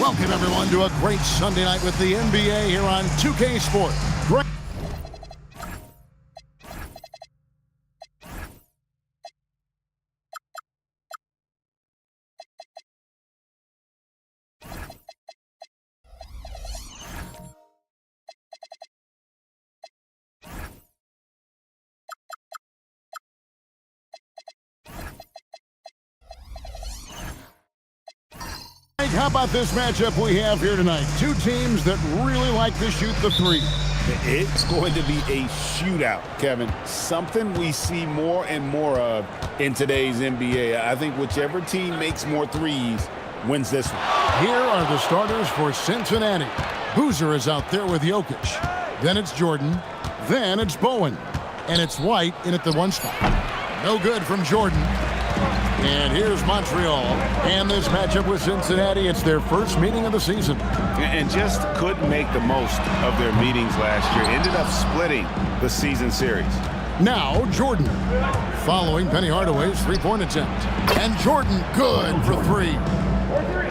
Welcome, everyone, to a great Sunday night with the NBA here on 2K Sport. Great. How about this matchup we have here tonight? Two teams that really like to shoot the three. It's going to be a shootout, Kevin. Something we see more and more of in today's NBA. I think whichever team makes more threes wins this one. Here are the starters for Cincinnati. Boozer is out there with Jokic. Then it's Jordan. Then it's Bowen. And it's White in at the one spot. No good from Jordan. And here's Montreal. And this matchup with Cincinnati, it's their first meeting of the season. And just couldn't make the most of their meetings last year. Ended up splitting the season series. Now, Jordan, following Penny Hardaway's three-point attempt. And Jordan, good for three.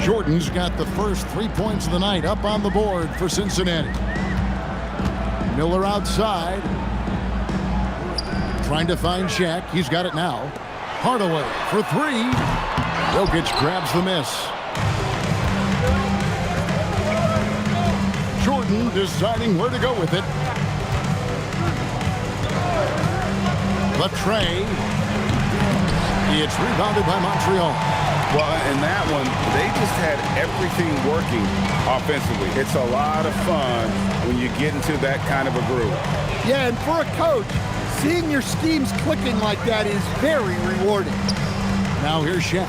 Jordan's got the first 3 points of the night up on the board for Cincinnati. Miller outside. Trying to find Shaq. He's got it now. Hardaway for three. Jokic grabs the miss. Jordan deciding where to go with it. Latrey. It's rebounded by Montreal. Well, in that one, they just had everything working offensively. It's a lot of fun when you get into that kind of a groove. Yeah, and for a coach, seeing your schemes clicking like that is very rewarding. Now here's Shaq.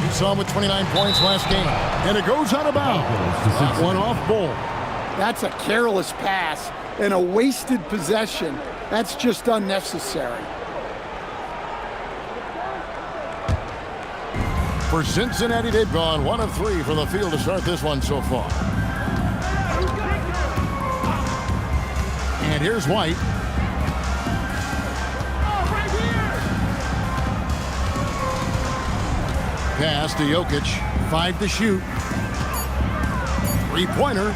You saw him with 29 points last game. And it goes out of bounds. One off ball. That's a careless pass and a wasted possession. That's just unnecessary. For Cincinnati, they've gone 1 of 3 from the field to start this one so far. And here's White. Pass to Jokic. 5 to shoot. Three-pointer.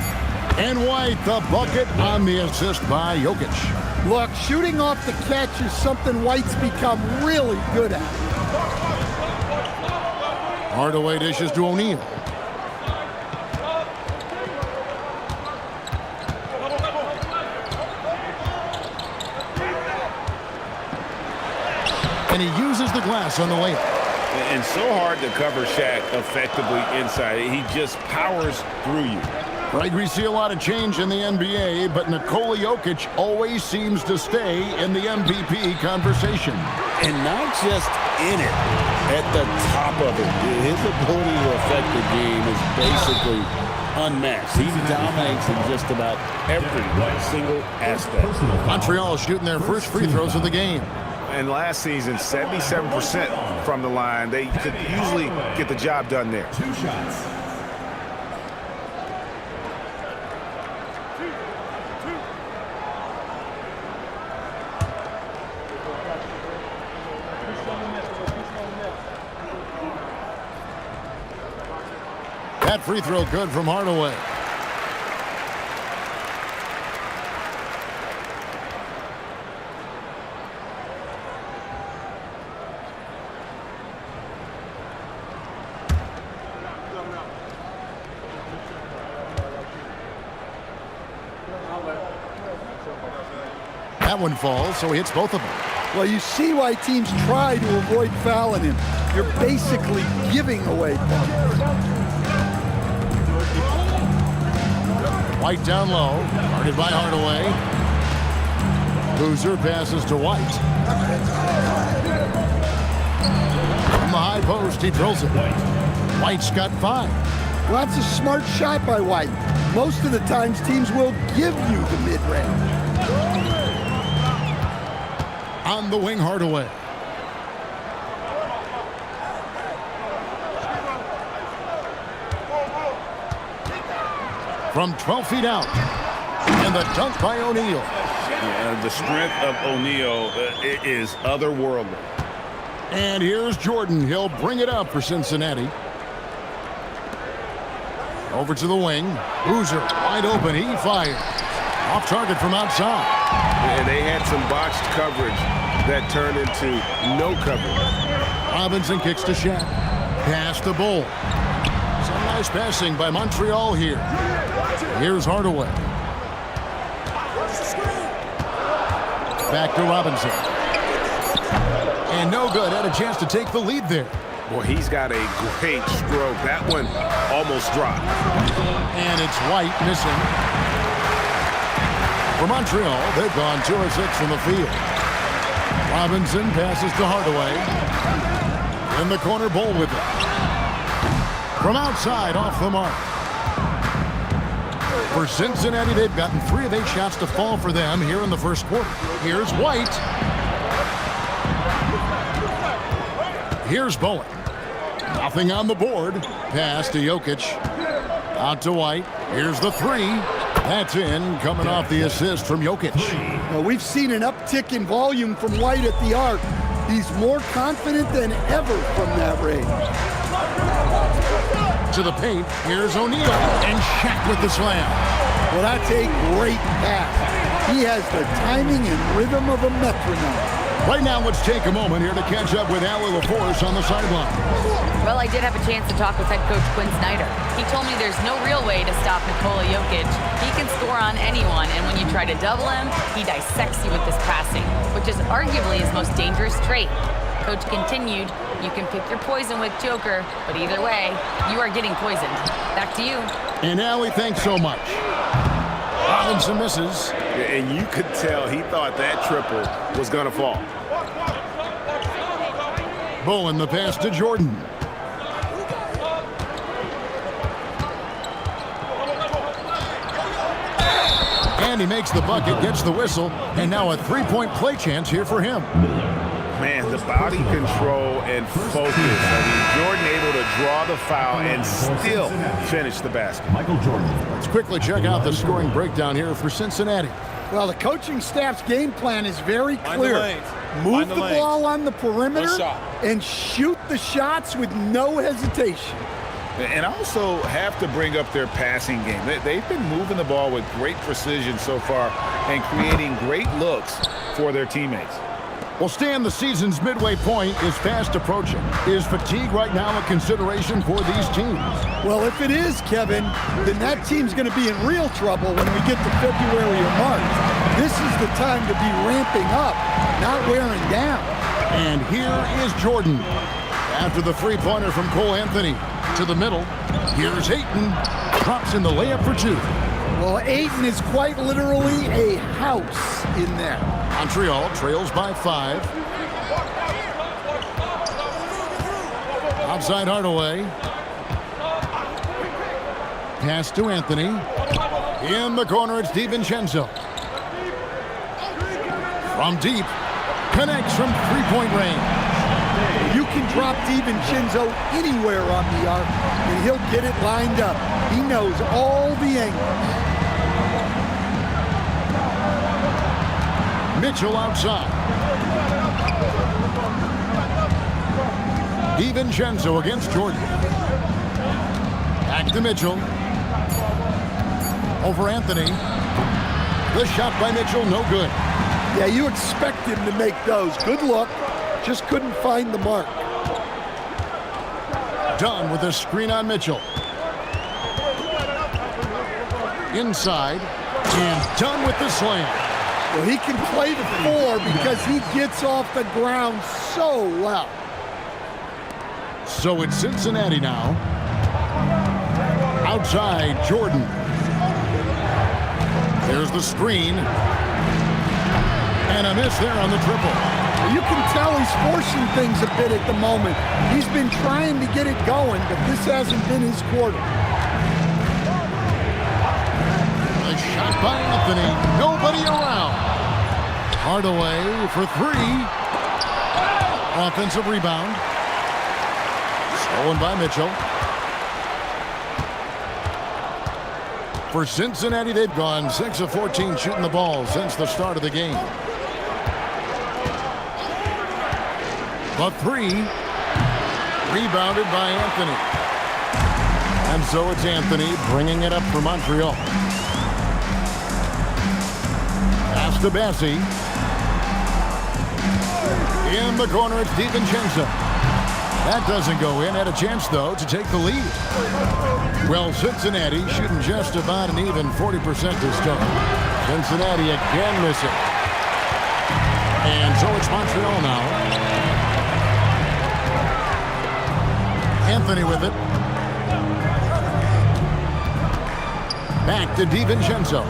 And White, the bucket on the assist by Jokic. Look, shooting off the catch is something White's become really good at. Hardaway dishes to O'Neal. And he uses the glass on the layup. And so hard to cover Shaq effectively inside. He just powers through you. Right, we see a lot of change in the NBA, but Nikola Jokic always seems to stay in the MVP conversation. And not just in it, at the top of it. His ability to affect the game is basically unmatched. He dominates in just about every single aspect. Montreal shooting their first free throws of the game. And last season, 77% from the line. They could usually get the job done there. 2 shots. That free throw good from Hardaway. That one falls, so he hits both of them. Well, you see why teams try to avoid fouling him. You're basically giving away points. White down low, guarded by Hardaway. Boozer passes to White. From the high post, he drills it. White's got 5. Well, that's a smart shot by White. Most of the times, teams will give you the mid-range. On the wing, Hardaway. From 12 feet out. And the dunk by O'Neal. The strength of O'Neal is otherworldly. And here's Jordan. He'll bring it up for Cincinnati. Over to the wing. Boozer wide open. He fires. Off target from outside. And they had some botched coverage that turned into no coverage. Robinson kicks to Shaq. Pass to Bull. Some nice passing by Montreal here. Here's Hardaway. Back to Robinson. And no good. Had a chance to take the lead there. Boy, he's got a great stroke. That one almost dropped. And it's White missing. For Montreal, they've gone 2 of 6 from the field. Robinson passes to Hardaway. In the corner, Bull with it. From outside, off the mark. For Cincinnati, they've gotten 3 of 8 shots to fall for them here in the first quarter. Here's White. Here's Bowen. Nothing on the board. Pass to Jokic. Out to White. Here's the 3. That's in, coming off the assist from Jokic. Well, we've seen an uptick in volume from White at the arc. He's more confident than ever from that range. To the paint. Here's O'Neal. And Shaq with the slam. Well, that's a great pass. He has the timing and rhythm of a metronome. Right now, let's take a moment here to catch up with Allie LaForce on the sideline. Well, I did have a chance to talk with head coach Quinn Snyder. He told me there's no real way to stop Nikola Jokic. He can score on anyone, and when you try to double him, he dissects you with his passing, which is arguably his most dangerous trait. Coach continued, you can pick your poison with Joker, but either way, you are getting poisoned. Back to you. And Allie, thanks so much. Robinson misses. And you could tell he thought that triple was going to fall. Bowen, the pass to Jordan. And he makes the bucket, gets the whistle, and now a three-point play chance here for him. Man, the body control and focus. I mean, Jordan able to draw the foul and still finish the basket. Michael Jordan. Let's quickly check out the scoring breakdown here for Cincinnati. Well, the coaching staff's game plan is very clear. Move the ball on the perimeter and shoot the shots with no hesitation. And also have to bring up their passing game. They've been moving the ball with great precision so far and creating great looks for their teammates. Well, Stan, the season's midway point is fast approaching. Is fatigue right now a consideration for these teams? Well, if it is, Kevin, then that team's going to be in real trouble when we get to February or March. This is the time to be ramping up, not wearing down. And here is Jordan. After the three-pointer from Cole Anthony to the middle, here's Ayton. Drops in the layup for 2. Well, Ayton is quite literally a house in there. Montreal trails by 5. Outside Hardaway. Pass to Anthony. In the corner, it's DiVincenzo. From deep. Connects from three-point range. You can drop DiVincenzo anywhere on the arc, and he'll get it lined up. He knows all the angles. Mitchell outside. DiVincenzo against Jordan. Back to Mitchell. Over Anthony. The shot by Mitchell, no good. Yeah, you expect him to make those. Good look. Just couldn't find the mark. Dunn with a screen on Mitchell. Inside. And Dunn with the slam. Well, he can play the 4 because he gets off the ground so well. So it's Cincinnati now. Outside, Jordan. There's the screen. And a miss there on the triple. You can tell he's forcing things a bit at the moment. He's been trying to get it going, but this hasn't been his quarter. A shot by Anthony. Nobody around. Hardaway for 3. Offensive rebound. Stolen by Mitchell. For Cincinnati, they've gone 6 of 14 shooting the ball since the start of the game. But 3. Rebounded by Anthony. And so it's Anthony bringing it up for Montreal. Pass to Bessie. In the corner, it's DiVincenzo. That doesn't go in. Had a chance, though, to take the lead. Well, Cincinnati shooting just about an even 40% to start. Cincinnati again missing. And so it's Montreal now. Anthony with it. Back to DiVincenzo.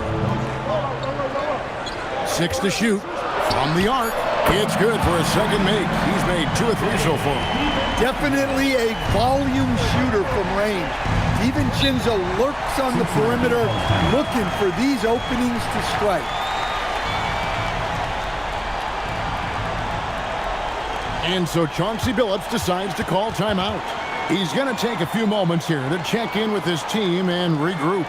6 to shoot. From the arc. It's good for a second make. He's made 2 or 3 so far. Definitely a volume shooter from range. DiVincenzo lurks on the perimeter, looking for these openings to strike. And so Chauncey Billups decides to call timeout. He's going to take a few moments here to check in with his team and regroup.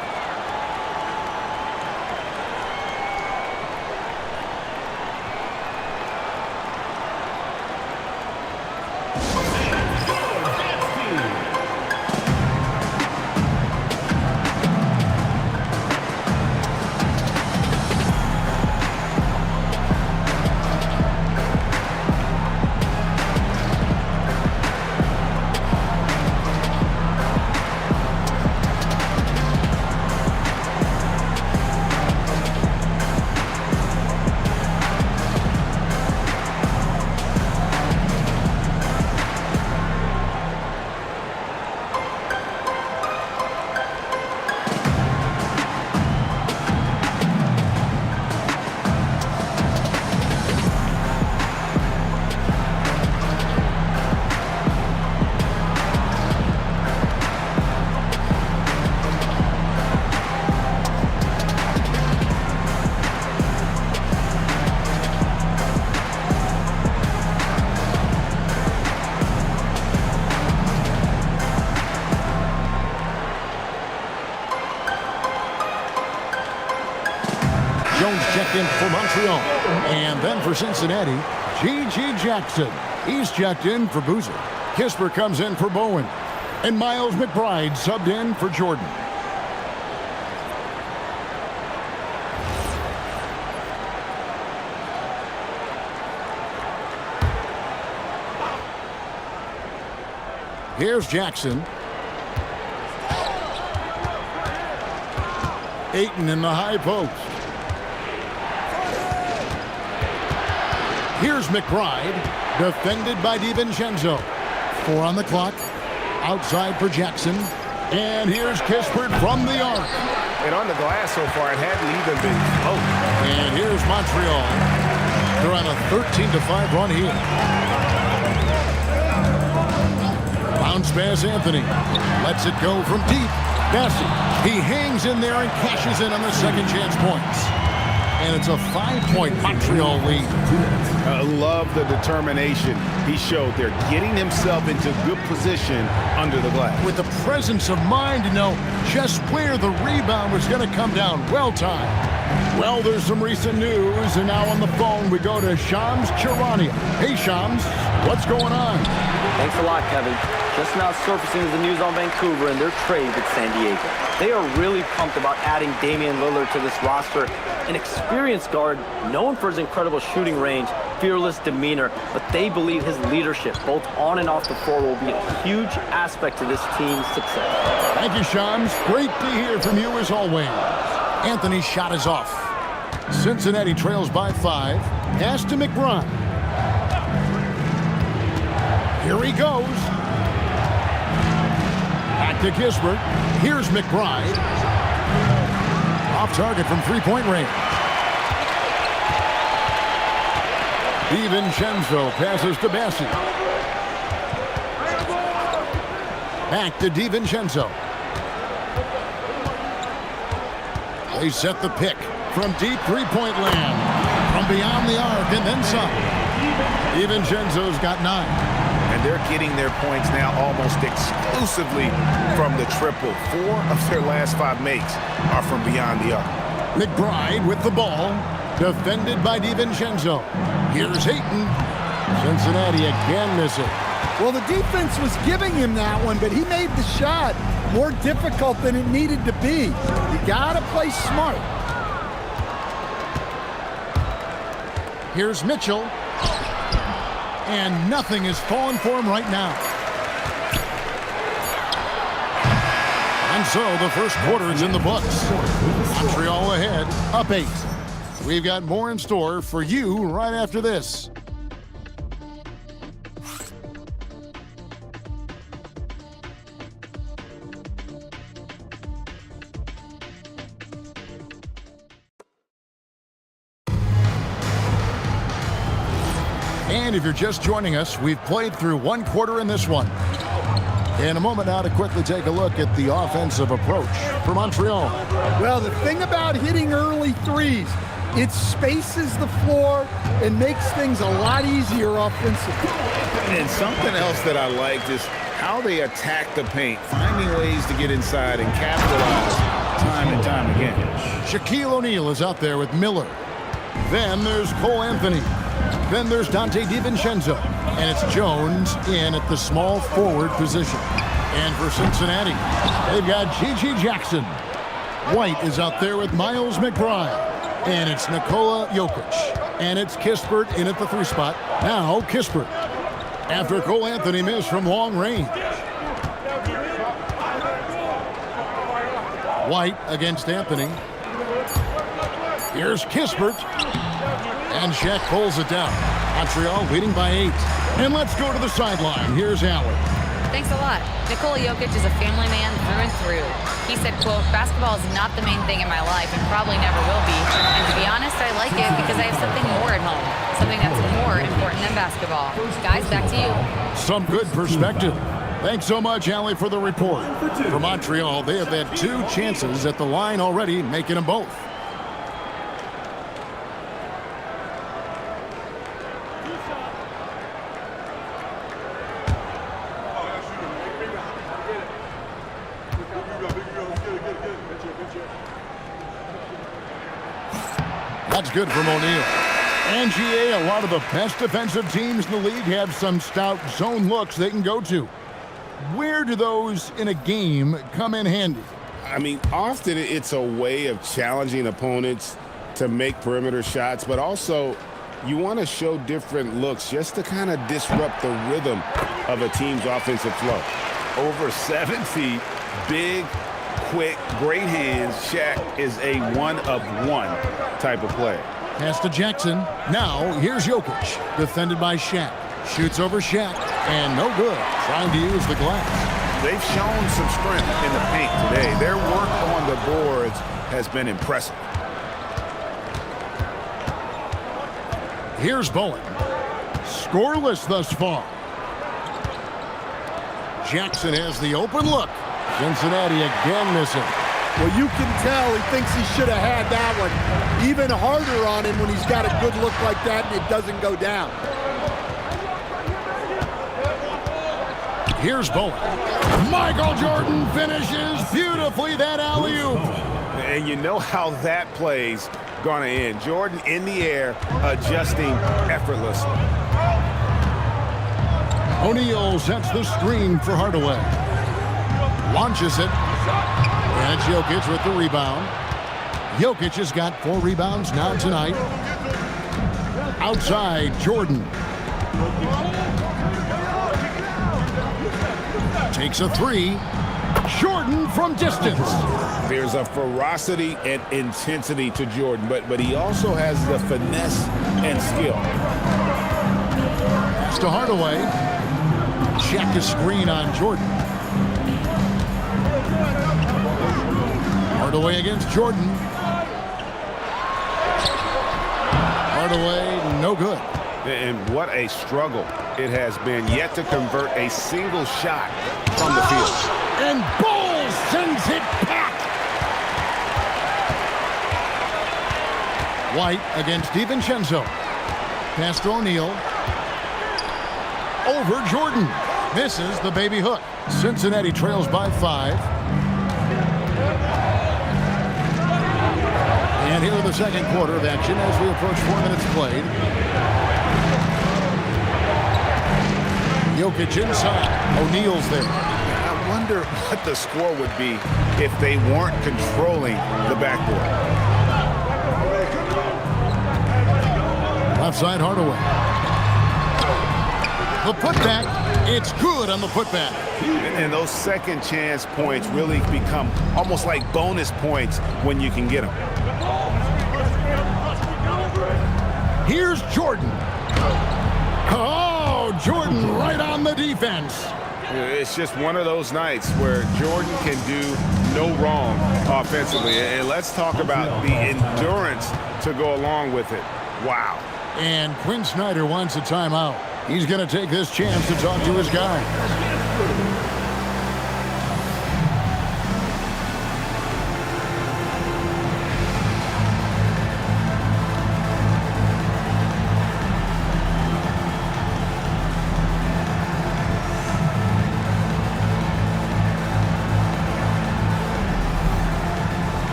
Jones checked in for Montreal. And then for Cincinnati, G.G. Jackson. He's checked in for Boozer. Kisper comes in for Bowen. And Miles McBride subbed in for Jordan. Here's Jackson. Ayton in the high post. Here's McBride, defended by DiVincenzo. 4 on the clock. Outside for Jackson. And here's Kispert from the arc. And on the glass so far, it hadn't even been close. And here's Montreal. They're on a 13-5 run here. Bounce pass Anthony. Lets it go from deep. Bessie. He hangs in there and cashes in on the second chance points. And it's a 5-point Montreal lead. I love the determination he showed there, getting himself into good position under the glass. With the presence of mind to know just where the rebound was going to come down. Well timed. Well, there's some recent news, and now on the phone we go to Shams Charania. Hey, Shams, what's going on? Thanks a lot, Kevin. Just now surfacing is the news on Vancouver and their trade with San Diego. They are really pumped about adding Damian Lillard to this roster. An experienced guard, known for his incredible shooting range, fearless demeanor, but they believe his leadership, both on and off the floor, will be a huge aspect to this team's success. Thank you, Shams. Great to hear from you as always. Anthony's shot is off. Cincinnati trails by 5. Pass to McBride. Here he goes. Back to Kispert. Here's McBride. Off target from three-point range. DiVincenzo passes to Bessie. Back to DiVincenzo. They set the pick from deep three-point land. From beyond the arc and then some. DiVincenzo's got 9. And they're getting their points now almost exclusively from the triple. 4 of their last 5 makes are from beyond the arc. McBride with the ball. Defended by DiVincenzo. Here's Ayton. Cincinnati again missing. Well, the defense was giving him that one, but he made the shot more difficult than it needed to be. You gotta play smart. Here's Mitchell. And nothing is falling for him right now. And so the first quarter is in the books. Montreal ahead, up 8. We've got more in store for you right after this. And if you're just joining us, we've played through one quarter in this one. In a moment now to quickly take a look at the offensive approach for Montreal. Well, the thing about hitting early threes, it spaces the floor and makes things a lot easier offensively. And something else that I liked is how they attack the paint, finding ways to get inside and capitalize time and time again. Shaquille O'Neal is out there with Miller. Then there's Cole Anthony. Then there's Dante DiVincenzo. And it's Jones in at the small forward position. And for Cincinnati, they've got G.G. Jackson. White is out there with Miles McBride. And it's Nikola Jokic. And it's Kispert in at the 3 spot. Now Kispert. After Cole Anthony missed from long range. White against Anthony. Here's Kispert. And Shaq pulls it down. Montreal leading by 8. And let's go to the sideline. Here's Allen. Thanks a lot. Nikola Jokic is a family man through and through. He said, quote, "Basketball is not the main thing in my life and probably never will be. And to be honest, I like it because I have something more at home. Something that's more important than basketball." Guys, back to you. Some good perspective. Thanks so much, Allie, for the report. For Montreal, they have had 2 chances at the line already, making them both. That's good from O'Neal. And GA, a lot of the best defensive teams in the league have some stout zone looks they can go to. Where do those in a game come in handy? I mean, often it's a way of challenging opponents to make perimeter shots, but also you want to show different looks just to kind of disrupt the rhythm of a team's offensive flow. Over 7 feet, big, quick, great hands. Shaq is a one-of-one type of player. Pass to Jackson. Now, here's Jokic, defended by Shaq. Shoots over Shaq, and no good. Trying to use the glass. They've shown some strength in the paint today. Their work on the boards has been impressive. Here's Bowen. Scoreless thus far. Jackson has the open look. Cincinnati again missing. Well, you can tell he thinks he should have had that one. Even harder on him when he's got a good look like that and it doesn't go down. Here's Bowen. Michael Jordan finishes beautifully that alley-oop. And you know how that play's going to end. Jordan in the air, adjusting effortlessly. O'Neal sets the screen for Hardaway. Launches it. And it's Jokic with the rebound. Jokic has got 4 rebounds now tonight. Outside, Jordan. Takes a 3. Jordan from distance. There's a ferocity and intensity to Jordan, but he also has the finesse and skill. Pass to Hardaway. Check the screen on Jordan. Hardaway against Jordan. Hardaway, no good. And what a struggle it has been yet to convert a single shot from the field. And Ball sends it back. White against DiVincenzo. Pass to O'Neal. Over Jordan. Misses the baby hook. Cincinnati trails by 5. And here in the second quarter of action as we approach 4 minutes played. Jokic inside. O'Neal's there. I wonder what the score would be if they weren't controlling the backboard. Left side, Hardaway. The putback. It's good on the putback. And those second chance points really become almost like bonus points when you can get them. Here's Jordan. Oh, Jordan right on the defense. It's just one of those nights where Jordan can do no wrong offensively. And let's talk about the endurance to go along with it. Wow. And Quinn Snyder wants a timeout. He's going to take this chance to talk to his guy.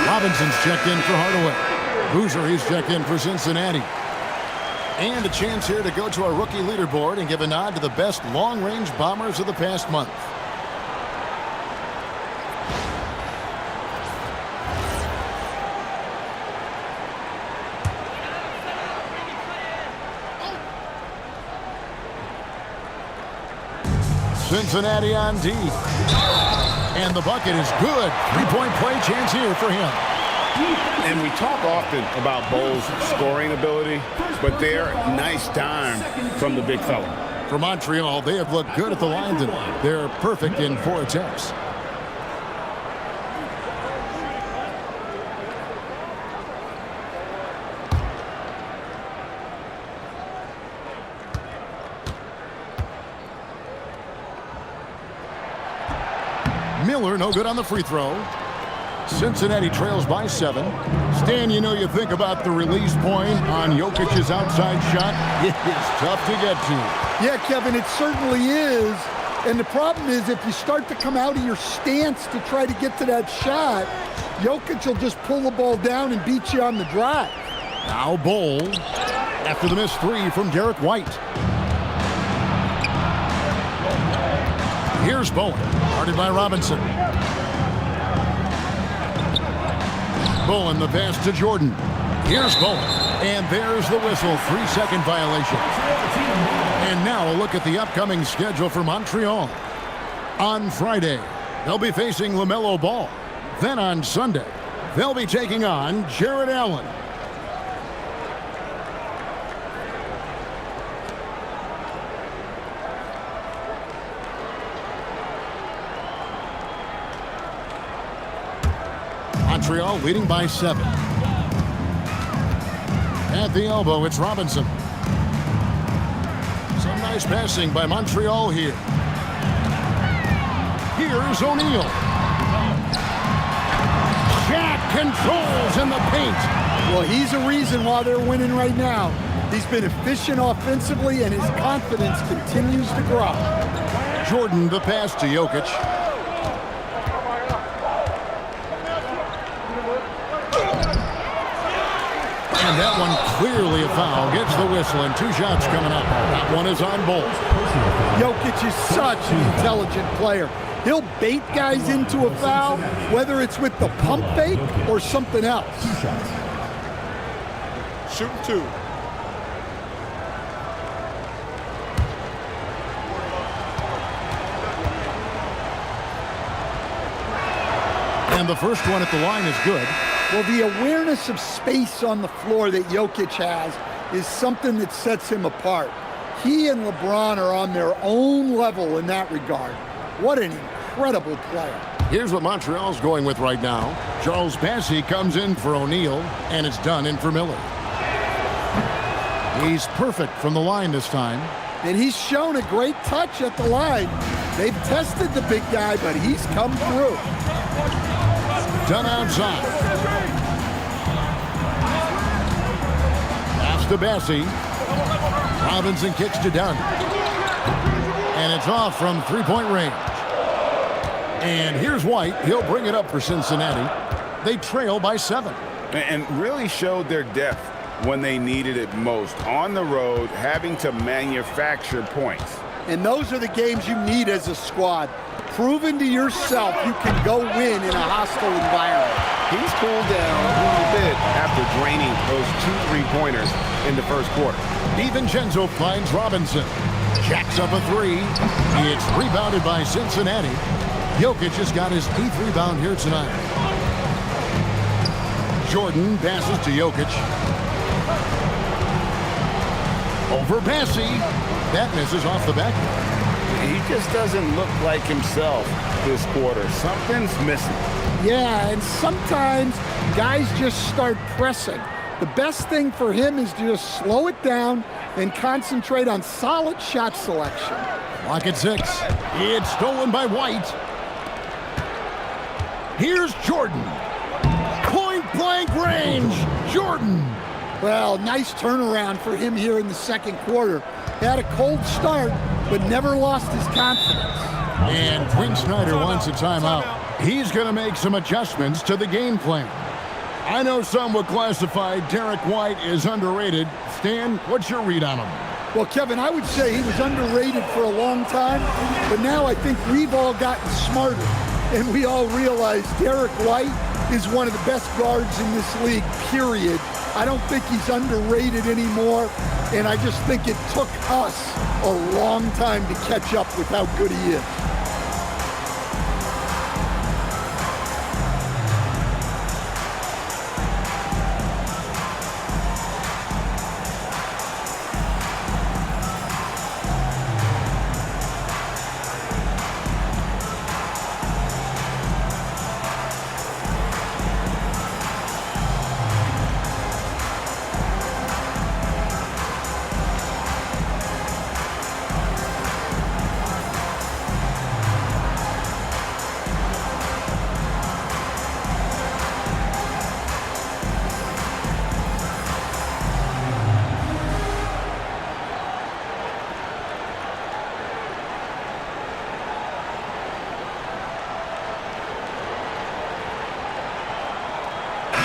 Robinson's checked in for Hardaway. Boozer, he's checked in for Cincinnati. And a chance here to go to our rookie leaderboard and give a nod to the best long-range bombers of the past month. Cincinnati on D. And the bucket is good. Three-point play chance here for him. And we talk often about Bull's scoring ability, but they're nice dime from the big fella. For Montreal, they have looked good at the line tonight. They're perfect in 4 attempts. Miller, no good on the free throw. Cincinnati trails by 7. Stan, you know, you think about the release point on Jokic's outside shot. It is tough to get to. Yeah, Kevin, it certainly is. And the problem is if you start to come out of your stance to try to get to that shot, Jokic will just pull the ball down and beat you on the drive. Now Bull after the missed 3 from Derek White. Here's Bowen, guarded by Robinson. Bowen, the pass to Jordan. Here's Bowen, and there's the whistle, 3-second violation. And now a look at the upcoming schedule for Montreal. On Friday, they'll be facing LaMelo Ball. Then on Sunday, they'll be taking on Jared Allen. Montreal leading by 7. At the elbow, it's Robinson. Some nice passing by Montreal here. Here's O'Neal. Shaq controls in the paint. Well, he's a reason why they're winning right now. He's been efficient offensively, and his confidence continues to grow. Jordan, the pass to Jokic. And that one clearly a foul. Gets the whistle, and 2 shots coming up. That one is on Bull. Jokic is such an intelligent player. He'll bait guys into a foul, whether it's with the pump fake or something else. Shoot 2. And the first one at the line is good. Well, the awareness of space on the floor that Jokic has is something that sets him apart. He and LeBron are on their own level in that regard. What an incredible player. Here's what Montreal's going with right now. Charles Passy comes in for O'Neal, and it's done in for Miller. He's perfect from the line this time. And he's shown a great touch at the line. They've tested the big guy, but he's come through. Done outside. Pass to Bassey. Robinson kicks to Dunn. And it's off from three-point range. And here's White. He'll bring it up for Cincinnati. They trail by 7. And really showed their depth when they needed it most. On the road, having to manufacture points. And those are the games you need as a squad. Proven to yourself you can go win in a hostile environment. He's cooled down a little bit after draining those 2 3-pointers in the first quarter. DiVincenzo finds Robinson. Jacks up a 3. It's rebounded by Cincinnati. Jokic has got his 8th rebound here tonight. Jordan passes to Jokic. Over Bassey. That misses off the back. He just doesn't look like himself this quarter. Something's missing. Yeah, and sometimes guys just start pressing. The best thing for him is to just slow it down and concentrate on solid shot selection. Clock at 6. It's stolen by White. Here's Jordan. Point blank range. Jordan. Well, nice turnaround for him here in the second quarter. Had a cold start, but never lost his confidence. And Quinn Snyder wants a timeout. He's going to make some adjustments to the game plan. I know some would classify Derek White as underrated. Stan, what's your read on him? Well, Kevin, I would say he was underrated for a long time, but now I think we've all gotten smarter, and we all realize Derek White is one of the best guards in this league, period. I don't think he's underrated anymore, and I just think it took us a long time to catch up with how good he is.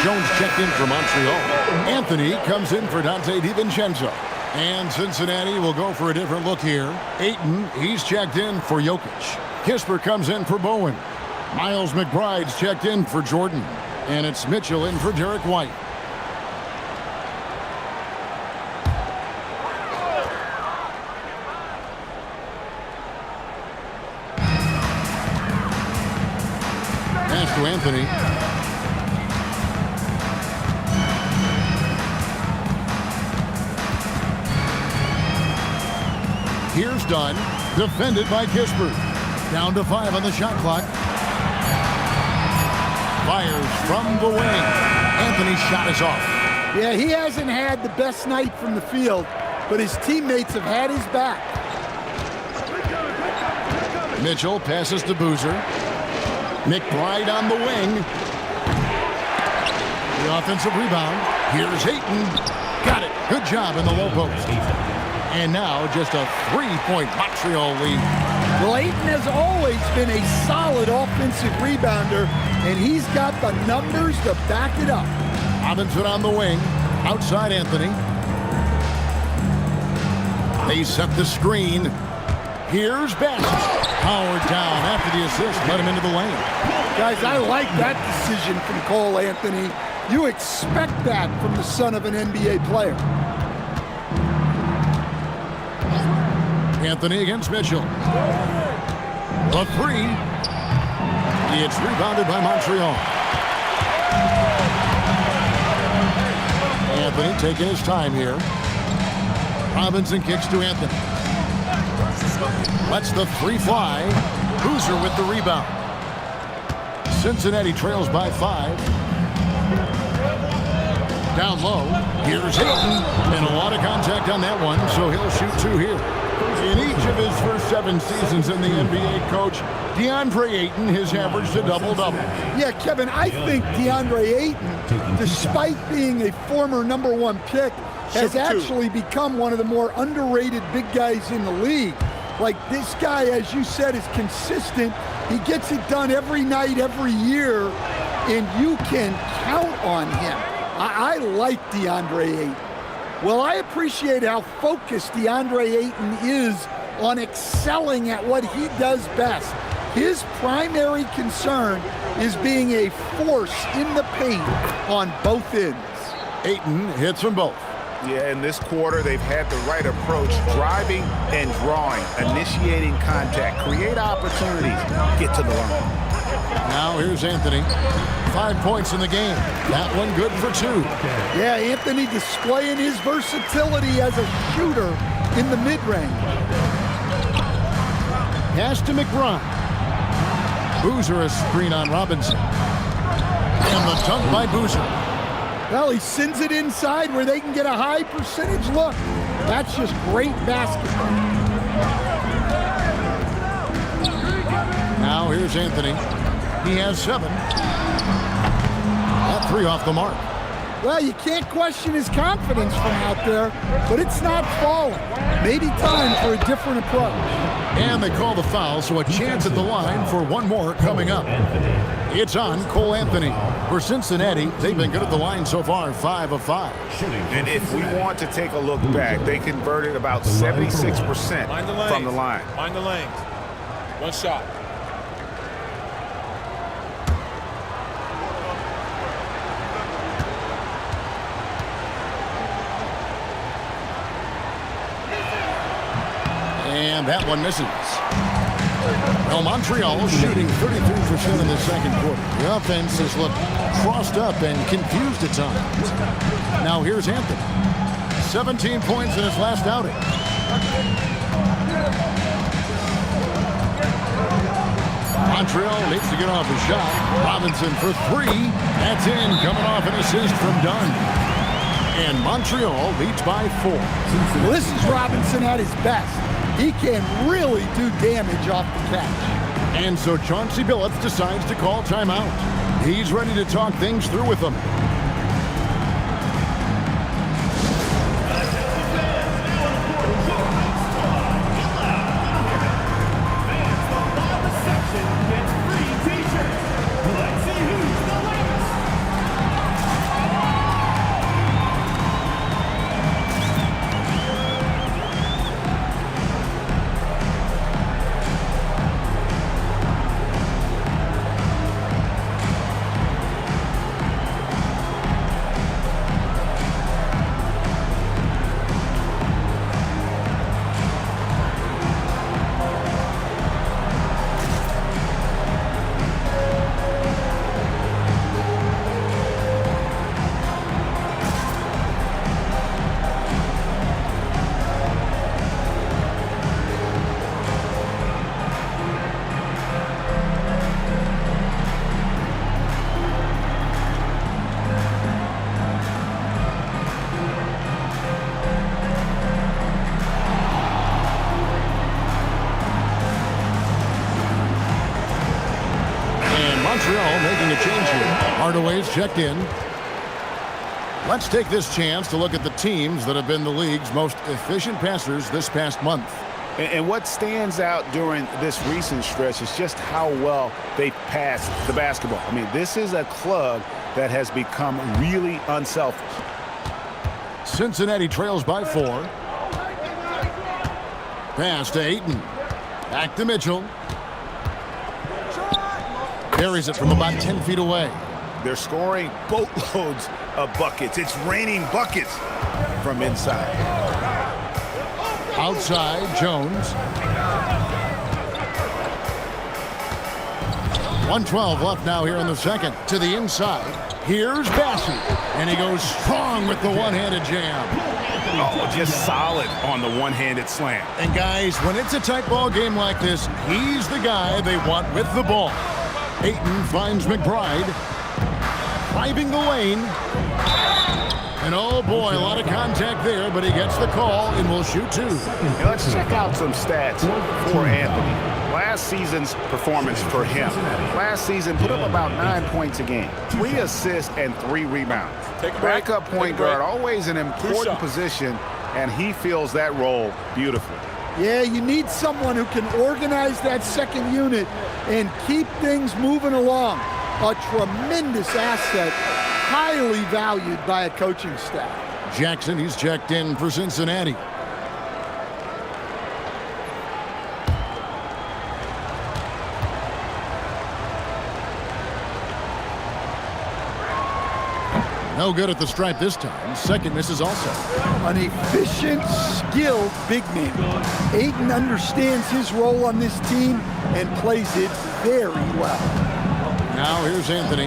Jones checked in for Montreal. Anthony comes in for Dante DiVincenzo. And Cincinnati will go for a different look here. Ayton, he's checked in for Jokic. Kisper comes in for Bowen. Miles McBride's checked in for Jordan. And it's Mitchell in for Derek White. Pass to Anthony. Here's Dunn, defended by Kisper. Down to 5 on the shot clock. Fires from the wing. Anthony's shot is off. Yeah, he hasn't had the best night from the field, but his teammates have had his back. Mitchell passes to Boozer. McBride on the wing. The offensive rebound. Here's Ayton. Got it. Good job in the low post. And now just a 3-point Montreal lead. Well, Ayton has always been a solid offensive rebounder, and he's got the numbers to back it up. Robinson on the wing. Outside Anthony. They set the screen. Here's Bassey. Powered down after the assist. Let him into the lane. Guys, I like that decision from Cole Anthony. You expect that from the son of an NBA player. Anthony against Mitchell. A 3. It's rebounded by Montreal. Anthony taking his time here. Robinson kicks to Anthony. Lets the three fly. Boozer with the rebound. Cincinnati trails by 5. Down low. Here's Hayton. And a lot of contact on that one, so he'll shoot 2 here. In each of his first 7 seasons in the NBA, Coach, DeAndre Ayton has averaged a double-double. Yeah, Kevin, I think DeAndre Ayton, despite being a former #1 pick, has actually become one of the more underrated big guys in the league. Like, this guy, as you said, is consistent. He gets it done every night, every year, and you can count on him. I like DeAndre Ayton. Well, I appreciate how focused DeAndre Ayton is on excelling at what he does best. His primary concern is being a force in the paint on both ends. Ayton hits them both. Yeah, in this quarter, they've had the right approach, driving and drawing, initiating contact, create opportunities, get to the line. Now here's Anthony. 5 points in the game. That one good for 2. Yeah, Anthony displaying his versatility as a shooter in the mid-range. Pass to McBride. Boozer a screen on Robinson. And the dunk by Boozer. Well, he sends it inside where they can get a high percentage look. That's just great basketball. Now here's Anthony. He has 7. That 3 off the mark. Well, you can't question his confidence from out there, but it's not falling. Maybe time for a different approach. And they call the foul, so a chance at the line for one more coming up. It's on Cole Anthony. For Cincinnati, they've been good at the line so far, 5 of 5. And if we want to take a look back, they converted about 76% from the line. Mind the lanes. One shot. And that one misses. Well, Montreal shooting 33% in the second quarter. The offense has looked crossed up and confused at times. Now here's Anthony. 17 points in his last outing. Montreal needs to get off a shot. Robinson for 3. That's in, coming off an assist from Dunn. And Montreal leads by 4. Well, this is Robinson at his best. He can really do damage off the catch. And so Chauncey Billups decides to call timeout. He's ready to talk things through with them. Montreal making a change here. Hardaway's checked in. Let's take this chance to look at the teams that have been the league's most efficient passers this past month. And what stands out during this recent stretch is just how well they passed the basketball. I mean, this is a club that has become really unselfish. Cincinnati trails by 4. Pass to Ayton. Back to Mitchell. Carries it from about 10 feet away. They're scoring boatloads of buckets. It's raining buckets from inside. Outside, Jones. 1:12 left now here in the second. To the inside. Here's Bassey. And he goes strong with the one-handed jam. Oh, just solid on the one-handed slam. And guys, when it's a tight ball game like this, he's the guy they want with the ball. Ayton finds McBride. Driving the lane. And oh boy, a lot of contact there, but he gets the call and will shoot two. Now let's check out some stats for Anthony. Last season's performance for him. Last season put up about 9 points a game, 3 assists and 3 rebounds. Backup point guard, always an important position, and he fills that role beautifully. Yeah, you need someone who can organize that second unit and keep things moving along. A tremendous asset, highly valued by a coaching staff. Jackson, he's checked in for Cincinnati. No good at the stripe this time. Second misses also. An efficient, skilled big man. Ayton understands his role on this team and plays it very well. Now here's Anthony.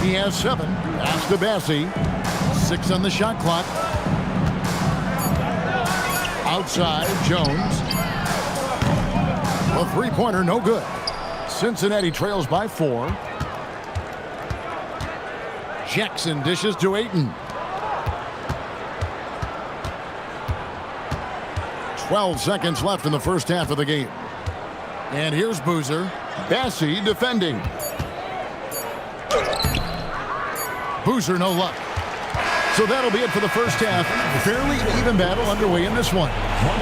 He has 7. Pass to Bassie. 6 on the shot clock. Outside, Jones. A three-pointer, no good. Cincinnati trails by 4. Jackson dishes to Ayton. 12 seconds left in the first half of the game. And here's Boozer. Bassie defending. Boozer, no luck. So that'll be it for the first half. Fairly even battle underway in this one.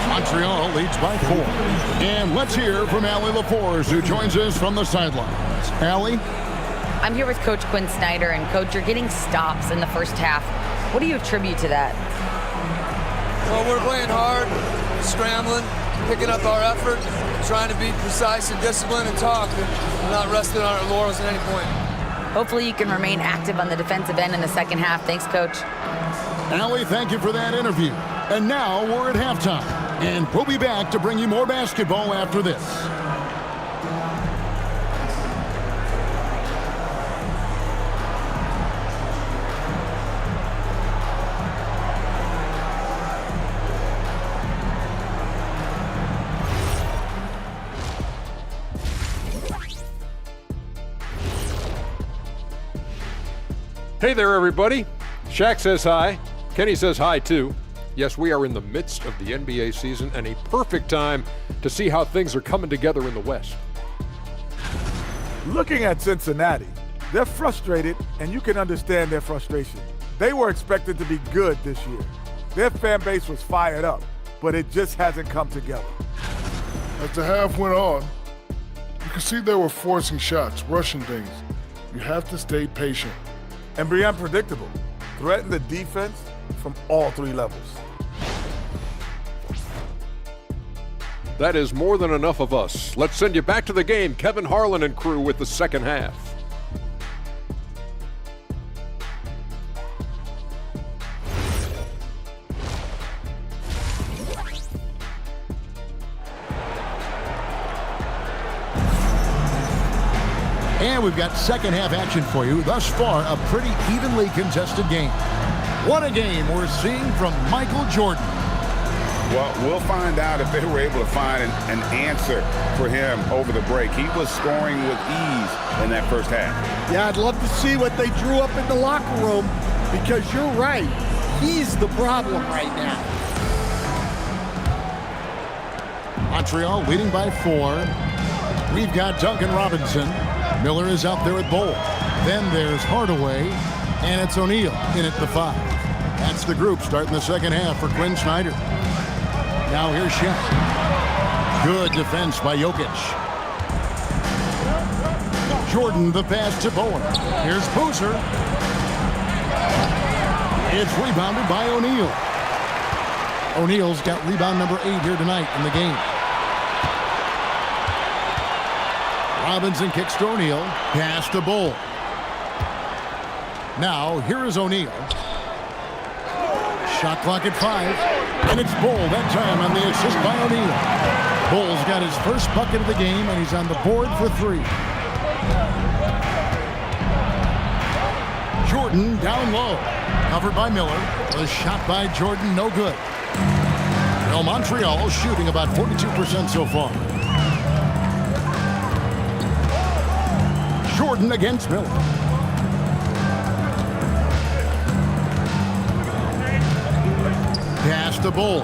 Montreal leads by 4. And let's hear from Allie LaForce, who joins us from the sidelines. Allie? I'm here with Coach Quinn Snyder, and Coach, you're getting stops in the first half. What do you attribute to that? Well, we're playing hard, scrambling, picking up our effort, trying to be precise and disciplined and talk, and not resting on our laurels at any point. Hopefully you can remain active on the defensive end in the second half. Thanks, Coach. Allie, thank you for that interview. And now we're at halftime, and we'll be back to bring you more basketball after this. Hey there, everybody. Shaq says hi. Kenny says hi, too. Yes, we are in the midst of the NBA season and a perfect time to see how things are coming together in the West. Looking at Cincinnati, they're frustrated, and you can understand their frustration. They were expected to be good this year. Their fan base was fired up, but it just hasn't come together. As the half went on, you could see they were forcing shots, rushing things. You have to stay patient. And be unpredictable. Threaten the defense from all 3 levels. That is more than enough of us. Let's send you back to the game. Kevin Harlan and crew with the second half. And we've got second half action for you. Thus far, a pretty evenly contested game. What a game we're seeing from Michael Jordan. Well, we'll find out if they were able to find an answer for him over the break. He was scoring with ease in that first half. Yeah, I'd love to see what they drew up in the locker room, because you're right. He's the problem right now. Montreal leading by 4. We've got Duncan Robinson. Miller is out there at Bowl. Then there's Hardaway, and it's O'Neal in at the 5. That's the group starting the second half for Quinn Snyder. Now here's Shaq. Good defense by Jokic. Jordan the pass to Bowen. Here's Boozer. It's rebounded by O'Neal. O'Neal's got rebound number 8 here tonight in the game. Robinson kicks to O'Neal. Pass to Bull. Now, here is O'Neal. Shot clock at 5. And it's Bull that time on the assist by O'Neal. Bull's got his first bucket of the game, and he's on the board for 3. Jordan down low. Covered by Miller. The shot by Jordan, no good. Well, Montreal shooting about 42% so far. Jordan against Miller. Pass to Bull.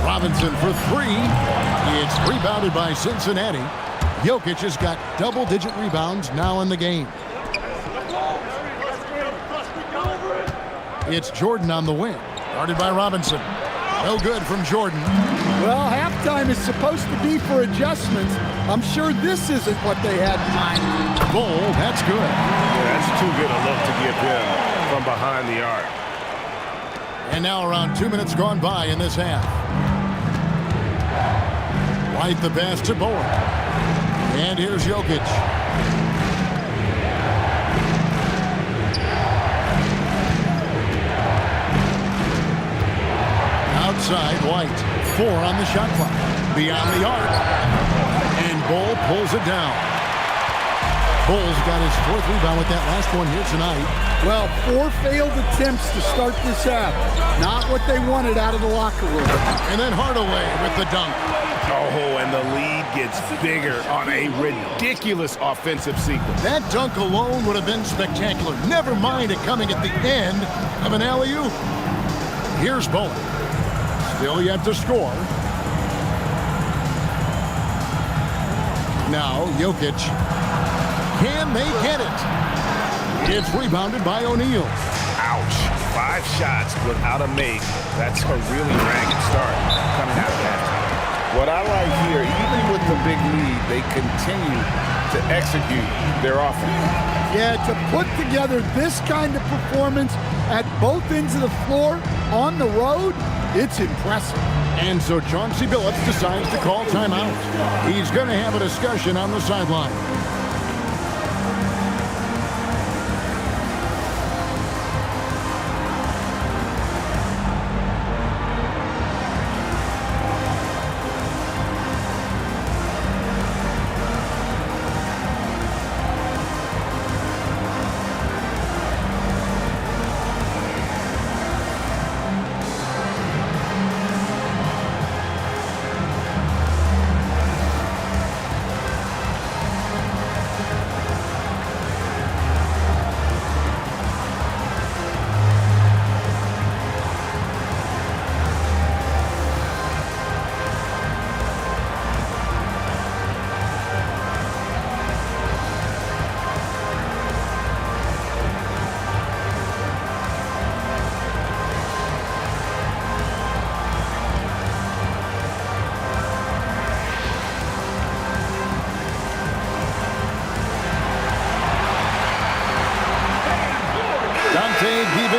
Robinson for three. It's rebounded by Cincinnati. Jokic has got double-digit rebounds now in the game. It's Jordan on the wing. Guarded by Robinson. No good from Jordan. Well, halftime is supposed to be for adjustments. I'm sure this isn't what they had in mind. Bull, that's good. Yeah, that's too good a look to give him from behind the arc. And now around 2 minutes gone by in this half. White the pass to Bowen. And here's Jokic. Outside, White. 4 on the shot clock. Beyond the arc. And Bull pulls it down. Bull's got his 4th rebound with that last one here tonight. Well, 4 failed attempts to start this half. Not what they wanted out of the locker room. And then Hardaway with the dunk. Oh, and the lead gets bigger on a ridiculous offensive sequence. That dunk alone would have been spectacular. Never mind it coming at the end of an alley-oop. Here's Bowen. Still yet to score. Now, Jokic. Can they get it? It's rebounded by O'Neal. Ouch. 5 shots without a make. That's a really ragged start coming out of halftime. What I like here, even with the big lead, they continue to execute their offense. Yeah, to put together this kind of performance at both ends of the floor on the road, it's impressive. And so Chauncey Billups decides to call timeout. He's going to have a discussion on the sideline.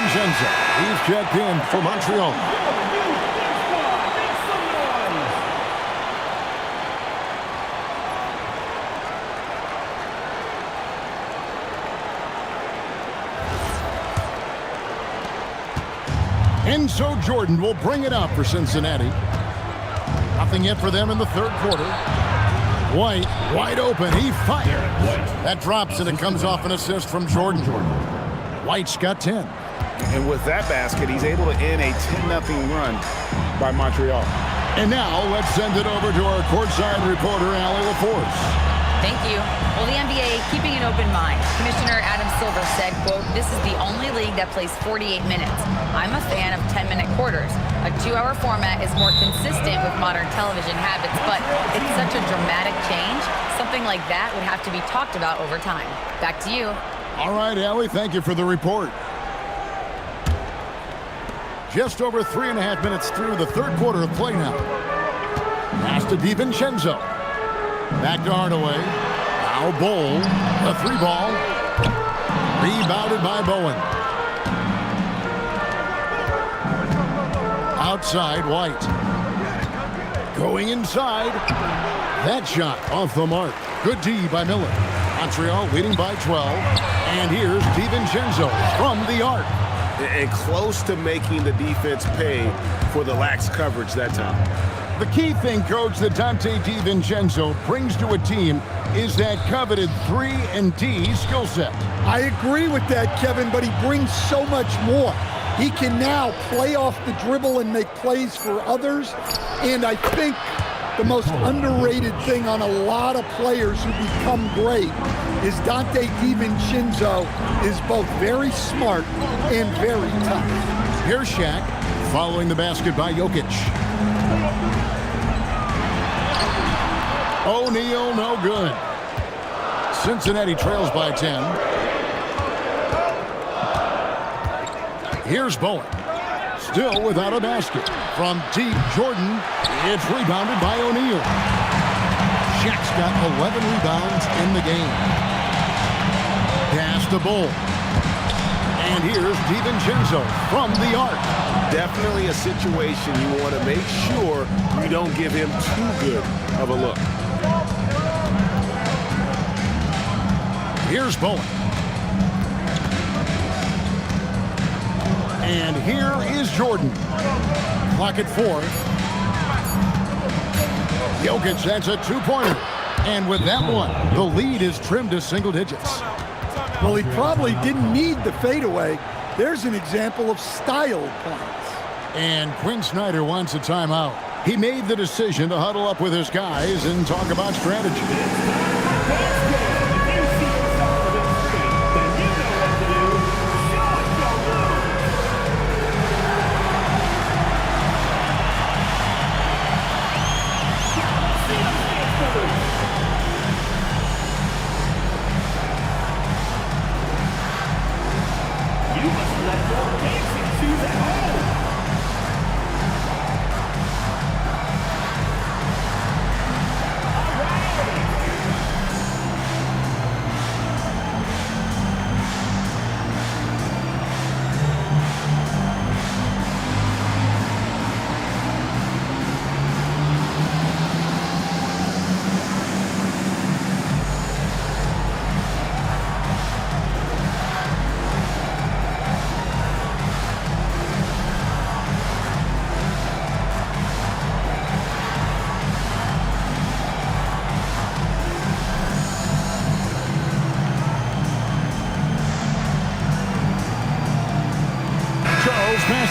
He's checked in for Montreal. And so Jordan will bring it out for Cincinnati. Nothing yet for them in the 3rd quarter. White, wide open. He fired. That drops and it comes off an assist from Jordan. White's got 10. And with that basket, he's able to end a 10-0 run by Montreal. And now let's send it over to our courtside reporter, Allie LaForce. Thank you. Well, the NBA keeping an open mind. Commissioner Adam Silver said, quote, "This is the only league that plays 48 minutes. I'm a fan of 10-minute quarters. A 2-hour format is more consistent with modern television habits, but it's such a dramatic change. Something like that would have to be talked about over time." Back to you. All right, Allie, thank you for the report. Just over 3.5 minutes through the 3rd quarter of play now. Pass to DiVincenzo. Back to Hardaway. Now Bull. The 3-ball. Rebounded by Bowen. Outside, White. Going inside. That shot off the mark. Good D by Miller. Montreal leading by 12. And here's DiVincenzo from the arc. And close to making the defense pay for the lax coverage that time. The key thing, Coach, that Dante DiVincenzo brings to a team is that coveted 3 and D skill set. I agree with that, Kevin, but he brings so much more. He can now play off the dribble and make plays for others. And I think the most underrated thing on a lot of players who become great is Dante DiVincenzo is both very smart and very tough. Here's Shaq following the basket by Jokic. O'Neal, no good. Cincinnati trails by 10. Here's Bowen. Still without a basket. From deep, Jordan. It's rebounded by O'Neal. Shaq's got 11 rebounds in the game. Pass to Bull. And here's DiVincenzo from the arc. Definitely a situation you want to make sure you don't give him too good of a look. Here's Bowen. And here is Jordan. Clock at 4. Jokic, that's a two-pointer. And with that one, the lead is trimmed to single digits. Well, he probably didn't need the fadeaway. There's an example of style points. And Quinn Snyder wants a timeout. He made the decision to huddle up with his guys and talk about strategy.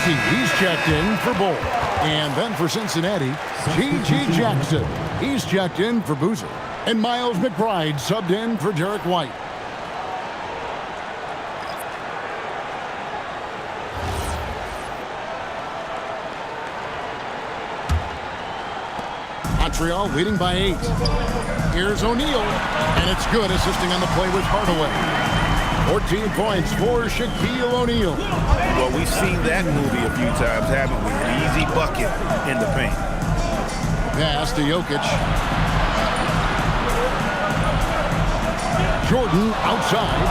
He's checked in for Bull. And then for Cincinnati, G.G. Jackson. He's checked in for Boozer. And Miles McBride subbed in for Derek White. Montreal leading by 8. Here's O'Neal. And it's good, assisting on the play with Hardaway. 14 points for Shaquille O'Neal. Well, we've seen that movie a few times, haven't we? An easy bucket in the paint. Pass to Jokic. Jordan outside.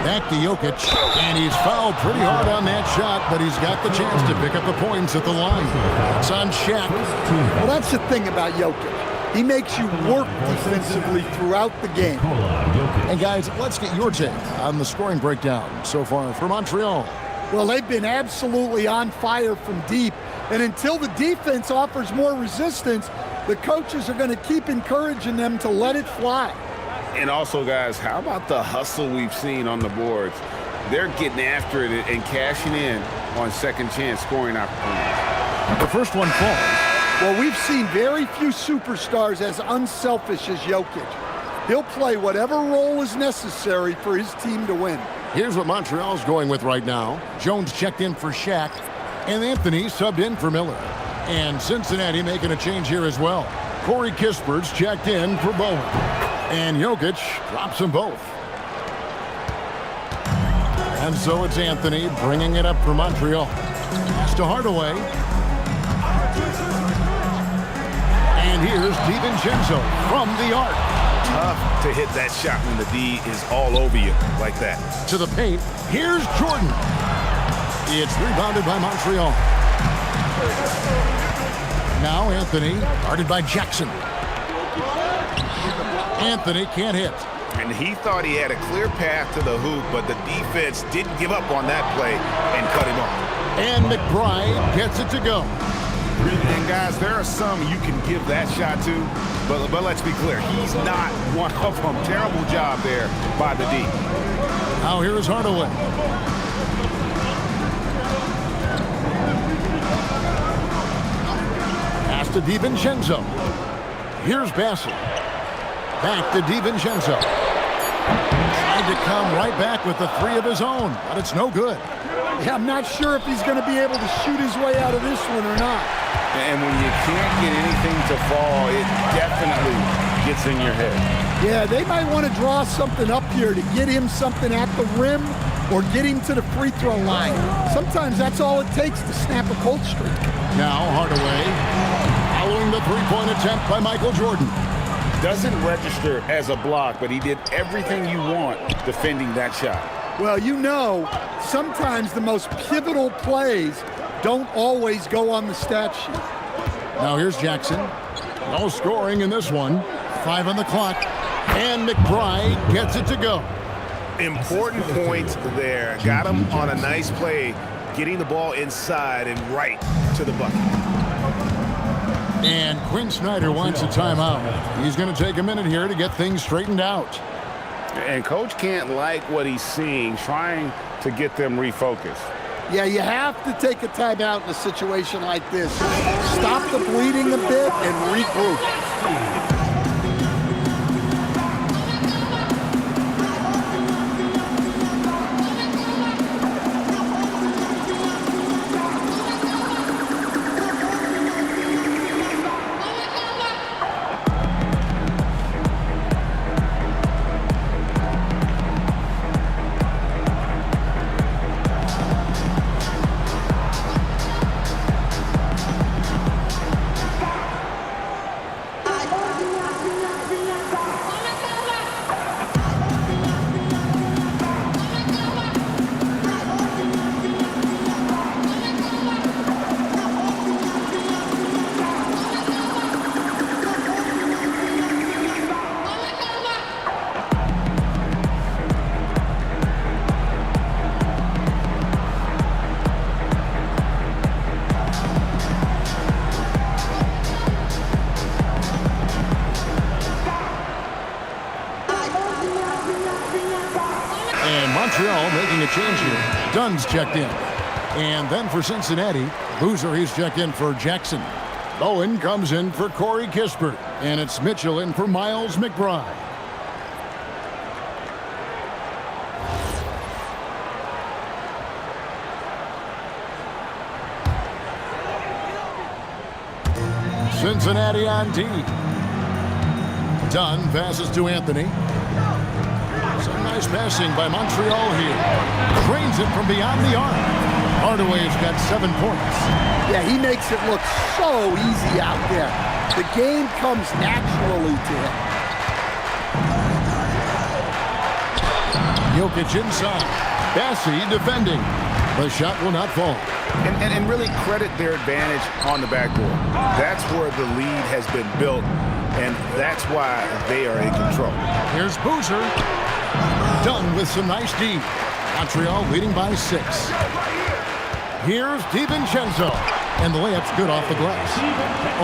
Back to Jokic. And he's fouled pretty hard on that shot, but he's got the chance to pick up the points at the line. It's on Shaq. Well, that's the thing about Jokic. He makes you work defensively throughout the game. And guys, let's get your take on the scoring breakdown so far for Montreal. Well, they've been absolutely on fire from deep. And until the defense offers more resistance, the coaches are going to keep encouraging them to let it fly. And also, guys, how about the hustle we've seen on the boards? They're getting after it and cashing in on second chance scoring opportunities. The first one falls. Well, we've seen very few superstars as unselfish as Jokic. He'll play whatever role is necessary for his team to win. Here's what Montreal's going with right now. Jones checked in for Shaq, and Anthony subbed in for Miller. And Cincinnati making a change here as well. Corey Kispert's checked in for Bowen. And Jokic drops them both. And so it's Anthony bringing it up for Montreal. Pass to Hardaway. And here's DiVincenzo from the arc. Tough to hit that shot when the D is all over you like that. To the paint. Here's Jordan. It's rebounded by Montreal. Now Anthony, guarded by Jackson. Anthony can't hit. And he thought he had a clear path to the hoop, but the defense didn't give up on that play and cut him off. And McBride gets it to go. And guys, there are some you can give that shot to, but let's be clear, he's not one of them. Terrible job there by the D. Now here is Hardaway. Pass to DiVincenzo. Here's Bassett. Back to DiVincenzo. Tried to come right back with the three of his own, but it's no good. Yeah, I'm not sure if he's going to be able to shoot his way out of this one or not. And when you can't get anything to fall, it definitely gets in your head. Yeah, they might want to draw something up here to get him something at the rim or get him to the free throw line. Sometimes that's all it takes to snap a cold streak. Now Hardaway, following the three-point attempt by Michael Jordan. Doesn't register as a block, but he did everything you want defending that shot. Well, you know, sometimes the most pivotal plays don't always go on the stat sheet. Now here's Jackson. No scoring in this one. 5 on the clock. And McBride gets it to go. Important points there. Got him on a nice play, getting the ball inside and right to the bucket. And Quinn Snyder wants a timeout. He's going to take a minute here to get things straightened out. And Coach can't like what he's seeing, trying to get them refocused. Yeah, you have to take a timeout in a situation like this. Stop the bleeding a bit and regroup. Montreal making a change here. Dunn's checked in. And then for Cincinnati, Boozer, he's checked in for Jackson. Bowen comes in for Corey Kispert. And it's Mitchell in for Miles McBride. Cincinnati on D. Dunn passes to Anthony. Some nice passing by Montreal here. Drains it from beyond the arc. Hardaway's got 7 points. Yeah, he makes it look so easy out there. The game comes naturally to him. Jokic inside. Bassi defending. The shot will not fall. And really credit their advantage on the backboard. That's where the lead has been built, and that's why they are in control. Here's Boozer. Dunn with some nice D. Montreal leading by 6. Here's DiVincenzo. And the layup's good off the glass.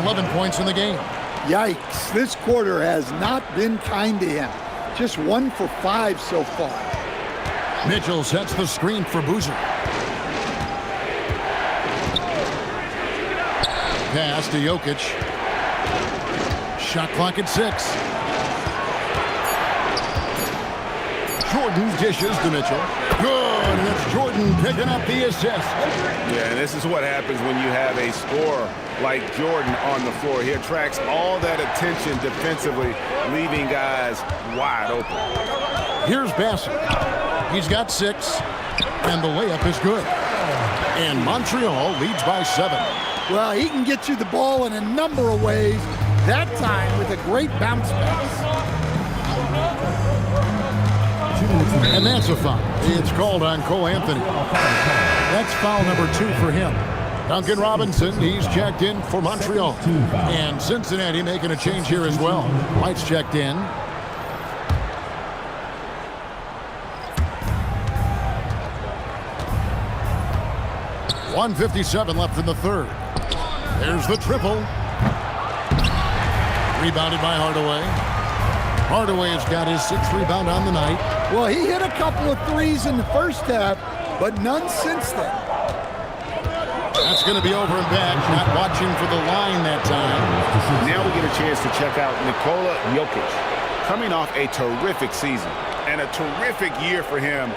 11 points in the game. Yikes, this quarter has not been kind to him. Just 1 for 5 so far. Mitchell sets the screen for Boozer. Pass to Jokic. Shot clock at 6. Jordan dishes to Mitchell. Good, and it's Jordan picking up the assist. Yeah, and this is what happens when you have a scorer like Jordan on the floor. He attracts all that attention defensively, leaving guys wide open. Here's Bassett. He's got 6, and the layup is good. And Montreal leads by 7. Well, he can get you the ball in a number of ways, that time with a great bounce pass. And that's a foul. It's called on Cole Anthony. That's foul number 2 for him. Duncan Robinson, he's checked in for Montreal. And Cincinnati making a change here as well. White's checked in. .157 left in the third. There's the triple. Rebounded by Hardaway. Hardaway's got his 6th rebound on the night. Well, he hit a couple of threes in the first half, but none since then. That's going to be over and back. Not watching for the line that time. Now we get a chance to check out Nikola Jokic, coming off a terrific season and a terrific year for him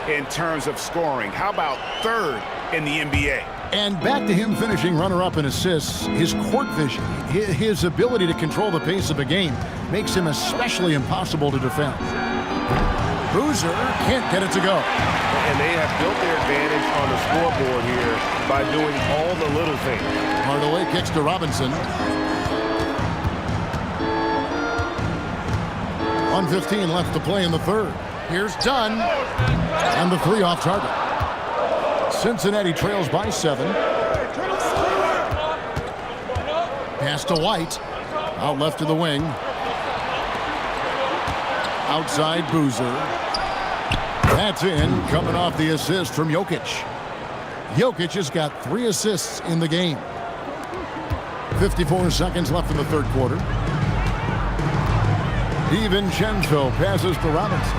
in terms of scoring. How about 3rd in the NBA? And back to him finishing runner-up in assists. His court vision, his ability to control the pace of a game makes him especially impossible to defend. Boozer can't get it to go. And they have built their advantage on the scoreboard here by doing all the little things. Hardaway kicks to Robinson. 1:15 left to play in the 3rd. Here's Dunn. And the 3 off target. Cincinnati trails by 7. Pass to White. Out left to the wing. Outside Boozer. That's in, coming off the assist from Jokic. Jokic has got 3 assists in the game. 54 seconds left in the 3rd quarter. DiVincenzo passes to Robinson.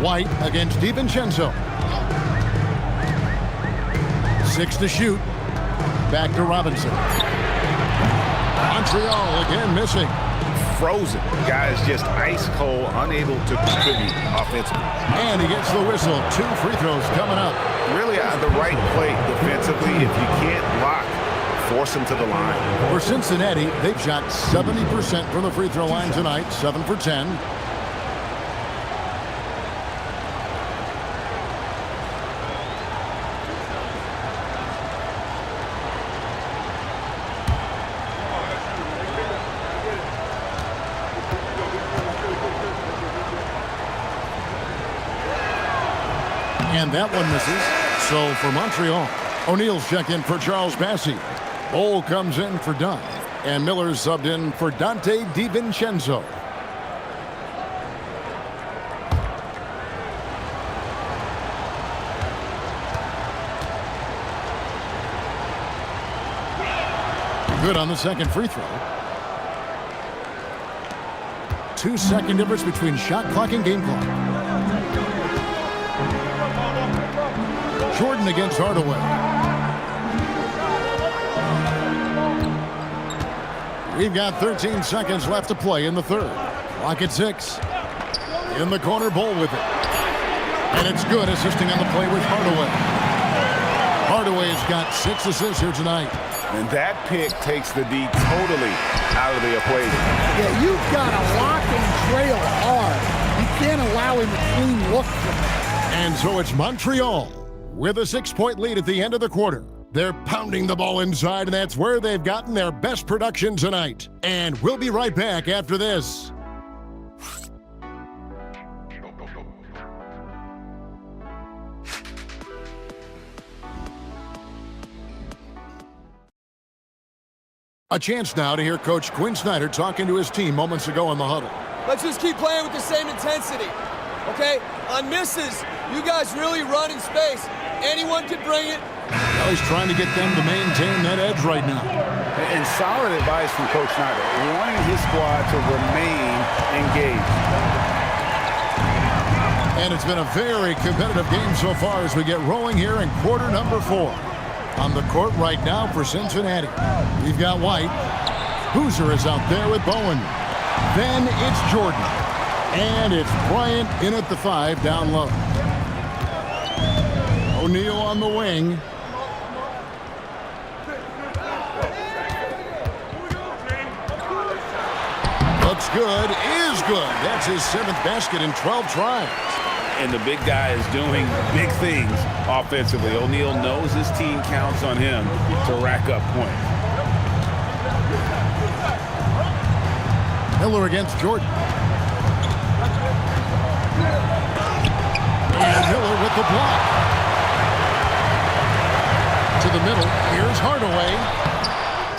White against DiVincenzo. 6 to shoot. Back to Robinson. Montreal again missing. Frozen. Guys just ice cold, unable to contribute offensively. And he gets the whistle. 2 free throws coming up. Really at the right play defensively. If you can't block, force him to the line. For Cincinnati, they've shot 70% from the free throw line tonight. 7 for 10. And that one misses. So for Montreal, O'Neal's checked in for Charles Bassey. Bol comes in for Dunn. And Miller's subbed in for Dante DiVincenzo. Good on the second free throw. 2-second difference between shot clock and game clock. Jordan against Hardaway. We've got 13 seconds left to play in the 3rd. Clock at 6. In the corner, Bol with it. And it's good, assisting on the play with Hardaway. Hardaway's got 6 assists here tonight. And that pick takes the D totally out of the equation. Yeah, you've got to lock and trail hard. You can't allow him a clean look. And so it's Montreal with a 6-point lead at the end of the quarter. They're pounding the ball inside, and that's where they've gotten their best production tonight. And we'll be right back after this. A chance now to hear Coach Quinn Snyder talking to his team moments ago in the huddle. Let's just keep playing with the same intensity, okay? On misses, you guys really run in space. Anyone can bring it. Well, he's trying to get them to maintain that edge right now. And solid advice from Coach Snyder, wanting his squad to remain engaged. And it's been a very competitive game so far as we get rolling here in quarter number 4. On the court right now for Cincinnati, we've got White. Boozer is out there with Bowen. Then it's Jordan. And it's Bryant in at the 5 down low. O'Neal on the wing. Looks good, is good. That's his 7th basket in 12 tries. And the big guy is doing big things offensively. O'Neal knows his team counts on him to rack up points. Miller against Jordan. And Miller with the block. To the middle. Here's Hardaway.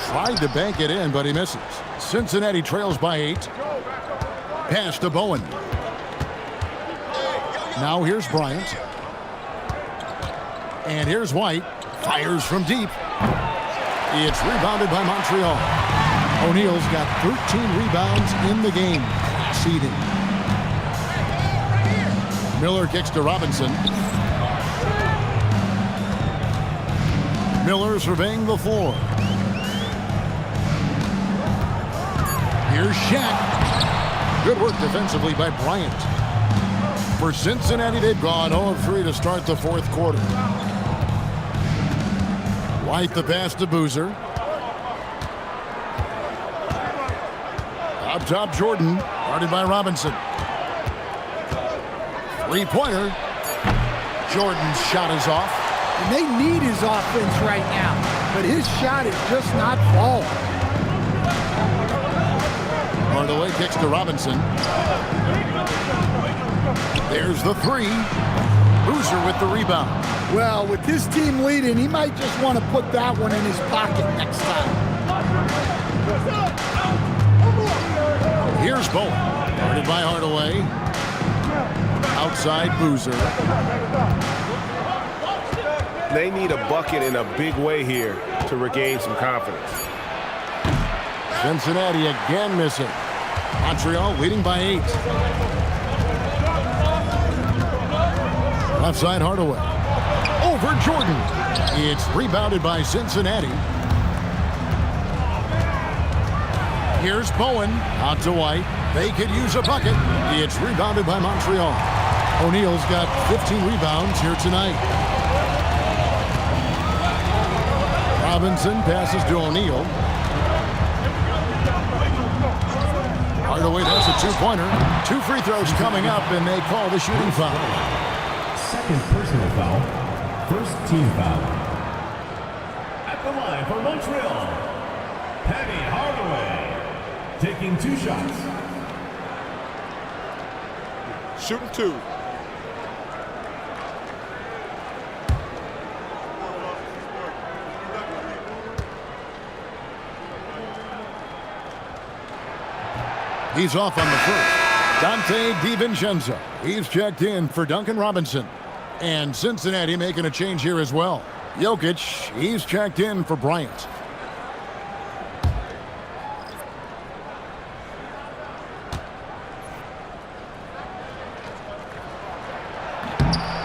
Tried to bank it in, but he misses. Cincinnati trails by 8. Pass to Bowen. Now here's Bryant. And here's White. Fires from deep. It's rebounded by Montreal. O'Neal's got 13 rebounds in the game. Seeding. Miller kicks to Robinson. Miller surveying the floor. Here's Shaq. Good work defensively by Bryant. For Cincinnati, they've gone 0 of 3 to start the fourth quarter. White the pass to Boozer. Up top, Jordan. Guarded by Robinson. Three-pointer. Jordan's shot is off. And they need his offense right now, but his shot is just not falling. Hardaway kicks to Robinson. There's the three. Boozer with the rebound. Well, with this team leading, he might just want to put that one in his pocket next time. Here's Bowen. Guarded by Hardaway. Outside Boozer. They need a bucket in a big way here to regain some confidence. Cincinnati again missing. Montreal leading by 8. Left side Hardaway. Over Jordan. It's rebounded by Cincinnati. Here's Bowen. Out to White. They could use a bucket. It's rebounded by Montreal. O'Neal's got 15 rebounds here tonight. Robinson passes to O'Neal. Hardaway does a two-pointer. 2 free throws coming up, and they call the shooting foul. Second personal foul. First team foul. At the line for Montreal, Penny Hardaway. Taking 2 shots. Shooting 2. He's off on the first. Dante DiVincenzo. He's checked in for Duncan Robinson. And Cincinnati making a change here as well. Jokic, he's checked in for Bryant.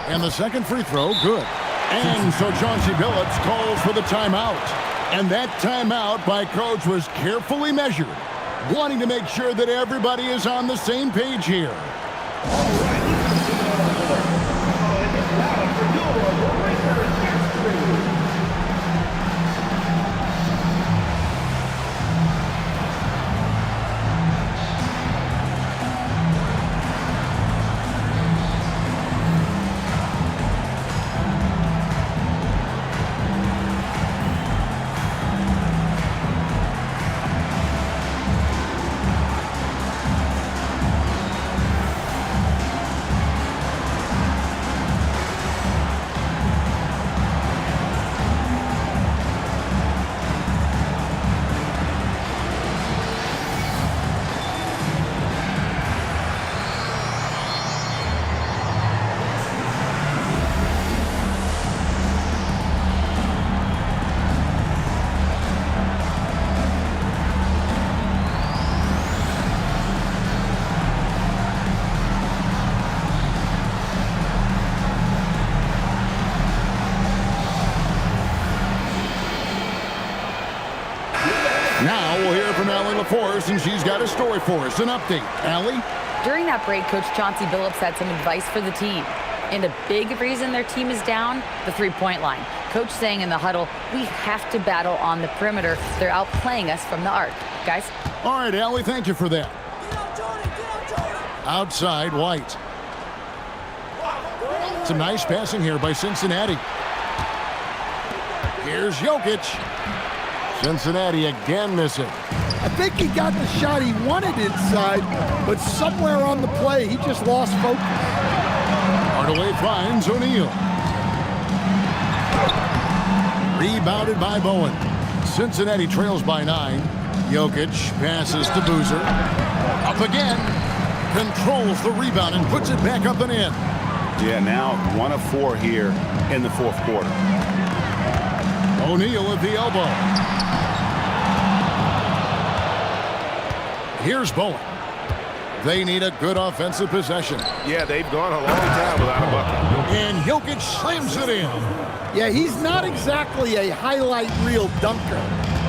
And the second free throw, good. And so Chauncey Billups calls for the timeout. And that timeout by Coach was carefully measured, wanting to make sure that everybody is on the same page here. Now we'll hear from Allie LaForce, and she's got a story for us. An update. Allie? During that break, Coach Chauncey Billups had some advice for the team. And a big reason their team is down, the three-point line. Coach saying in the huddle, we have to battle on the perimeter. They're outplaying us from the arc. Guys? All right, Allie, thank you for that. Outside, White. Some nice passing here by Cincinnati. Here's Jokic. Cincinnati again missing. I think he got the shot he wanted inside, but somewhere on the play, he just lost focus. Hardaway finds O'Neal. Rebounded by Bowen. Cincinnati trails by 9. Jokic passes to Boozer. Up again. Controls the rebound and puts it back up and in. Yeah, now 1 of 4 here in the fourth quarter. O'Neal at the elbow. Here's Bowen. They need a good offensive possession. Yeah, they've gone a long time without a bucket. And Jokic slams it in. Yeah, he's not exactly a highlight reel dunker,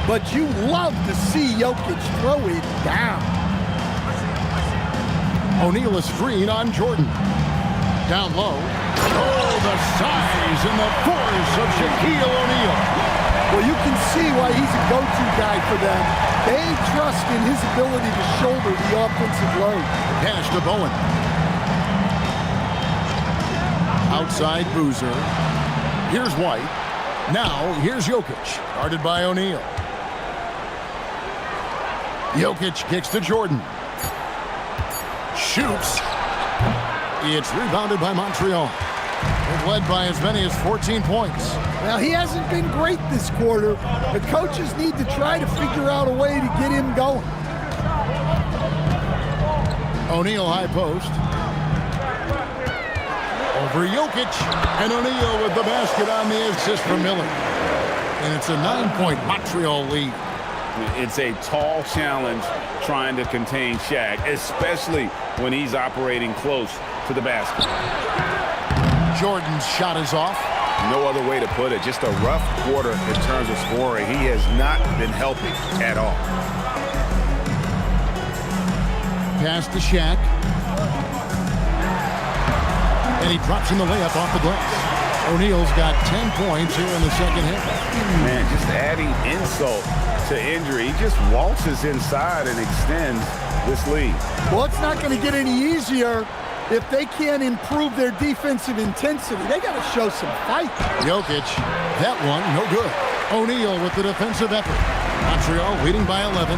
but you love to see Jokic throw it down. O'Neal a screen on Jordan. Down low. Oh, the size and the force of Shaquille O'Neal. Well, you can see why he's a go-to guy for them. They trust in his ability to shoulder the offensive load. Pass to Bowen. Outside Boozer. Here's White. Now, here's Jokic. Guarded by O'Neal. Jokic kicks to Jordan. Shoots. It's rebounded by Montreal. They've led by as many as 14 points. Now, he hasn't been great this quarter. The coaches need to try to figure out a way to get him going. O'Neal high post. Over Jokic. And O'Neal with the basket on the assist from Miller. And it's a 9-point Montreal lead. It's a tall challenge trying to contain Shaq, especially when he's operating close to the basket. Jordan's shot is off. No other way to put it. Just a rough quarter in terms of scoring. He has not been healthy at all. Pass to Shaq. And he drops in the layup off the glass. O'Neal's got 10 points here in the second half. Man, just adding insult to injury. He just waltzes inside and extends this lead. Well, it's not going to get any easier if they can't improve their defensive intensity. They got to show some fight. Jokic, that one, no good. O'Neal with the defensive effort. Montreal leading by 11.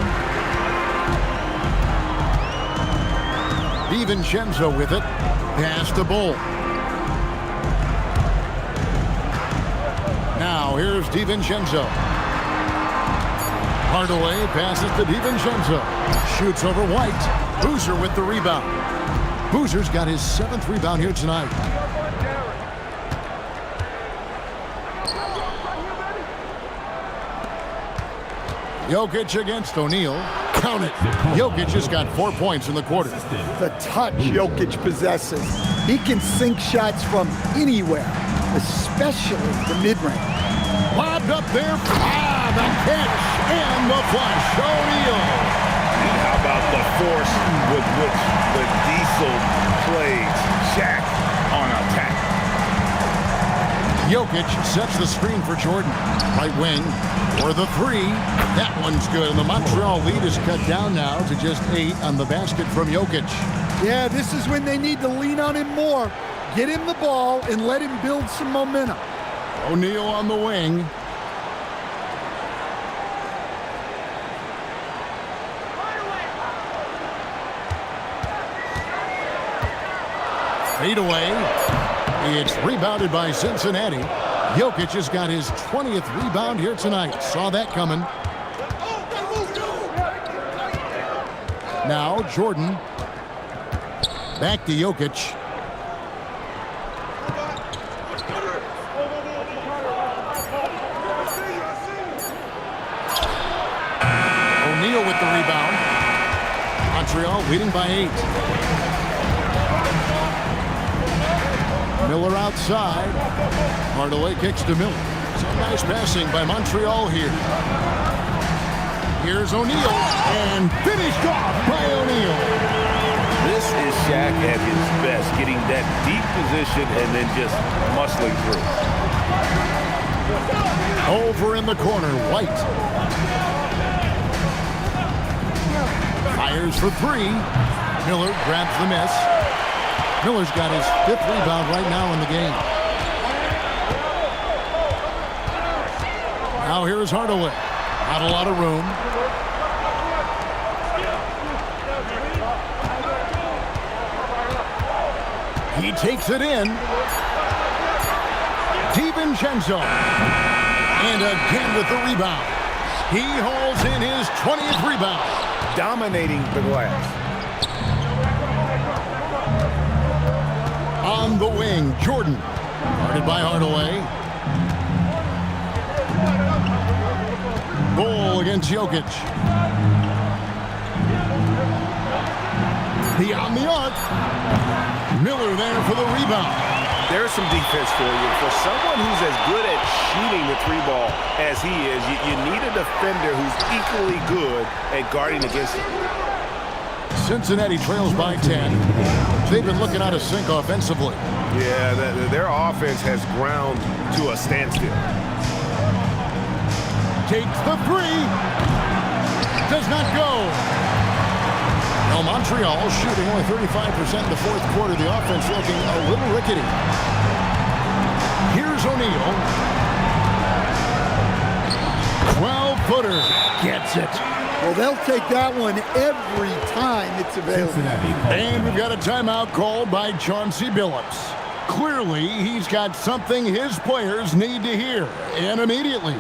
DiVincenzo with it. Pass to Bull. Now here's DiVincenzo. Hardaway passes to DiVincenzo. Shoots over White. Boozer with the rebound. Boozer's got his 7th rebound here tonight. Jokic against O'Neal. Count it. Jokic has got 4 points in the quarter. The touch Jokic possesses. He can sink shots from anywhere, especially the mid-range. Lobbed up there. The catch and the flush. O'Neal. And how about the force with which the Diesel plays Shaq on attack? Jokic sets the screen for Jordan. Right wing for the three. That one's good. And the Montreal lead is cut down now to just 8 on the basket from Jokic. Yeah, this is when they need to lean on him more. Get him the ball and let him build some momentum. O'Neal on the wing. Fade away. It's rebounded by Cincinnati. Jokic has got his 20th rebound here tonight. Saw that coming. Now Jordan. Back to Jokic. O'Neal with the rebound. Montreal leading by 8. Miller outside. Hardaway kicks to Miller. Some nice passing by Montreal here. Here's O'Neal, and finished off by O'Neal. This is Shaq at his best, getting that deep position and then just muscling through. Over in the corner, White. Fires for 3. Miller grabs the miss. Miller's got his 5th rebound right now in the game. Now here's Hardaway. Not a lot of room. He takes it in. DiVincenzo. And again with the rebound. He hauls in his 20th rebound. Dominating the glass. On the wing, Jordan. Guarded by Hardaway. Goal against Jokic. Beyond the arc. Miller there for the rebound. There's some defense for you. For someone who's as good at shooting the three ball as he is, you need a defender who's equally good at guarding against him. Cincinnati trails by 10. They've been looking out of sync offensively. Yeah, their offense has ground to a standstill. Takes the three. Does not go. Now Montreal shooting only 35% in the fourth quarter. The offense looking a little rickety. Here's O'Neal. 12-footer. Gets it. Well, they'll take that one every time it's available. And we've got a timeout called by Chauncey Billups. Clearly, he's got something his players need to hear, and immediately.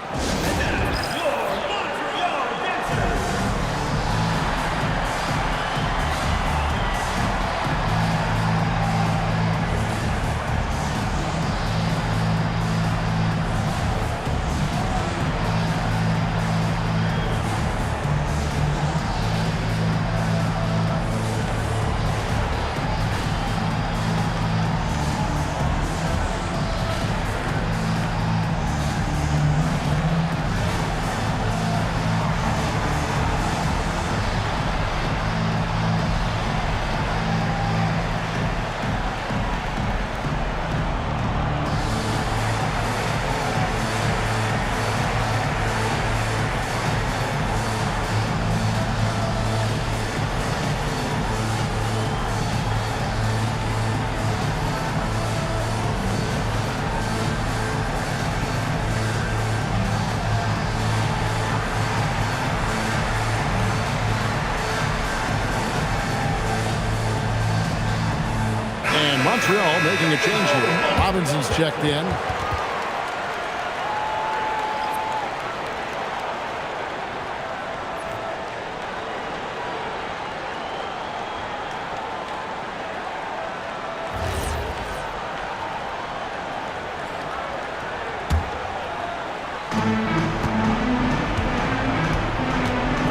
Montreal making a change here. Robinson's checked in.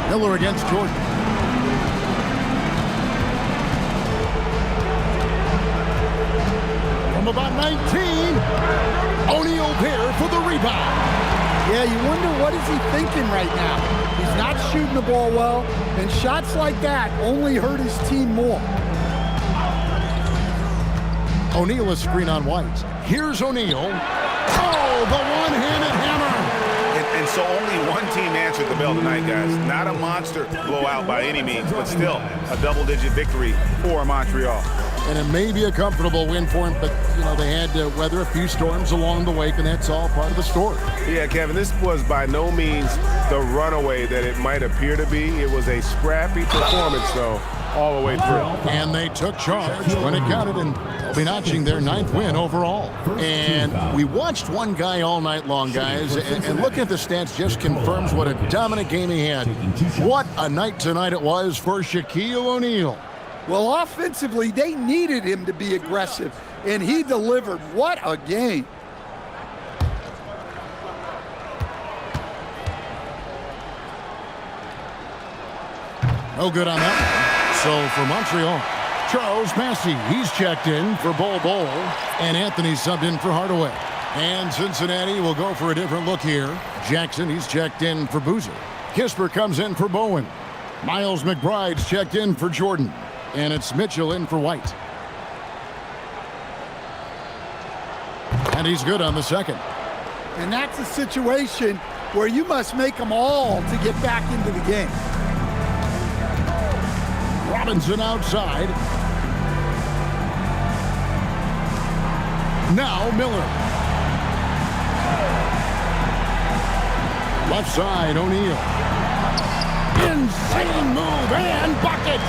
Miller against Jordan. From about 19, O'Neal there for the rebound. Yeah, you wonder what is he thinking right now. He's not shooting the ball well, and shots like that only hurt his team more. O'Neal a screen on White. Here's O'Neal. Oh, the one-handed hammer. And so only one team answered the bell tonight, guys. Not a monster blowout by any means, but still a double-digit victory for Montreal. And it may be a comfortable win for him, but, you know, they had to weather a few storms along the way, and that's all part of the story. Yeah, Kevin, this was by no means the runaway that it might appear to be. It was a scrappy performance, though, all the way through. And they took charge when it counted, and they'll be notching their 9th win overall. And we watched one guy all night long, guys, and looking at the stats just confirms what a dominant game he had. What a night tonight it was for Shaquille O'Neal. Well, offensively, they needed him to be aggressive, and he delivered. What a game. No good on that one. So for Montreal, Charles Massey, he's checked in for Bol Bol, and Anthony subbed in for Hardaway. And Cincinnati will go for a different look here. Jackson, he's checked in for Boozer. Kisper comes in for Bowen. Miles McBride's checked in for Jordan. And it's Mitchell in for White. And he's good on the second. And that's a situation where you must make them all to get back into the game. Robinson outside. Now Miller. Left side, O'Neal. Insane move and bucket.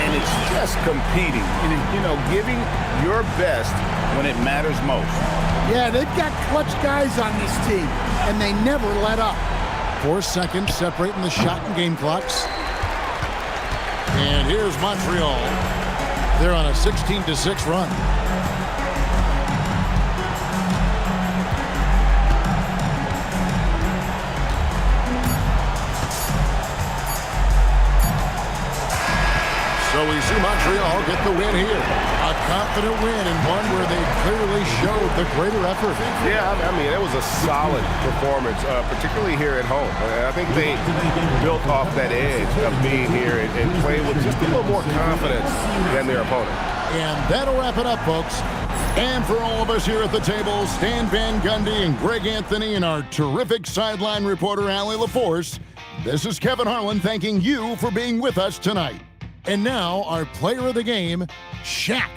And it's just competing, you know, giving your best when it matters most. Yeah, they've got clutch guys on this team, and they never let up. 4 seconds separating the shot and game clocks. And here's Montreal. They're on a 16-6 run. So we see Montreal get the win here. A confident win and one where they clearly showed the greater effort. Yeah, I mean, it was a solid performance, particularly here at home. I think they built off that edge of being here and played with just a little more confidence than their opponent. And that'll wrap it up, folks. And for all of us here at the table, Stan Van Gundy and Greg Anthony and our terrific sideline reporter, Allie LaForce, this is Kevin Harlan thanking you for being with us tonight. And now, our player of the game, Shaq.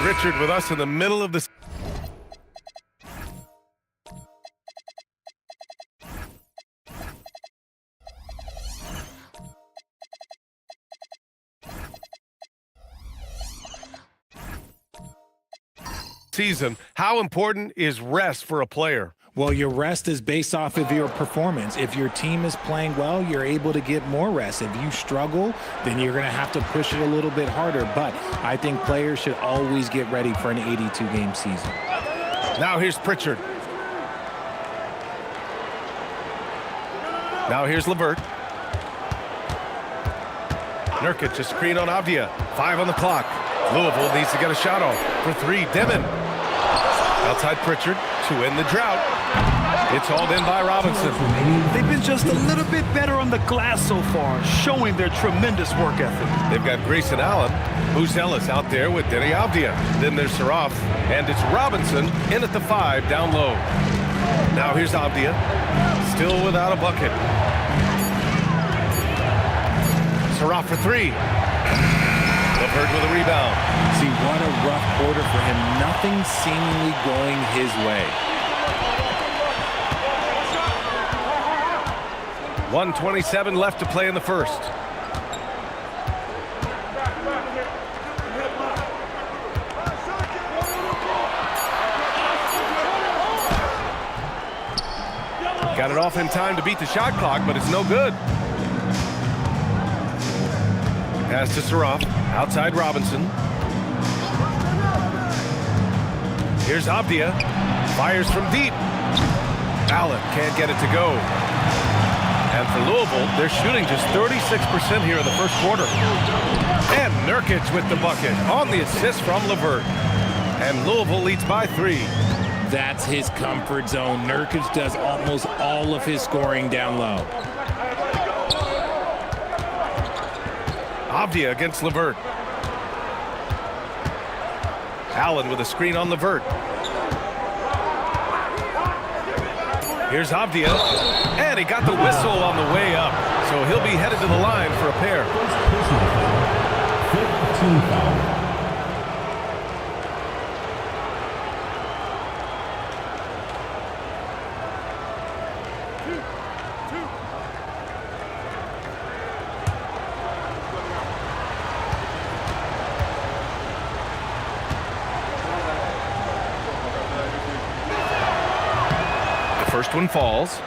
And Richard with us in the middle of the season. How important is rest for a player? Well, your rest is based off of your performance. If your team is playing well, you're able to get more rest. If you struggle, then you're going to have to push it a little bit harder. But I think players should always get ready for an 82-game season. Now here's Pritchard. Now here's LeVert. Nurkic, a screen on Avdia. 5 on the clock. Louisville needs to get a shot off for 3. Demon. Outside Pritchard to end the drought. It's hauled in by Robinson. They've been just a little bit better on the glass so far, showing their tremendous work ethic. They've got Grayson Allen, who's Ellis out there with Denny Avdia. Then there's Saraf, and it's Robinson in at the 5 down low. Now here's Avdia, still without a bucket. Saraf for 3. LeVert with a rebound. See, what a rough quarter for him. Nothing seemingly going his way. 1:27 left to play in the first. Got it off in time to beat the shot clock, but it's no good. Pass to Saraf. Outside Robinson. Here's Avdia. Fires from deep. Allen can't get it to go. And for Louisville, they're shooting just 36% here in the first quarter. And Nurkic with the bucket on the assist from LeVert. And Louisville leads by 3. That's his comfort zone. Nurkic does almost all of his scoring down low. Avdia against LeVert. Allen with a screen on LeVert. Here's Avdia, and he got the whistle on the way up, so he'll be headed to the line for a pair. 15 foul. First one falls.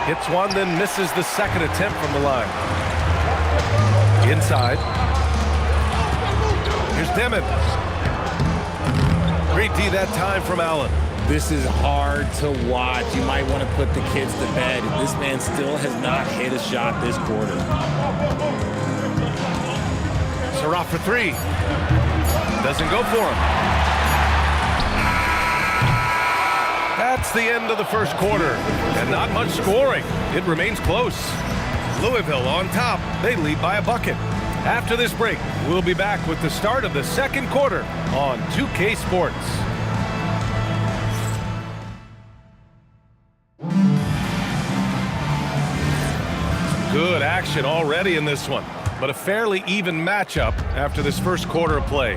Hits one, then misses the second attempt from the line. Inside. Here's Demon. Great D that time from Allen. This is hard to watch. You might want to put the kids to bed. This man still has not hit a shot this quarter. Saraf for 3. Doesn't go for him. That's the end of the first quarter. And not much scoring. It remains close. Louisville on top. They lead by a bucket. After this break, we'll be back with the start of the second quarter on 2K Sports. Good action already in this one, but a fairly even matchup after this first quarter of play.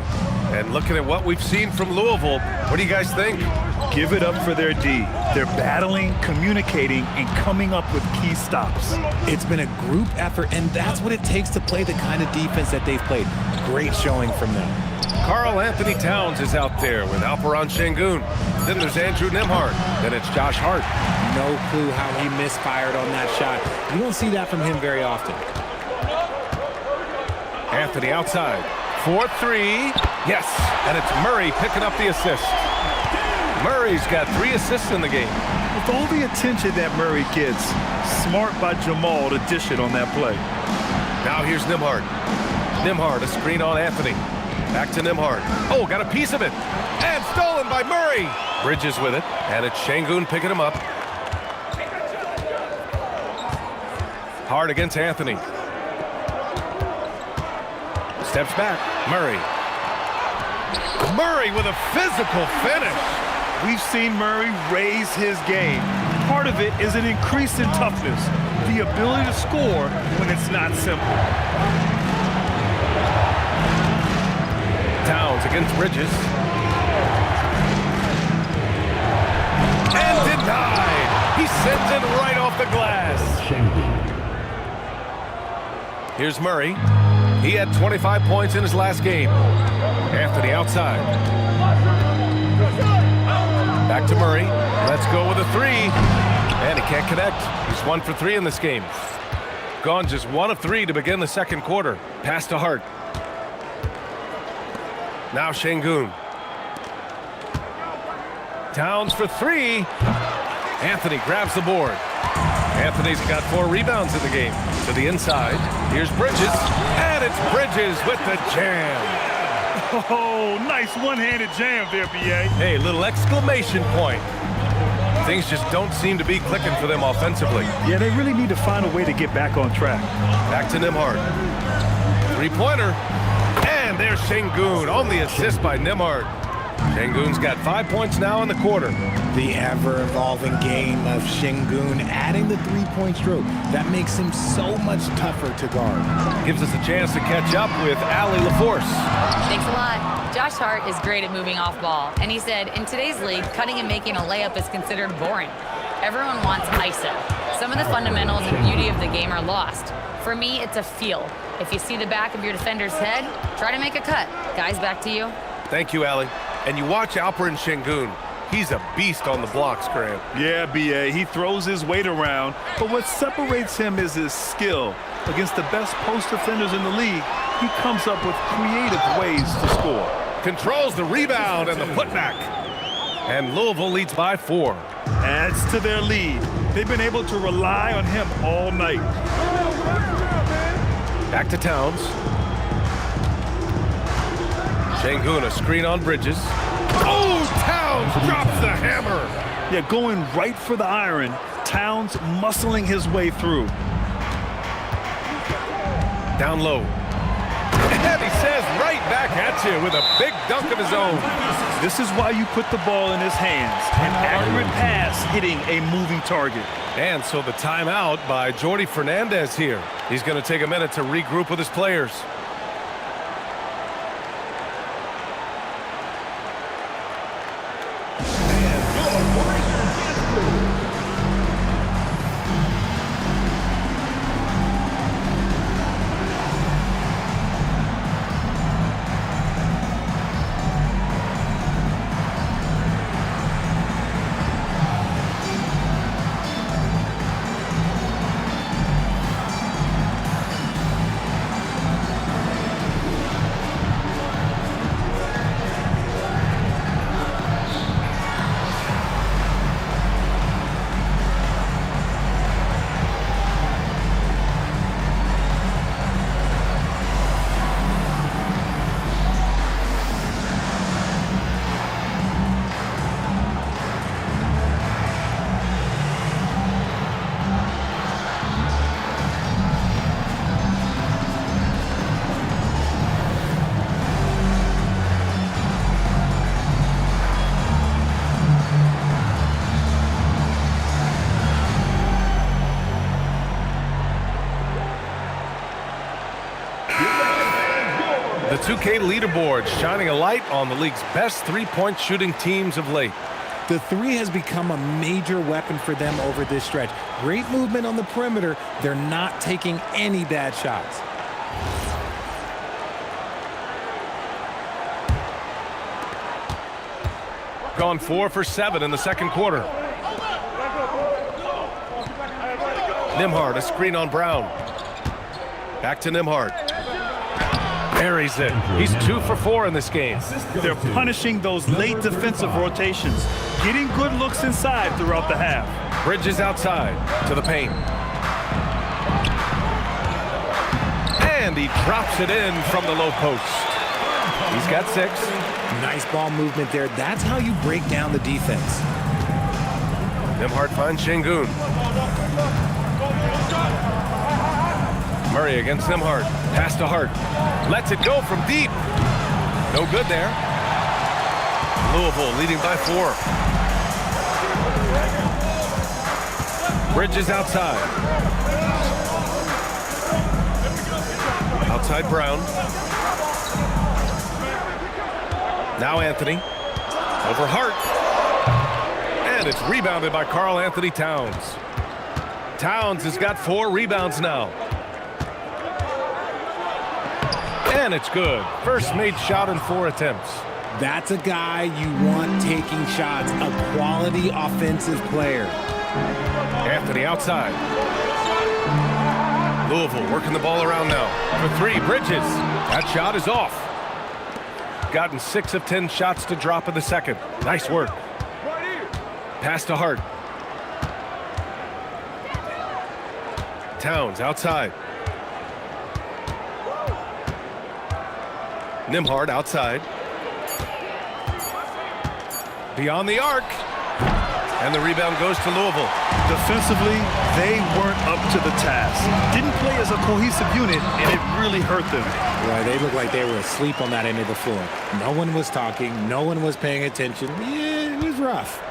And looking at what we've seen from Louisville, what do you guys think? Give it up for their D. They're battling, communicating, and coming up with key stops. It's been a group effort, and that's what it takes to play the kind of defense that they've played. Great showing from them. Karl Anthony Towns is out there with Alperon Şengün. Then there's Andrew Nembhard. Then it's Josh Hart. No clue how he misfired on that shot. You don't see that from him very often. Anthony outside. 4-3. Yes, and it's Murray picking up the assist. Murray's got 3 assists in the game. With all the attention that Murray gets, smart by Jamal to dish it on that play. Now here's Nembhard. Nembhard, a screen on Anthony. Back to Nembhard. Oh, got a piece of it. And stolen by Murray. Bridges with it, and it's Şengün picking him up. Hard against Anthony. Steps back. Murray. Murray with a physical finish. We've seen Murray raise his game. Part of it is an increase in toughness, the ability to score when it's not simple. Towns against Bridges. And denied. He sends it right off the glass. Here's Murray. He had 25 points in his last game. Anthony outside. Back to Murray. Let's go with a three. And he can't connect. He's 1 for 3 in this game. Gone just 1 of 3 to begin the second quarter. Pass to Hart. Now Şengün. Towns for 3. Anthony grabs the board. Anthony's got 4 rebounds in the game. To the inside. Here's Bridges. And it's Bridges with the jam. Oh, nice one-handed jam there, B.A. Hey, little exclamation point. Things just don't seem to be clicking for them offensively. Yeah, they really need to find a way to get back on track. Back to Nembhard. Three-pointer. And there's Şengün on the assist by Nembhard. Şengün's got 5 points now in the quarter. The ever-evolving game of Şengün adding the three-point stroke. That makes him so much tougher to guard. Gives us a chance to catch up with Allie LaForce. Thanks a lot. Josh Hart is great at moving off ball, and he said, in today's league, cutting and making a layup is considered boring. Everyone wants ISO. Some of the fundamentals and beauty of the game are lost. For me, it's a feel. If you see the back of your defender's head, try to make a cut. Guys, back to you. Thank you, Allie. And you watch Alperen Şengün. He's a beast on the blocks, Grant. Yeah, B.A., he throws his weight around, but what separates him is his skill. Against the best post defenders in the league, he comes up with creative ways to score. Controls the rebound and the putback. And Louisville leads by 4. Adds to their lead. They've been able to rely on him all night. Back to Towns. Şengün, a screen on Bridges. Oh, Towns drops the hammer. Yeah, going right for the iron. Towns muscling his way through. Down low. And he says right back at you with a big dunk of his own. This is why you put the ball in his hands. An accurate pass hitting a moving target. And so the timeout by Jordi Fernandez here. He's going to take a minute to regroup with his players. The 2K leaderboard shining a light on the league's best three-point shooting teams of late. The three has become a major weapon for them over this stretch. Great movement on the perimeter. They're not taking any bad shots. Gone 4 for 7 in the second quarter. Nembhard, a screen on Brown. Back to Nembhard. Buries it. He's 2 for 4 in this game. They're punishing those late defensive rotations, getting good looks inside throughout the half. Bridges outside to the paint. And he drops it in from the low post. He's got 6. Nice ball movement there. That's how you break down the defense. Nembhard finds Şengün. Murray against Nimhart. Pass to Hart. Lets it go from deep. No good there. Louisville leading by 4. Bridges outside. Outside Brown. Now Anthony. Over Hart. And it's rebounded by Karl Anthony Towns. Towns has got 4 rebounds now. And it's good. First made shot in 4 attempts. That's a guy you want taking shots, a quality offensive player. Anthony outside. Louisville working the ball around now. For 3, Bridges. That shot is off. Gotten 6 of 10 shots to drop in the second. Nice work. Pass to Hart. Towns outside. Nimhart outside. Beyond the arc. And the rebound goes to Louisville. Defensively, they weren't up to the task. Didn't play as a cohesive unit, and it really hurt them. Boy, they looked like they were asleep on that end of the floor. No one was talking. No one was paying attention. Yeah, it was rough.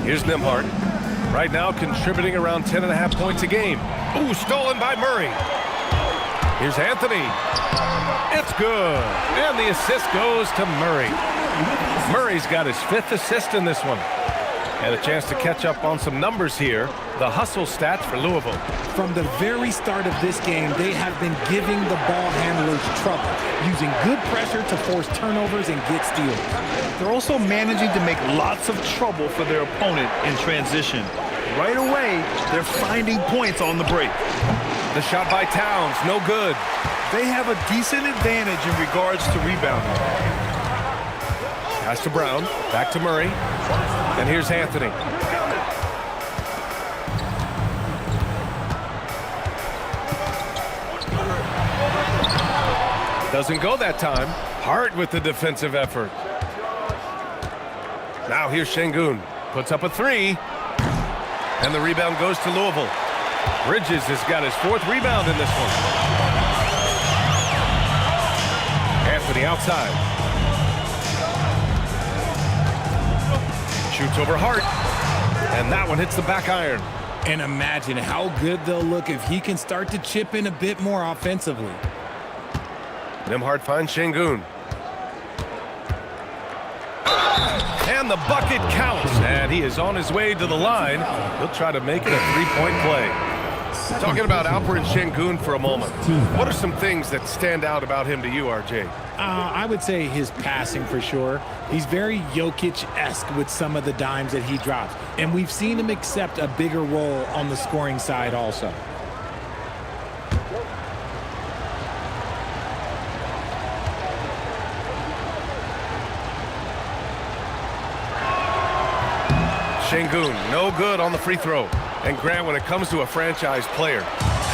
Here's Nimhart. Right now contributing around 10.5 points a game. Ooh, stolen by Murray. Here's Anthony. It's good. And the assist goes to Murray. Murray's got his 5th assist in this one. And a chance to catch up on some numbers here. The hustle stats for Louisville. From the very start of this game, they have been giving the ball handlers trouble, using good pressure to force turnovers and get steals. They're also managing to make lots of trouble for their opponent in transition. Right away, they're finding points on the break. The shot by Towns, no good. They have a decent advantage in regards to rebounding. Pass to Brown, back to Murray, and here's Anthony. Doesn't go that time. Hart with the defensive effort. Now here's Şengün. Puts up a 3. And the rebound goes to Louisville. Bridges has got his 4th rebound in this one. Anthony outside. Shoots over Hart. And that one hits the back iron. And imagine how good they'll look if he can start to chip in a bit more offensively. Nimhart finds Şengün. And the bucket counts. And he is on his way to the line. He'll try to make it a 3-point play. Talking about Alperen Şengün for a moment. What are some things that stand out about him to you, RJ? I would say his passing for sure. He's very Jokic-esque with some of the dimes that he drops. And we've seen him accept a bigger role on the scoring side also. Şengün, no good on the free throw. And Grant, when it comes to a franchise player,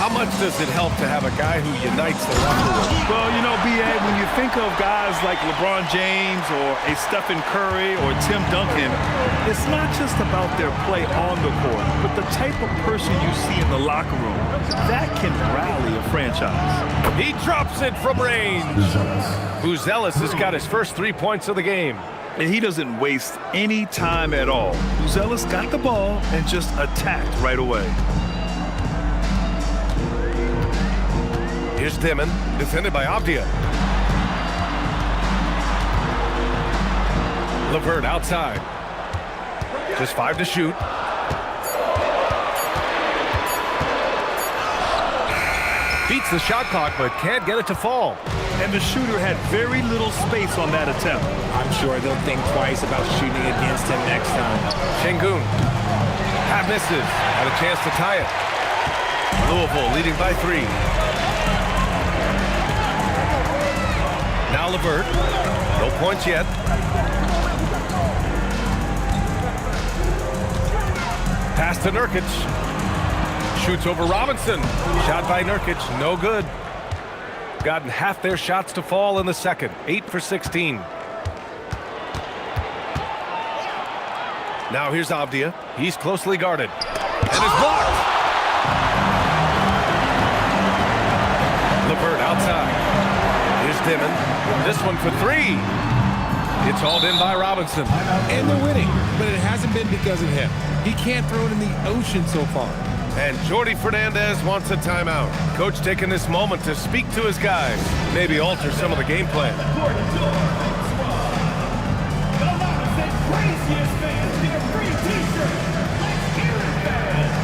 how much does it help to have a guy who unites the locker room? Well, you know, B.A., when you think of guys like LeBron James or a Stephen Curry or Tim Duncan, it's not just about their play on the court, but the type of person you see in the locker room. That can rally a franchise. He drops it from range. Buzelis has got his first 3 points of the game. And he doesn't waste any time at all. Buzelis got the ball and just attacked right away. Here's Dimon, defended by Avdia. LeVert outside. Just 5 to shoot. Beats the shot clock, but can't get it to fall. And the shooter had very little space on that attempt. I'm sure they'll think twice about shooting against him next time. Şengün. Half misses. Had a chance to tie it. Louisville leading by 3. Now LeVert. No points yet. Pass to Nurkic. Shoots over Robinson. Shot by Nurkic. No good. Gotten half their shots to fall in the second. 8 for 16. Now here's Avdia. He's closely guarded. And is blocked. Dimon. This one for three. It's hauled in by Robinson. And they're winning, but it hasn't been because of him. He can't throw it in the ocean so far. And Jordy Fernandez wants a timeout. Coach taking this moment to speak to his guys, maybe alter some of the game plan. Craziest fans get a free t-shirt. Let's hear it, fans.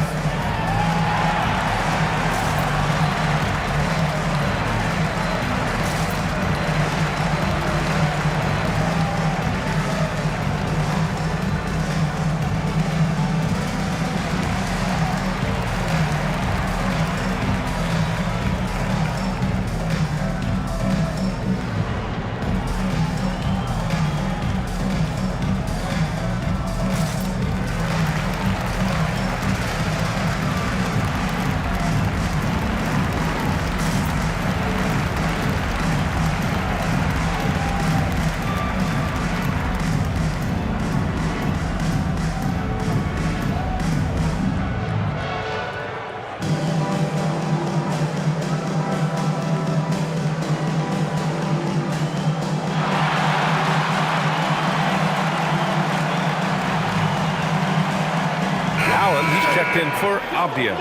Checked in for Abdia.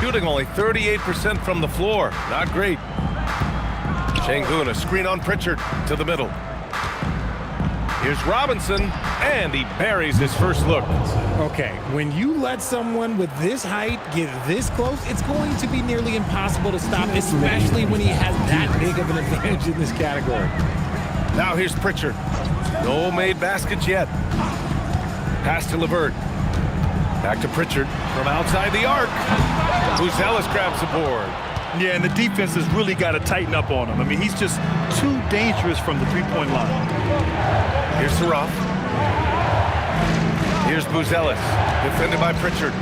Shooting only 38% from the floor. Not great. Şengün, a screen on Pritchard to the middle. Here's Robinson, and he buries his first look. Okay, when you let someone with this height get this close, it's going to be nearly impossible to stop, especially when he has that big of an advantage in this category. Now here's Pritchard. No made baskets yet. Pass to LeVert. Back to Pritchard from outside the arc. Buzelis grabs the board. Yeah, and the defense has really got to tighten up on him. I mean, he's just too dangerous from the three-point line. Here's Saraf. Here's Buzelis, defended by Pritchard.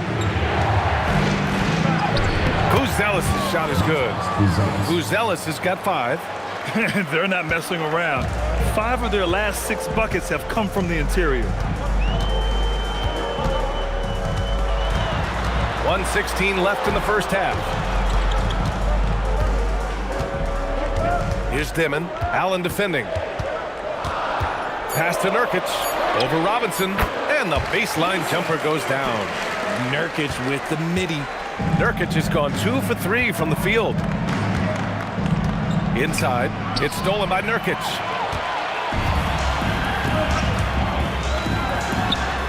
Buzelis' shot is good. Buzelis has got 5. They're not messing around. 5 of their last 6 buckets have come from the interior. 1:16 left in the first half. Here's Dimon. Allen defending. Pass to Nurkic. Over Robinson. And the baseline jumper goes down. Nurkic with the midi. Nurkic has gone 2 for 3 from the field. Inside. It's stolen by Nurkic.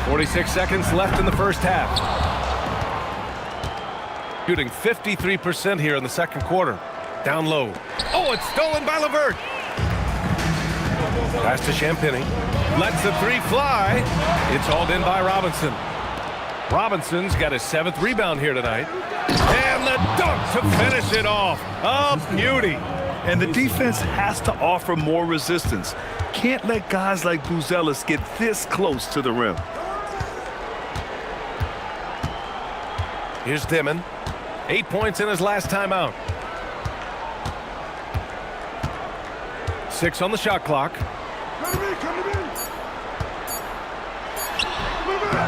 46 seconds left in the first half. Shooting 53% here in the second quarter. Down low. Oh, it's stolen by LeVert. Pass to Champagny. Lets the 3 fly. It's hauled in by Robinson. Robinson's got his 7th rebound here tonight. And the dunk to finish it off. A beauty. And the defense has to offer more resistance. Can't let guys like Buzelis get this close to the rim. Here's Dimon. 8 points in his last timeout. 6 on the shot clock.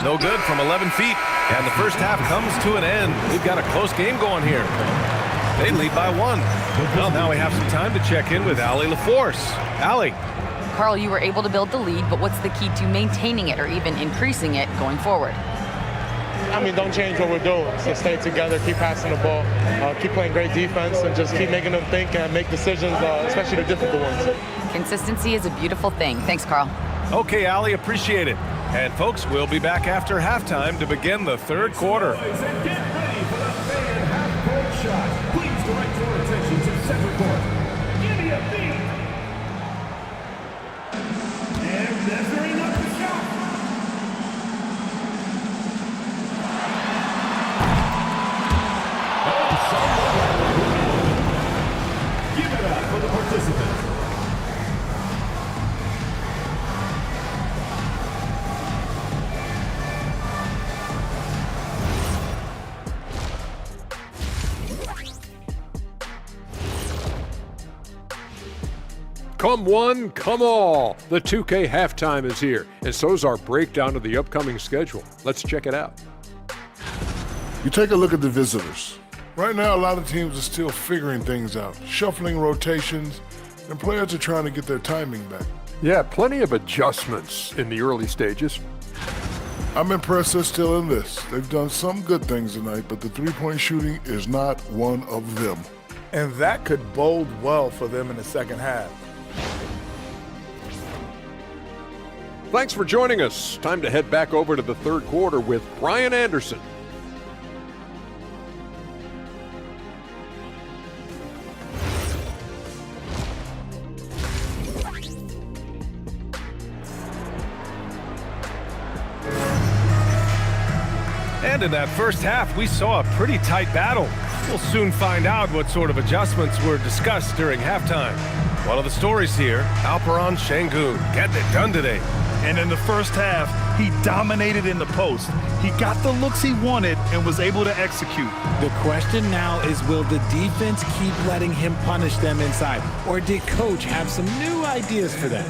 No good from 11 feet. And the first half comes to an end. We've got a close game going here. They lead by 1. Well, now we have some time to check in with Allie LaForce. Allie. Carl, you were able to build the lead, but what's the key to maintaining it or even increasing it going forward? I mean, don't change what we're doing. So stay together, keep passing the ball, keep playing great defense, and just keep making them think and make decisions, especially the difficult ones. Consistency is a beautiful thing. Thanks, Carl. Okay, Allie, appreciate it. And folks, we'll be back after halftime to begin the third quarter. Get ready for the fan half-court shot. Please direct your attention to center court. Give me a beat. And measuring up the shot. Give it up for the participants. Come one, come all. The 2K halftime is here, and so's our breakdown of the upcoming schedule. Let's check it out. You take a look at the visitors. Right now, a lot of teams are still figuring things out, shuffling rotations, and players are trying to get their timing back. Yeah, plenty of adjustments in the early stages. I'm impressed they're still in this. They've done some good things tonight, but the three-point shooting is not one of them. And that could bode well for them in the second half. Thanks for joining us. Time to head back over to the third quarter with Brian Anderson. And in that first half, we saw a pretty tight battle. We'll soon find out what sort of adjustments were discussed during halftime. One of the stories here, Alperon Şengün getting it done today. And in the first half, he dominated in the post. He got the looks he wanted and was able to execute. The question now is, will the defense keep letting him punish them inside? Or did coach have some new ideas for them?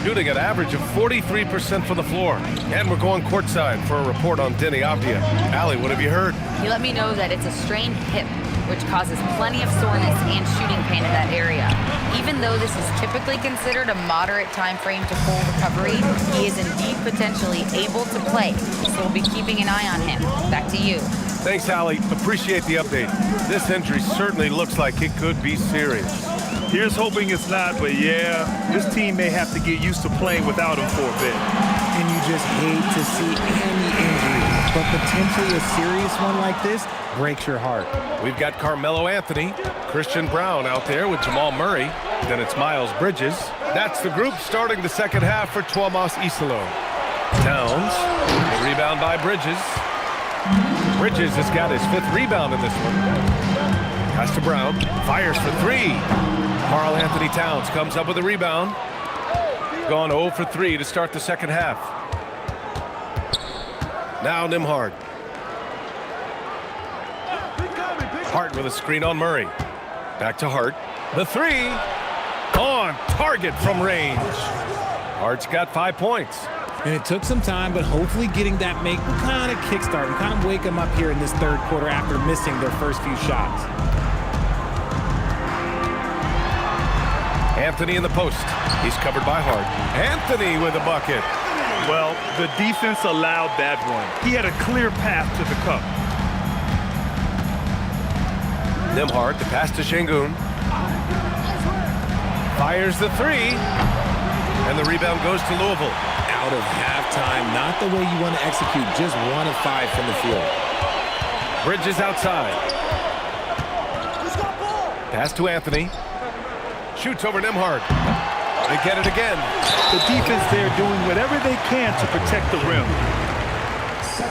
Shooting an average of 43% from the floor. And we're going courtside for a report on Deni Avdija. Allie, what have you heard? He let me know that it's a strained hip, which causes plenty of soreness and shooting pain in that area. Even though this is typically considered a moderate time frame to full recovery, he is indeed potentially able to play, so we'll be keeping an eye on him. Back to you. Thanks, Allie. Appreciate the update. This injury certainly looks like it could be serious. Here's hoping it's not, but yeah, this team may have to get used to playing without him for a bit. And you just hate to see any injury, but potentially a serious one like this breaks your heart. We've got Carmelo Anthony, Christian Brown out there with Jamal Murray. Then it's Miles Bridges. That's the group starting the second half for Tuomas Isalo. Towns, a rebound by Bridges. Bridges has got his 5th rebound in this one. Pass to Brown, fires for 3. Karl Anthony Towns comes up with a rebound. Gone 0 for 3 to start the second half. Now Nembhard. Hart with a screen on Murray. Back to Hart. The 3 on target from range. Hart's got 5 points. And it took some time, but hopefully getting that kind of kickstart and kind of wake them up here in this third quarter after missing their first few shots. Anthony in the post. He's covered by Hart. Anthony with a bucket. Well, the defense allowed that one. He had a clear path to the cup. Nembhard, the pass to Şengün. Fires the 3. And the rebound goes to Louisville. Out of halftime, not the way you want to execute, just 1 of 5 from the field. Bridges outside. Pass to Anthony. Shoots over Nembhard. They get it again. The defense there doing whatever they can to protect the rim.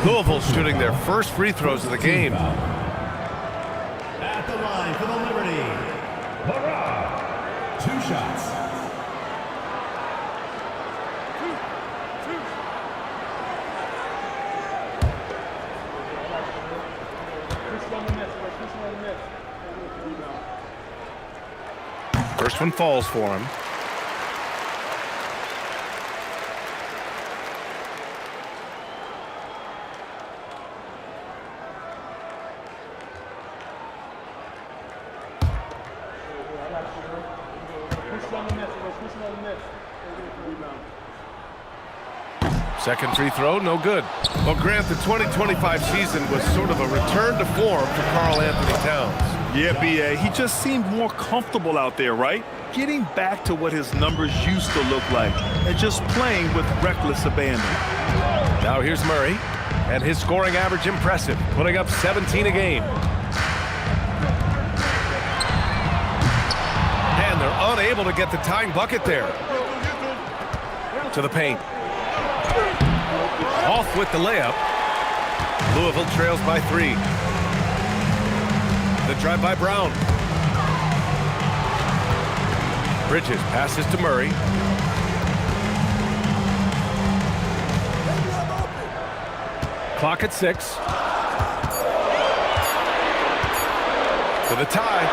Louisville shooting their first free throws of the game. At the line for the Liberty, Barra. 2 shots. First one falls for him. Second free throw, no good. Well, Grant, the 2025 season was sort of a return to form for Karl Anthony Towns. Yeah, B.A., he just seemed more comfortable out there, right? Getting back to what his numbers used to look like and just playing with reckless abandon. Now here's Murray, and his scoring average impressive, putting up 17 a game. And they're unable to get the tying bucket there. To the paint. Off with the layup. Louisville trails by 3. The drive by Brown. Bridges passes to Murray. Clock at 6. To the tie.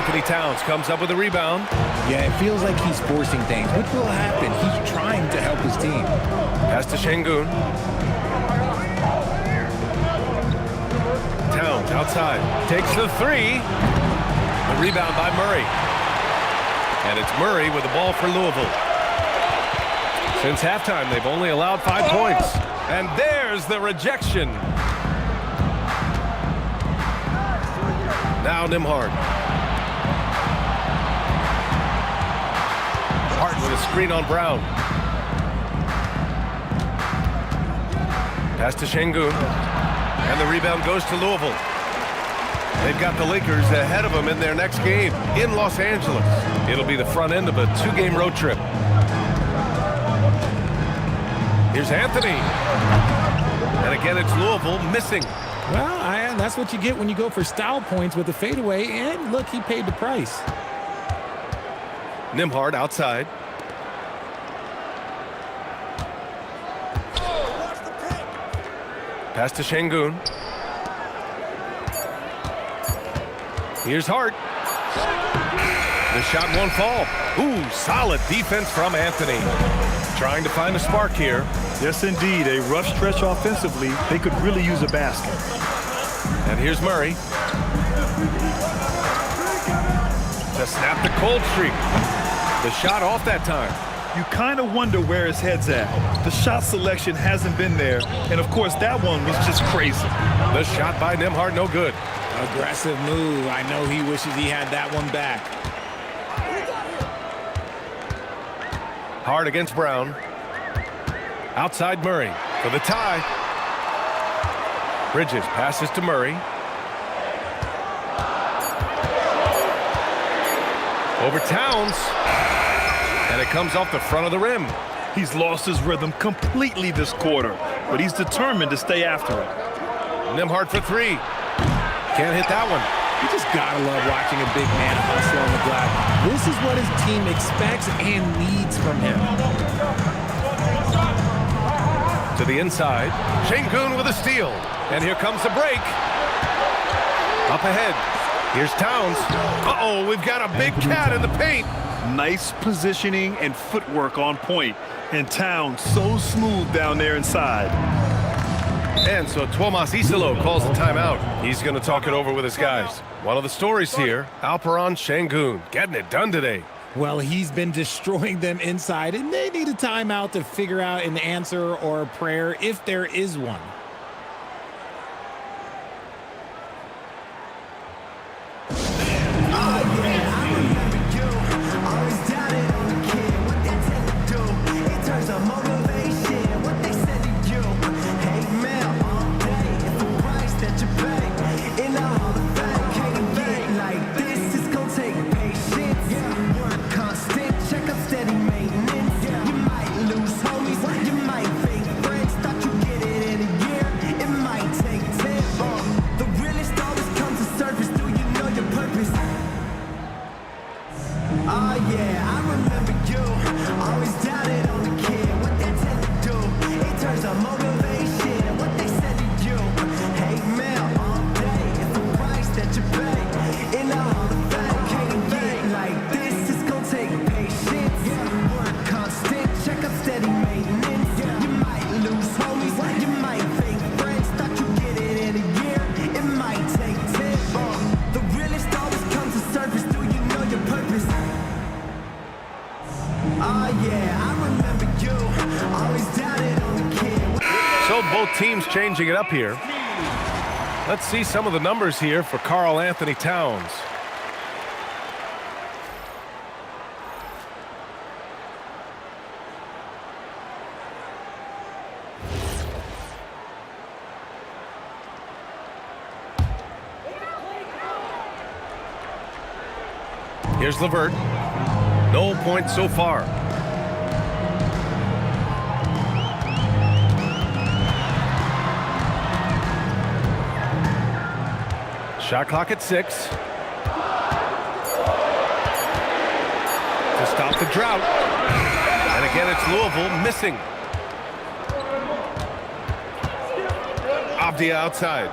Anthony Towns comes up with a rebound. Yeah, it feels like he's forcing things. What will happen? He's trying to help his team. Pass to Şengün. Towns outside. Takes the three. The rebound by Murray. And it's Murray with the ball for Louisville. Since halftime, they've only allowed 5 points. And there's the rejection. Now Nembhard. Hart with a screen on Brown. Pass to Şengün. And the rebound goes to Louisville. They've got the Lakers ahead of them in their next game in Los Angeles. It'll be the front end of a 2-game road trip. Here's Anthony. And again, it's Louisville missing. Well, that's what you get when you go for style points with the fadeaway. And look, he paid the price. Nembhard outside. Pass to Şengün. Here's Hart. The shot won't fall. Ooh, solid defense from Anthony. Trying to find a spark here. Yes, indeed. A rough stretch offensively. They could really use a basket. And here's Murray. To snap the cold streak. The shot off that time. You kind of wonder where his head's at. The shot selection hasn't been there. And, of course, that one was just crazy. The shot by Nembhard, no good. Aggressive move. I know he wishes he had that one back. Hart against Brown. Outside Murray for the tie. Bridges passes to Murray. Over Towns. And it comes off the front of the rim. He's lost his rhythm completely this quarter, but he's determined to stay after it. Nembhard for three. Can't hit that one. You just gotta love watching a big man hustle on the glass. This is what his team expects and needs from him. To the inside. Şengün with a steal. And here comes the break. Up ahead. Here's Towns. Uh-oh, we've got a big cat in the paint. Nice positioning and footwork on point. And Towns so smooth down there inside. And so Tuomas Isalo calls the timeout. He's going to talk it over with his guys. One of the stories here, Alperen Şengün getting it done today. Well, he's been destroying them inside, and they need a timeout to figure out an answer or a prayer if there is one. Teams changing it up here. Let's see some of the numbers here for Karl Anthony Towns. Here's Levert. No points so far. Shot clock at 6. To stop the drought. And again, it's Louisville missing. Avdia outside.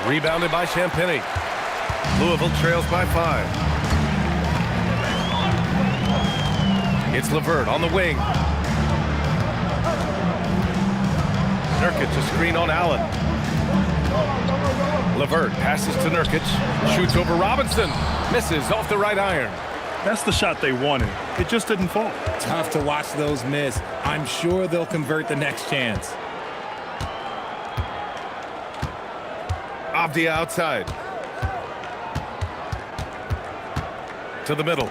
Rebounded by Champagny. Louisville trails by 5. It's LeVert on the wing. Nurkic a screen on Allen. LeVert passes to Nurkic. Shoots over Robinson. Misses off the right iron. That's the shot they wanted. It just didn't fall. Tough to watch those miss. I'm sure they'll convert the next chance. Avdia outside. To the middle.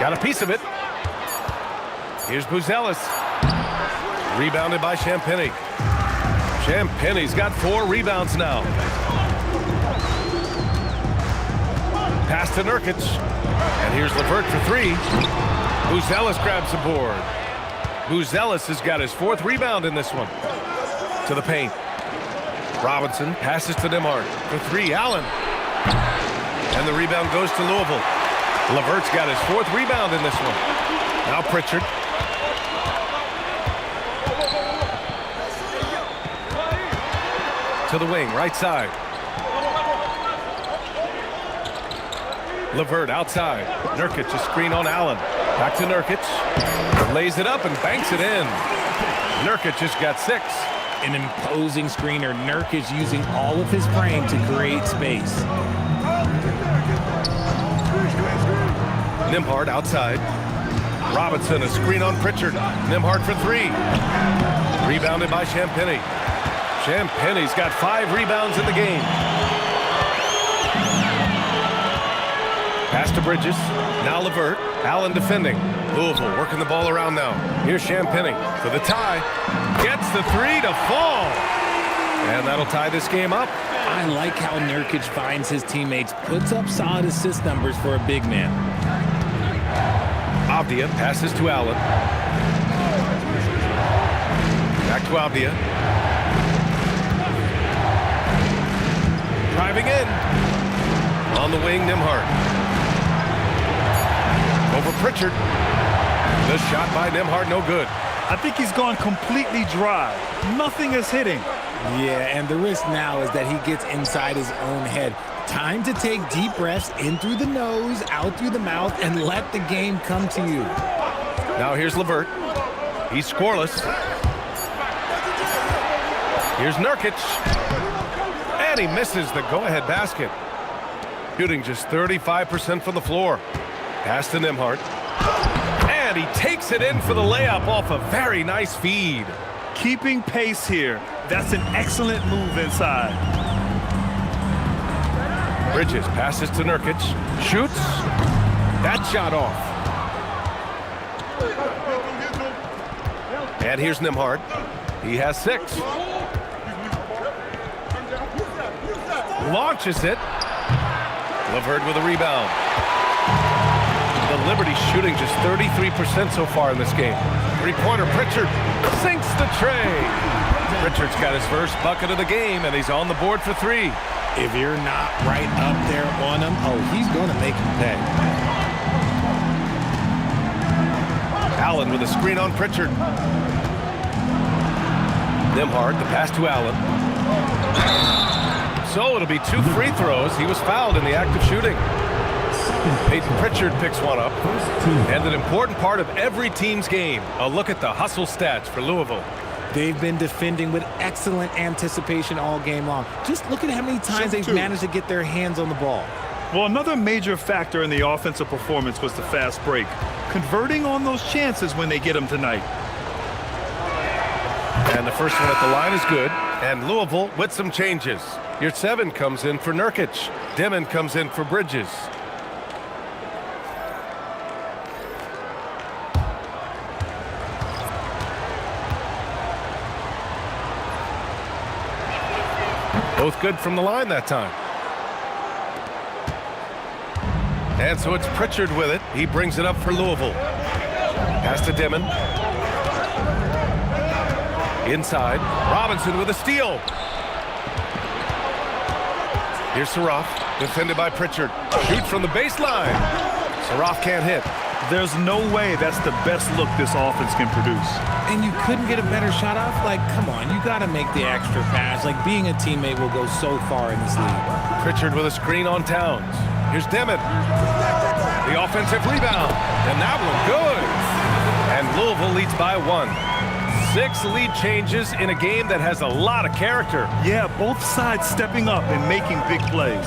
Got a piece of it. Here's Buzelis. Rebounded by Champagny. Champagny's got 4 rebounds now. Pass to Nurkic. And here's LeVert for 3. Buzelis grabs the board. Buzelis has got his 4th rebound in this one. To the paint. Robinson passes to Nembhard for 3. Allen. And the rebound goes to Louisville. LeVert's got his 4th rebound in this one. Now Pritchard. To the wing, right side. LeVert outside. Nurkic a screen on Allen. Back to Nurkic. Lays it up and banks it in. Nurkic just got 6. An imposing screener. Nurkic using all of his frame to create space. Nembhard outside. Robinson a screen on Pritchard. Nembhard for 3. Rebounded by Champagny. Champagny's got 5 rebounds in the game. Pass to Bridges. Now LeVert. Allen defending. Louisville working the ball around now. Here's Champagny for the tie. Gets the 3 to fall. And that'll tie this game up. I like how Nurkic finds his teammates, puts up solid assist numbers for a big man. Avdia passes to Allen. Back to Avdia. Driving in. On the wing, Nembhard. Over Pritchard. The shot by Nembhard, no good. I think he's gone completely dry. Nothing is hitting. Yeah, and the risk now is that he gets inside his own head. Time to take deep breaths in through the nose, out through the mouth, and let the game come to you. Now here's LeVert. He's scoreless. Here's Nurkic. And he misses the go-ahead basket. Shooting just 35% from the floor. Pass to Nembhard. And he takes it in for the layup off a very nice feed. Keeping pace here. That's an excellent move inside. Bridges passes to Nurkic. Shoots. That shot off. And here's Nembhard. He has 6. Launches it. LeVert with a rebound. The Liberty shooting just 33% so far in this game. 3-pointer Pritchard sinks the tray. Pritchard's got his first bucket of the game, and he's on the board for 3. If you're not right up there on him, oh, he's going to make him pay. Allen with a screen on Pritchard. Nembhard, the pass to Allen. So it'll be 2 free throws. He was fouled in the act of shooting. Peyton Pritchard picks one up. And an important part of every team's game. A look at the hustle stats for Louisville. They've been defending with excellent anticipation all game long. Just look at how many times they've managed to get their hands on the ball. Well, another major factor in the offensive performance was the fast break. Converting on those chances when they get them tonight. And the first one at the line is good. And Louisville with some changes. Your 7 comes in for Nurkic. Dimon comes in for Bridges. Both good from the line that time. And so it's Pritchard with it. He brings it up for Louisville. Pass to Dimon. Inside. Robinson with a steal. Here's Saraf, defended by Pritchard. Shoots from the baseline. Saraf can't hit. There's no way that's the best look this offense can produce. And you couldn't get a better shot off? Like, come on, you got to make the extra pass. Like, being a teammate will go so far in this league. Pritchard with a screen on Towns. Here's Demet. The offensive rebound. And that one good. And Louisville leads by 1. 6 lead changes in a game that has a lot of character. Yeah, both sides stepping up and making big plays.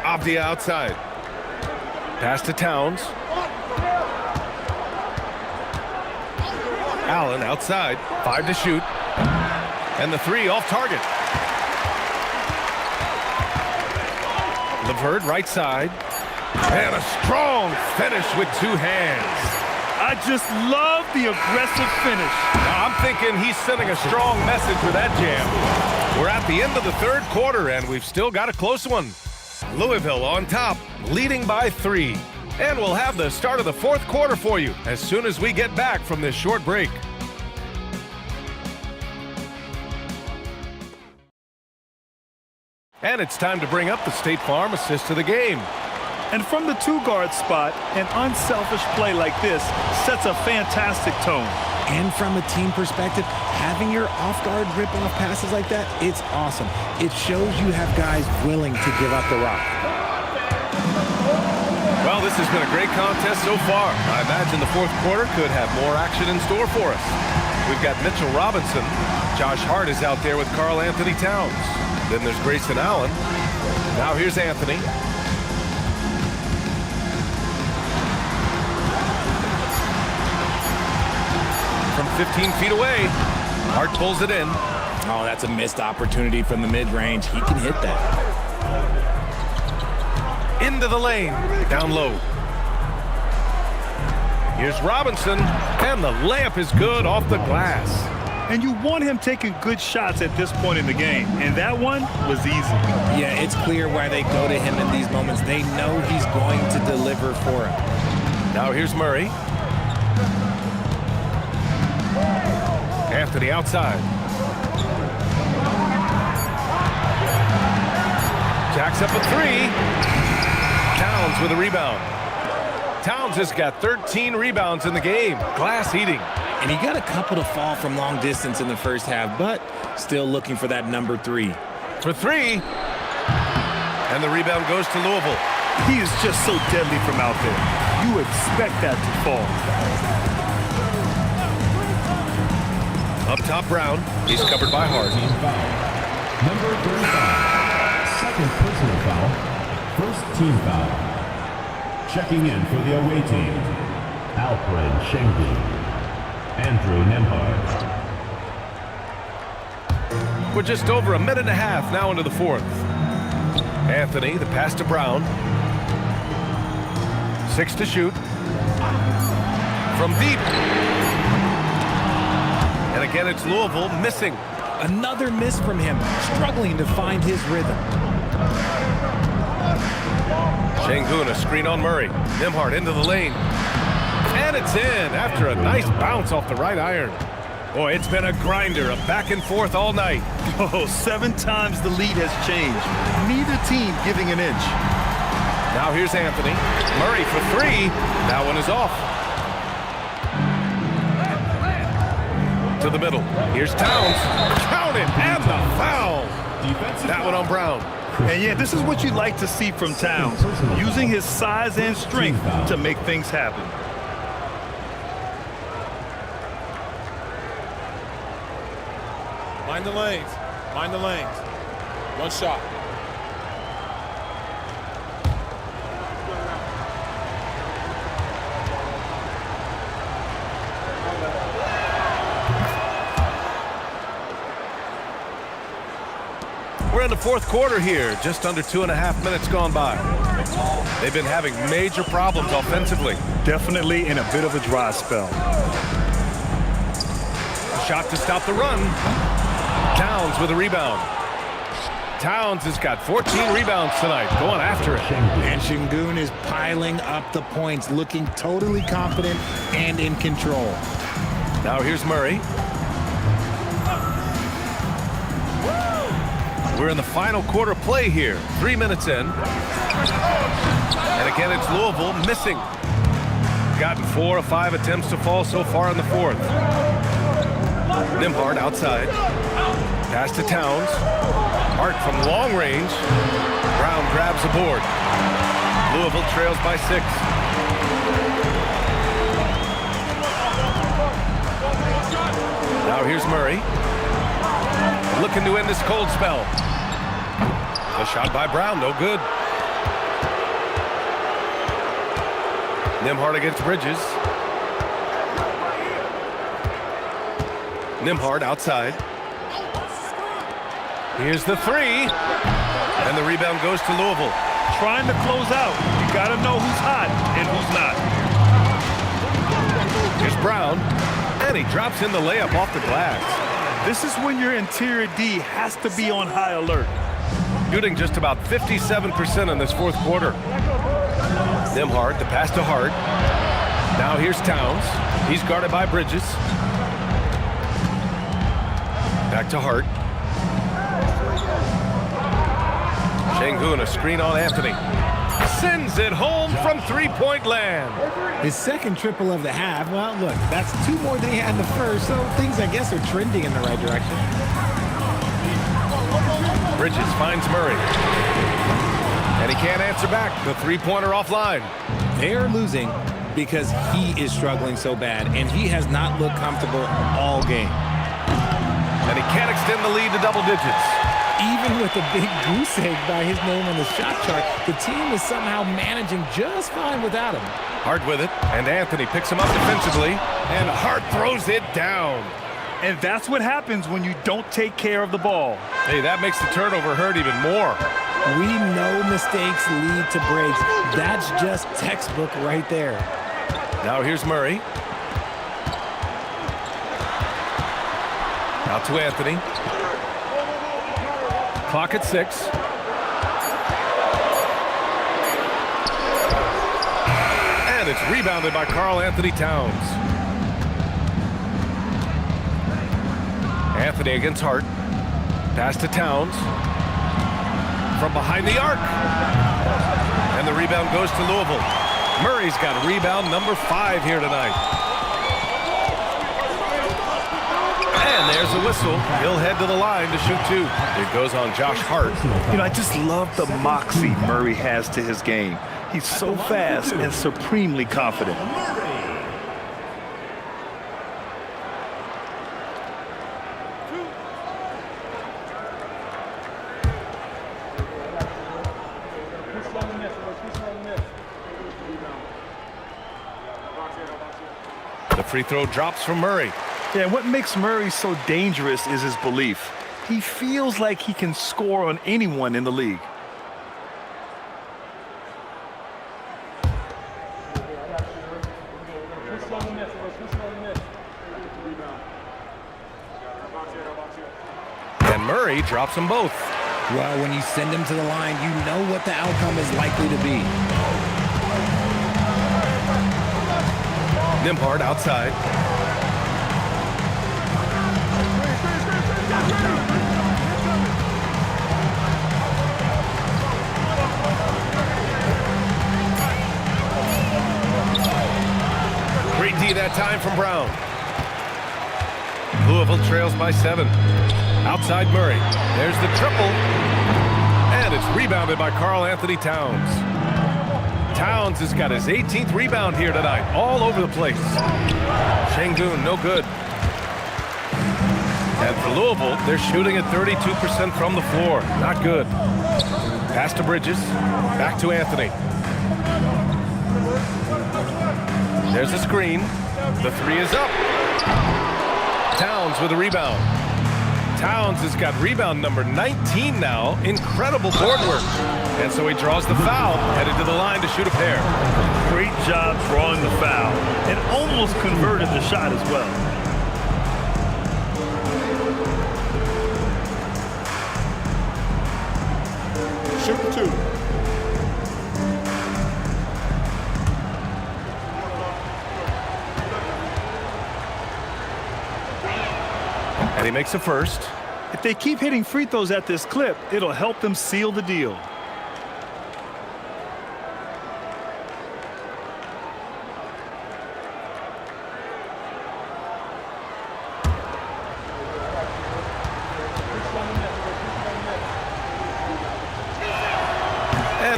Avdia outside. Pass to Towns. Allen outside. 5 to shoot. And the 3 off target. LeVert right side. And a strong finish with 2 hands. I just love the aggressive finish. Now, I'm thinking he's sending a strong message with that jam. We're at the end of the 3rd quarter, and we've still got a close one. Louisville on top, leading by 3. And we'll have the start of the 4th quarter for you as soon as we get back from this short break. And it's time to bring up the State Farm assist of the game. And from the 2-guard spot, an unselfish play like this sets a fantastic tone. And from a team perspective, having your off-guard rip-off passes like that, it's awesome. It shows you have guys willing to give up the rock. Well, this has been a great contest so far. I imagine the 4th quarter could have more action in store for us. We've got Mitchell Robinson. Josh Hart is out there with Karl Anthony Towns. Then there's Grayson Allen. Now here's Anthony. From 15 feet away, Hart pulls it in. Oh, that's a missed opportunity from the mid-range. He can hit that. Into the lane, down low. Here's Robinson, and the layup is good off the glass. And you want him taking good shots at this point in the game, and that one was easy. Yeah, it's clear why they go to him in these moments. They know he's going to deliver for him. Now here's Murray. Anthony outside. Jacks up a 3. Towns with a rebound. Towns has got 13 rebounds in the game. Glass eating. And he got a couple to fall from long distance in the first half, but still looking for that number 3. For 3. And the rebound goes to Louisville. He is just so deadly from out there. You expect that to fall. Up top, Brown. He's covered by Hart. Number 35. Second personal foul. First team foul. Checking in for the away team. Alfred Schengen. Andrew Nembhard. We're just over a minute and a half now into the 4th. Anthony, the pass to Brown. 6 to shoot. From deep. And again, it's Louisville missing. Another miss from him, struggling to find his rhythm. Şengün, a screen on Murray. Nembhard into the lane. And it's in after a nice bounce off the right iron. Boy, it's been a grinder, a back and forth all night. Oh, 7 times the lead has changed. Neither team giving an inch. Now here's Anthony. Murray for 3. That one is off. To the middle. Here's Towns. Count it, and the foul. That one on Brown. And yeah, this is what you like to see from Towns, using his size and strength to make things happen. Mind the lanes. Mind the lanes. One shot. We're in the 4th quarter here, just under 2.5 minutes gone by. They've been having major problems offensively. Definitely in a bit of a dry spell. Shot to stop the run. Towns with a rebound. Towns has got 14 rebounds tonight, going after it. And Şengün is piling up the points, looking totally confident and in control. Now here's Murray. We're in the final quarter play here. 3 minutes in. And again, it's Louisville missing. Gotten 4 of 5 attempts to fall so far in the fourth. Nembhard outside. Pass to Towns. Hart from long range. Brown grabs the board. Louisville trails by 6. Now here's Murray. Looking to end this cold spell. A shot by Brown, no good. Nembhard against Bridges. Nembhard outside. Here's the 3. And the rebound goes to Louisville. Trying to close out. You got to know who's hot and who's not. Here's Brown. And he drops in the layup off the glass. This is when your interior D has to be on high alert. Shooting just about 57% in this fourth quarter. Nembhard, the pass to Hart. Now here's Towns. He's guarded by Bridges. Back to Hart. Şengün, a screen on Anthony. Sends it home from three-point land. His second triple of the half. Well, look, that's 2 more than he had in the first, so things, I guess, are trending in the right direction. Bridges finds Murray. And he can't answer back. The three-pointer offline. They're losing because he is struggling so bad, and he has not looked comfortable all game. And he can't extend the lead to double digits. Even with a big goose egg by his name on the shot chart, the team is somehow managing just fine without him. Hart with it, and Anthony picks him up defensively, and Hart throws it down. And that's what happens when you don't take care of the ball. Hey, that makes the turnover hurt even more. We know mistakes lead to breaks. That's just textbook right there. Now here's Murray. Out to Anthony. Clock at 6. And it's rebounded by Karl Anthony Towns. Anthony against Hart. Pass to Towns. From behind the arc. And the rebound goes to Louisville. Murray's got rebound number 5 here tonight. And there's a whistle. He'll head to the line to shoot 2. It goes on Josh Hart. You know, I just love the moxie Murray has to his game. He's so fast and supremely confident. The free throw drops from Murray. Yeah, what makes Murray so dangerous is his belief. He feels like he can score on anyone in the league. And Murray drops them both. Well, when you send him to the line, you know what the outcome is likely to be. Nembhard outside. Great D that time from Brown. Louisville trails by 7. Outside Murray. There's the triple. And it's rebounded by Karl Anthony Towns. Towns has got his 18th rebound here tonight. All over the place. Şengün, no good. And for Louisville, they're shooting at 32% from the floor. Not good. Pass to Bridges. Back to Anthony. There's a screen. The 3 is up. Towns with a rebound. Towns has got rebound number 19 now. Incredible board work. And so he draws the foul, headed to the line to shoot a pair. Great job drawing the foul and almost converted the shot as well. Shoot 2. And he makes a first. If they keep hitting free throws at this clip, it'll help them seal the deal.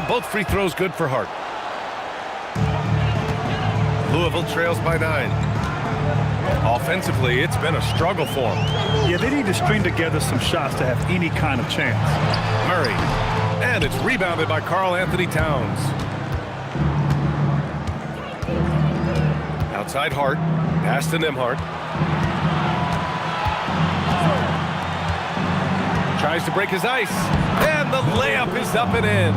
And both free throws good for Hart. Louisville trails by 9. Offensively, it's been a struggle for them. Yeah, they need to string together some shots to have any kind of chance. Murray. And it's rebounded by Karl Anthony Towns. Outside Hart. Pass to Nembhard. Tries to break his ice. And the layup is up and in.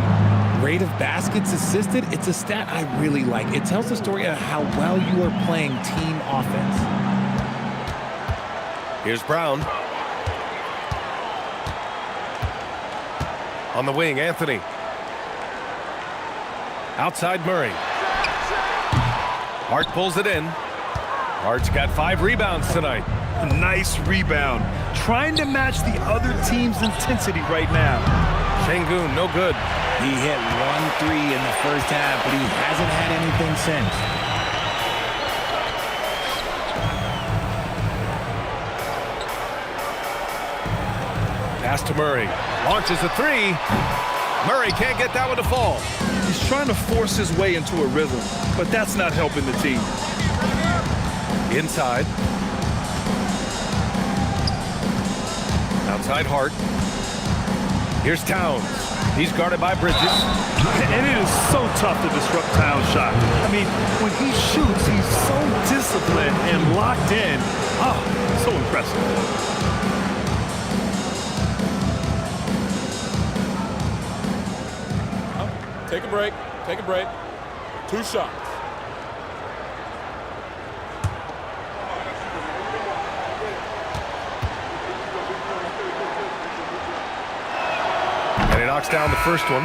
Rate of baskets assisted, it's a stat I really like. It tells the story of how well you are playing team offense. Here's Brown. On the wing, Anthony. Outside Murray. Hart pulls it in. Hart's got 5 rebounds tonight. A nice rebound. Trying to match the other team's intensity right now. Şengün, no good. He hit 1 3 in the first half, but he hasn't had anything since. Pass to Murray. Launches a 3. Murray can't get that one to fall. He's trying to force his way into a rhythm, but that's not helping the team. Inside. Outside Hart. Here's Towns. He's guarded by Bridges. And it is so tough to disrupt Towns' shot. I mean, when he shoots, he's so disciplined and locked in. Oh, so impressive. Take a break. Take a break. 2 shots. And he knocks down the first one.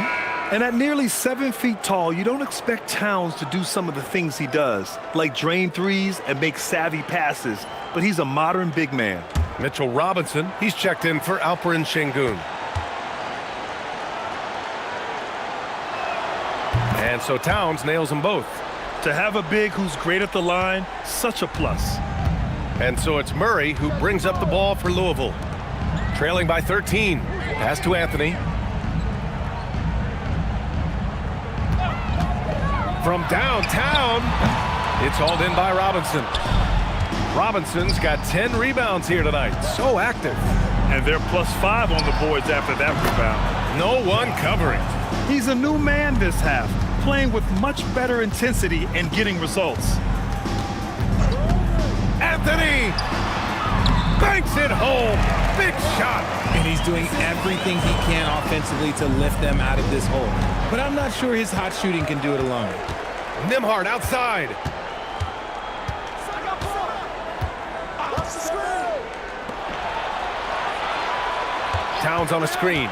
And at nearly 7 feet tall, you don't expect Towns to do some of the things he does, like drain threes and make savvy passes. But he's a modern big man. Mitchell Robinson, he's checked in for Alperen Şengün. And so Towns nails them both. To have a big who's great at the line, such a plus. And so it's Murray who brings up the ball for Louisville. Trailing by 13. Pass to Anthony. From downtown, it's hauled in by Robinson. Robinson's got 10 rebounds here tonight. So active. And they're +5 on the boards after that rebound. No one covering. He's a new man this half, playing with much better intensity and getting results. Anthony banks it home. Big shot. And he's doing everything he can offensively to lift them out of this hole. But I'm not sure his hot shooting can do it alone. Nembhard outside. Towns on a screen.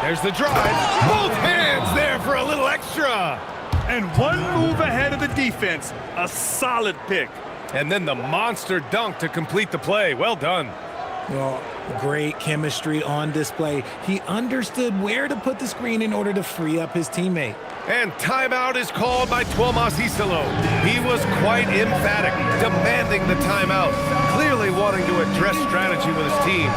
There's the drive. Both hands there for a little extra. And one move ahead of the defense. A solid pick. And then the monster dunk to complete the play. Well done. Well, great chemistry on display. He understood where to put the screen in order to free up his teammate. And timeout is called by Tuomas Isalo. He was quite emphatic, demanding the timeout, clearly wanting to address strategy with his team.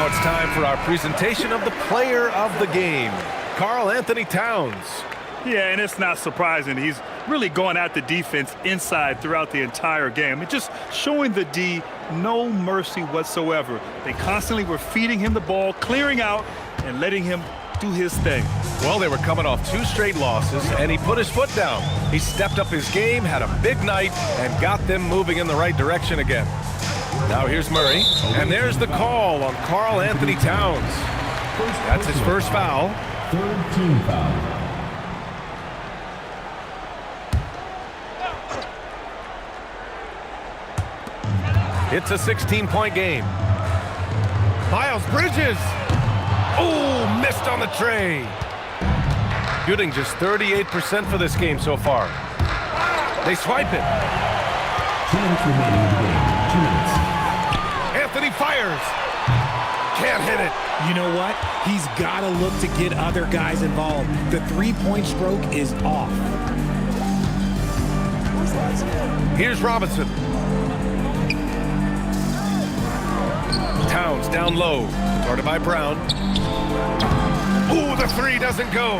It's time for our presentation of the player of the game, Karl Anthony Towns. Yeah, and it's not surprising. He's really going at the defense inside throughout the entire game. It's just showing the D no mercy whatsoever. They constantly were feeding him the ball, clearing out, and letting him do his thing. Well, they were coming off 2 straight losses, and he put his foot down. He stepped up his game, had a big night, and got them moving in the right direction again. Now here's Murray, and there's the call on Karl Anthony Towns. That's his first foul. Third team foul. It's a 16-point game. Miles Bridges. Oh, missed on the tray. Shooting just 38% for this game so far. They swipe it. 2 minutes remaining in the game. 2 minutes. Anthony fires. Can't hit it. You know what? He's got to look to get other guys involved. The three-point stroke is off. Here's Robinson. Towns down low. Guarded by Brown. Ooh, the 3 doesn't go.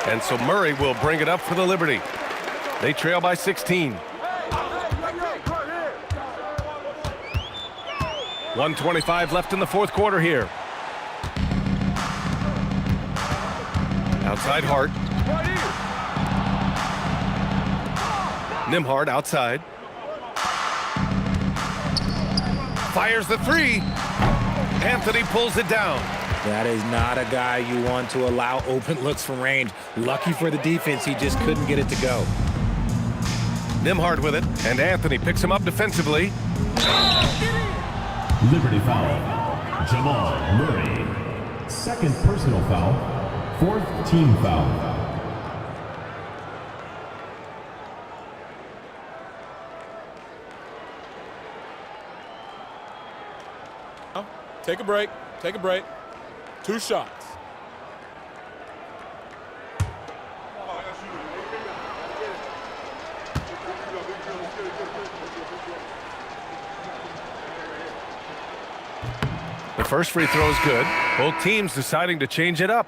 And so Murray will bring it up for the Liberty. They trail by 16. 1:25 left in the fourth quarter here. Outside Hart. Nembhard outside. Fires the 3. Anthony pulls it down. That is not a guy you want to allow open looks from range. Lucky for the defense, he just couldn't get it to go. Nembhard with it, and Anthony picks him up defensively. Liberty foul. Jamal Murray. Second personal foul. Fourth team foul. Take a break. Take a break. 2 shots. The first free throw is good. Both teams deciding to change it up.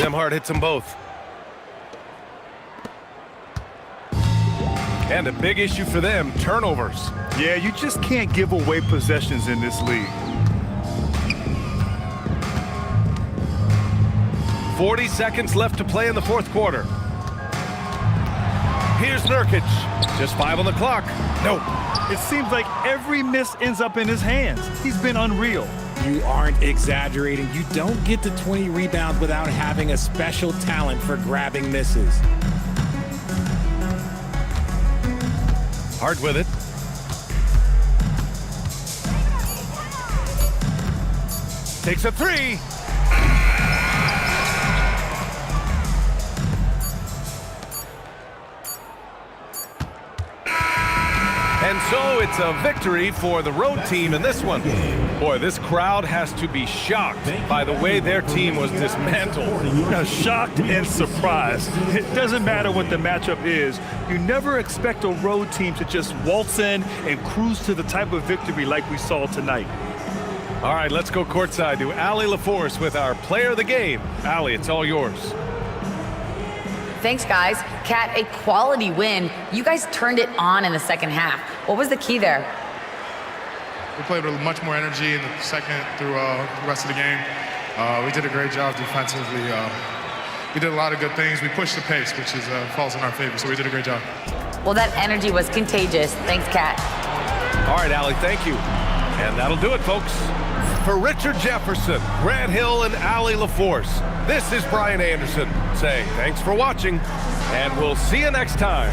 Nembhard hits them both. And a big issue for them, turnovers. Yeah, you just can't give away possessions in this league. 40 seconds left to play in the fourth quarter. Here's Nurkic. Just 5 on the clock. Nope. It seems like every miss ends up in his hands. He's been unreal. You aren't exaggerating. You don't get to 20 rebounds without having a special talent for grabbing misses. Hart with it. Takes a 3. And so it's a victory for the road team in this one. Boy, this crowd has to be shocked by the way their team was dismantled. Shocked and surprised. It doesn't matter what the matchup is. You never expect a road team to just waltz in and cruise to the type of victory like we saw tonight. All right, let's go courtside to Allie LaForce with our player of the game. Allie, it's all yours. Thanks, guys. Kat, a quality win. You guys turned it on in the second half. What was the key there? We played with much more energy in the second through the rest of the game. We did a great job defensively. We did a lot of good things. We pushed the pace, which is falls in our favor, so we did a great job. Well, that energy was contagious. Thanks, Kat. All right, Allie, thank you. And that'll do it, folks. For Richard Jefferson, Grant Hill, and Allie LaForce, this is Brian Anderson saying thanks for watching, and we'll see you next time.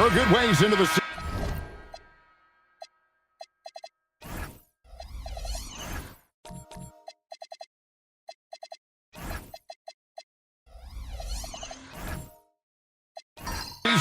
They're good ways into the season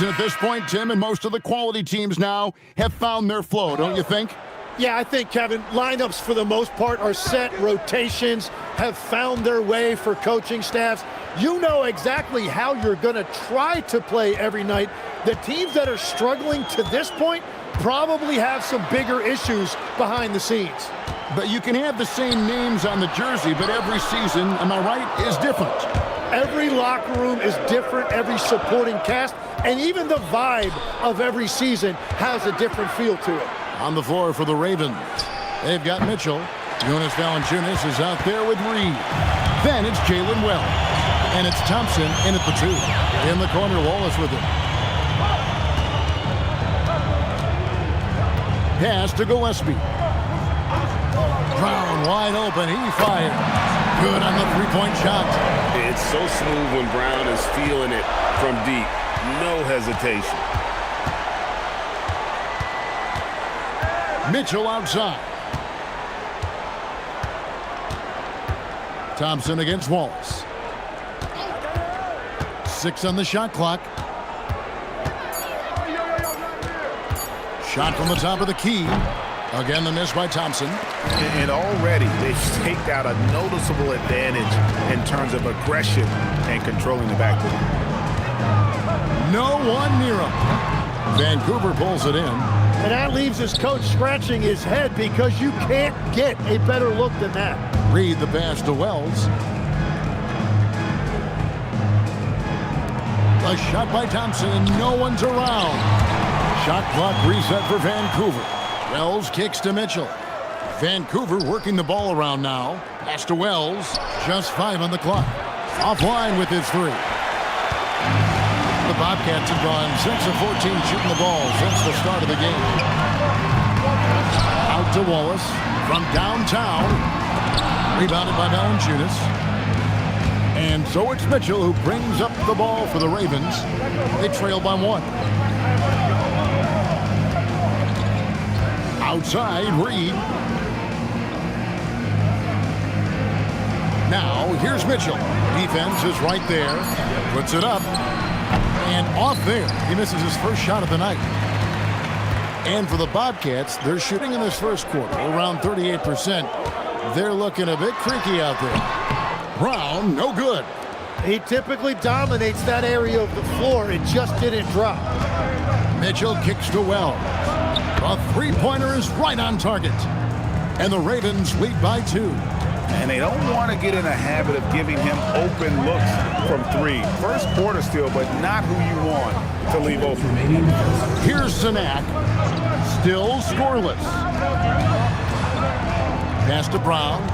at this point, Tim, and most of the quality teams now have found their flow, don't you think? Yeah, I think, Kevin, lineups for the most part are set. Rotations have found their way for coaching staffs. You know exactly how you're going to try to play every night. The teams that are struggling to this point probably have some bigger issues behind the scenes. But you can have the same names on the jersey, but every season, am I right, is different. Every locker room is different, every supporting cast, and even the vibe of every season has a different feel to it. On the floor for the Ravens, they've got Mitchell. Jonas Valanciunas is out there with Reed. Then it's Jalen Well. And it's Thompson in at the 2. In the corner, Wallace with it. Pass to Gillespie. Brown wide open. He fired. Good on the three-point shot. It's so smooth when Brown is feeling it from deep. No hesitation. Mitchell outside. Thompson against Wallace. 6 on the shot clock. Shot from the top of the key. Again, the miss by Thompson. And already they've staked out a noticeable advantage in terms of aggression and controlling the backcourt. No one near him. Vancouver pulls it in. And that leaves his coach scratching his head because you can't get a better look than that. Reed the pass to Wells. A shot by Thompson, and no one's around. Shot clock reset for Vancouver. Wells kicks to Mitchell. Vancouver working the ball around now. Pass to Wells. Just 5 on the clock. Offline with his 3. The Bobcats have gone 6 of 14 shooting the ball since the start of the game. Out to Wallace from downtown. Rebounded by Valanciunas. And so it's Mitchell who brings up the ball for the Ravens. They trail by 1. Outside, Reed. Now, here's Mitchell. Defense is right there. Puts it up. And off there. He misses his first shot of the night. And for the Bobcats, they're shooting in this first quarter around 38%. They're looking a bit creaky out there. Brown, no good. He typically dominates that area of the floor. It just didn't drop. Mitchell kicks to Wells. A three-pointer is right on target. And the Ravens lead by 2. And they don't want to get in a habit of giving him open looks from 3. First quarter still, but not who you want to leave open. Here's Sanak. Still scoreless. Pass to Brown.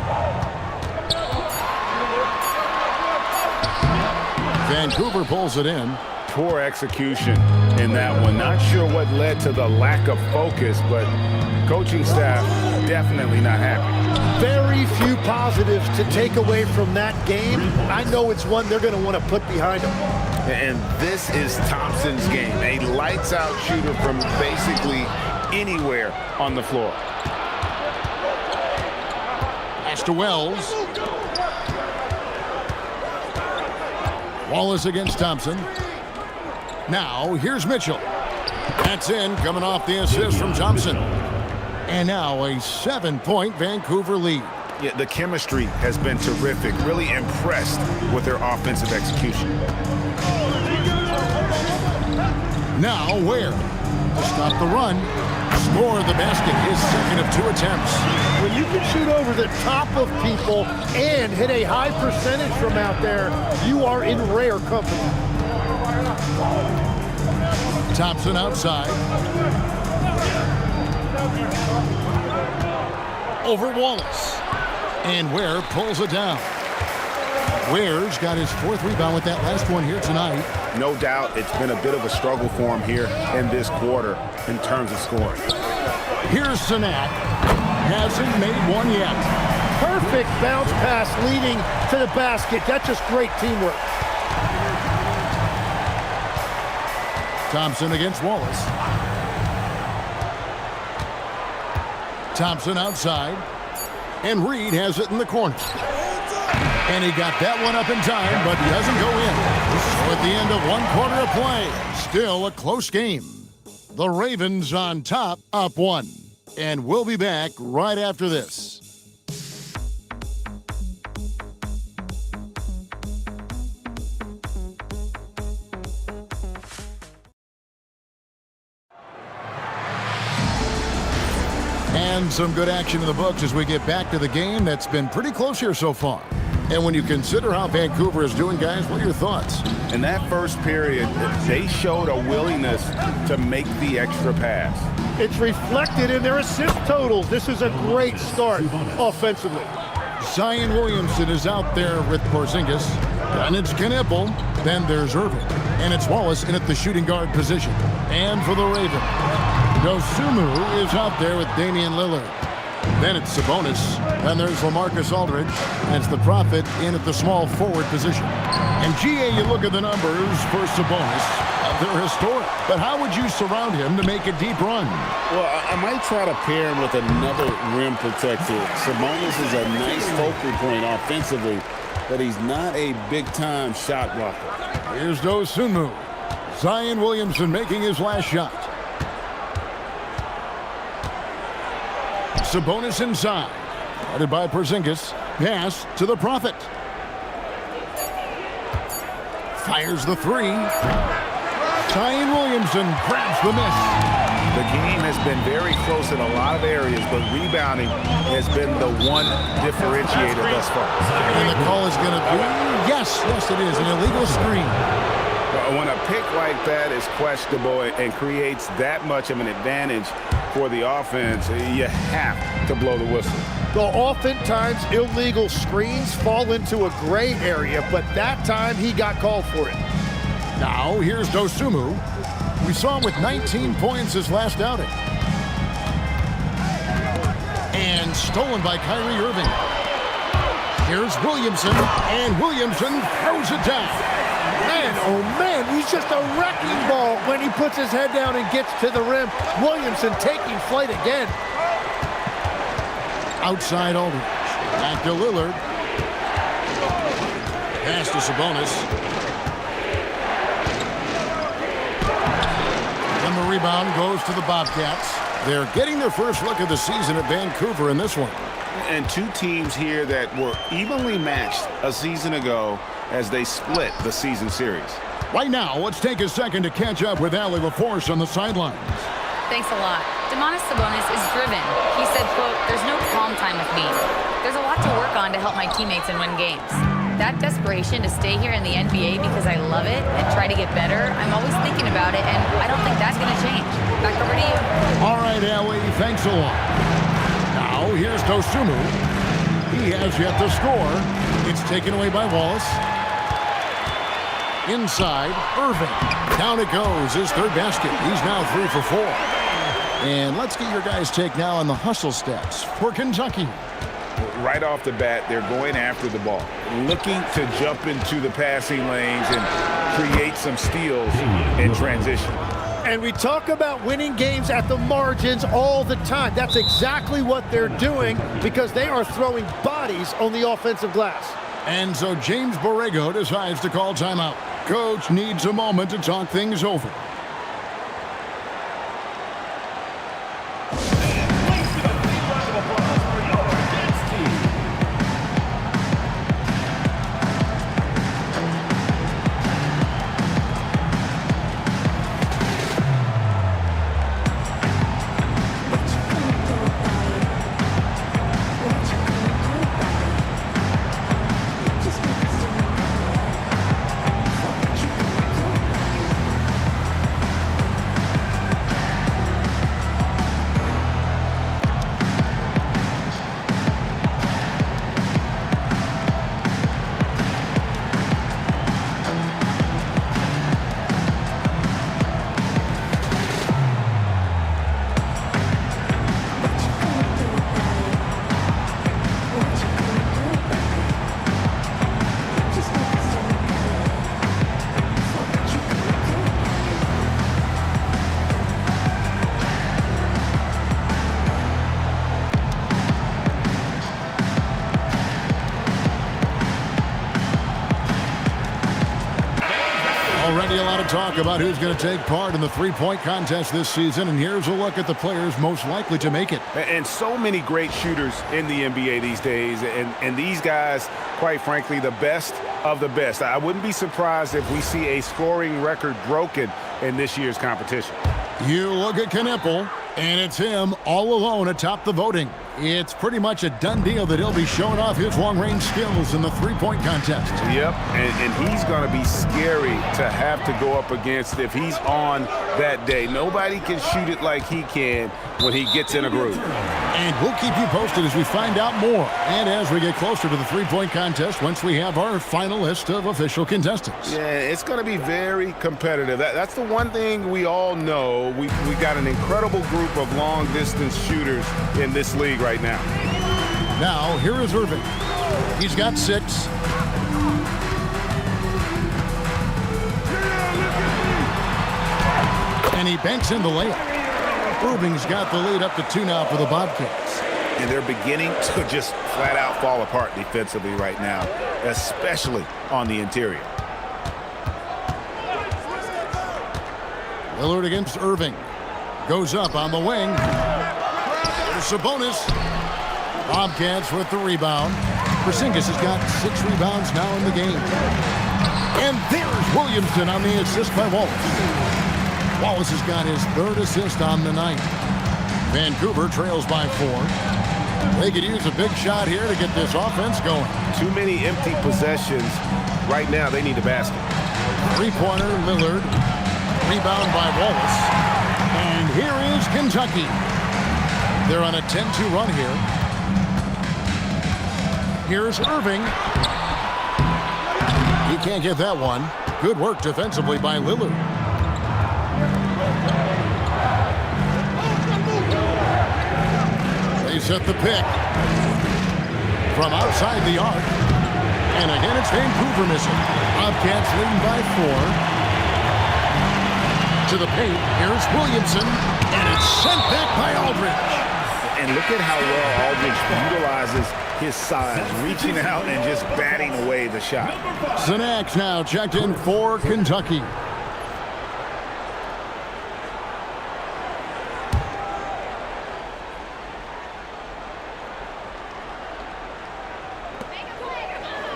Vancouver pulls it in. Poor execution in that one. Not sure what led to the lack of focus, but coaching staff definitely not happy. Very few positives to take away from that game. I know it's one they're going to want to put behind them. And this is Thompson's game. A lights-out shooter from basically anywhere on the floor. Pass to Wells. Wallace against Thompson. Now, here's Mitchell. That's in, coming off the assist from Thompson. And now a 7-point Vancouver lead. Yeah, the chemistry has been terrific. Really impressed with their offensive execution. Now, Ware to stop the run. Score the basket, his second of 2 attempts. When you can shoot over the top of people and hit a high percentage from out there, you are in rare company. Thompson outside. Over Wallace. And Ware pulls it down. Ware's got his 4th rebound with that last one here tonight. No doubt it's been a bit of a struggle for him here in this quarter in terms of scoring. Here's Sanak. Hasn't made one yet. Perfect bounce pass leading to the basket. That's just great teamwork. Thompson against Wallace. Thompson outside. And Reed has it in the corner. And he got that one up in time, but doesn't go in. So at the end of 1 quarter of play, still a close game. The Ravens on top, up 1. And we'll be back right after this. And some good action in the books as we get back to the game that's been pretty close here so far. And when you consider how Vancouver is doing, guys, what are your thoughts? In that first period, they showed a willingness to make the extra pass. It's reflected in their assist totals. This is a great start offensively. Zion Williamson is out there with Porzingis. And it's Knipple. Then there's Irving. And it's Wallace in at the shooting guard position. And for the Ravens, Dosunmu is out there with Damian Lillard. Then it's Sabonis. Then there's LaMarcus Aldridge. And it's the Prophet in at the small forward position. And GA, you look at the numbers for Sabonis. They're historic. But how would you surround him to make a deep run? Well, I might try to pair him with another rim protector. Sabonis is a nice focal point offensively, but he's not a big-time shot blocker. Here's Dosunmu. Zion Williamson making his last shot. Sabonis inside. Guarded by Porzingis. Pass to the Prophet. Fires the 3. Zion Williamson grabs the miss. The game has been very close in a lot of areas, but rebounding has been the one differentiator thus far. And the call is going to be, yes, it is, an illegal screen. When a pick like that is questionable and creates that much of an advantage for the offense, you have to blow the whistle. The oftentimes illegal screens fall into a gray area, but that time he got called for it. Now, here's Dosunmu. We saw him with 19 points his last outing. And stolen by Kyrie Irving. Here's Williamson, and Williamson throws it down. Man, oh man, he's just a wrecking ball when he puts his head down and gets to the rim. Williamson taking flight again. Outside Aldridge. Back to Lillard. Pass to Sabonis. And the rebound goes to the Bobcats. They're getting their first look of the season at Vancouver in this one. And two teams here that were evenly matched a season ago as they split the season series. Right now, let's take a second to catch up with Allie LaForce on the sidelines. Thanks a lot. Domantas Sabonis is driven. He said, quote, "There's no calm time with me. There's a lot to work on to help my teammates and win games. That desperation to stay here in the NBA because I love it and try to get better, I'm always thinking about it, and I don't think that's going to change." Back over to you. All right, Allie, thanks a lot. Now, here's Dosunmu. He has yet to score. It's taken away by Wallace. Inside, Irving. Down it goes, his third basket. He's now 3 for 4. And let's get your guys' take now on the hustle stats for Kentucky. Right off the bat, they're going after the ball, looking to jump into the passing lanes and create some steals in transition. And we talk about winning games at the margins all the time. That's exactly what they're doing because they are throwing bodies on the offensive glass. And so James Borrego decides to call timeout. Coach needs a moment to talk things over. Already a lot of talk about who's going to take part in the three-point contest this season, and here's a look at the players most likely to make it. And so many great shooters in the NBA these days, and these guys, quite frankly, the best of the best. I wouldn't be surprised if we see a scoring record broken in this year's competition. You look at Knipple, and it's him all alone atop the voting. It's pretty much a done deal that he'll be showing off his long-range skills in the three-point contest. Yep, and he's going to be scary to have to go up against if he's on that day. Nobody can shoot it like he can when he gets in a groove. And we'll keep you posted as we find out more and as we get closer to the three-point contest once we have our final list of official contestants. Yeah, it's going to be very competitive. That's the one thing we all know. We got an incredible group of long-distance shooters in this league right now. Now, here is Irving. He's got 6. And he banks in the layup. Irving's got the lead up to 2 now for the Bobcats. And they're beginning to just flat out fall apart defensively right now, especially on the interior. Lillard against Irving. Goes up on the wing. There's Sabonis. Bobcats with the rebound. Porzingis has got 6 rebounds now in the game. And there's Williamson on the assist by Wallace. Wallace has got his 3rd assist on the night. Vancouver trails by 4. They could use a big shot here to get this offense going. Too many empty possessions. Right now, they need a basket. 3-pointer, Lillard. Rebound by Wallace. And here is Kentucky. They're on a 10-2 run here. Here's Irving. He can't get that one. Good work defensively by Lillard. They set the pick. From outside the arc. And again, it's Vancouver missing. Bobcats leading by 4. To the paint. Here's Williamson. And it's sent back by Aldridge. And look at how well Aldridge utilizes his size, reaching out and just batting away the shot. Zanax now checked in for Kentucky.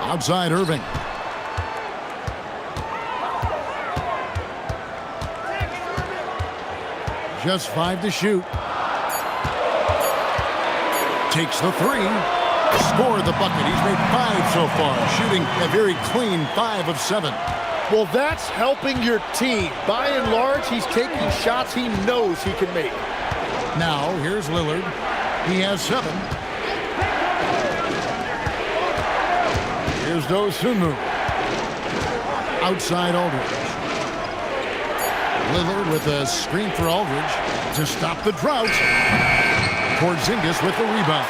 Outside Irving. Just 5 to shoot. Takes the 3. Scored the bucket. He's made 5 so far, shooting a very clean 5 of 7. Well, that's helping your team. By and large, he's taking shots he knows he can make. Now, here's Lillard. He has 7. Here's Dosunmu. Outside Aldridge. Lillard with a screen for Aldridge to stop the drought. Porzingis with the rebound.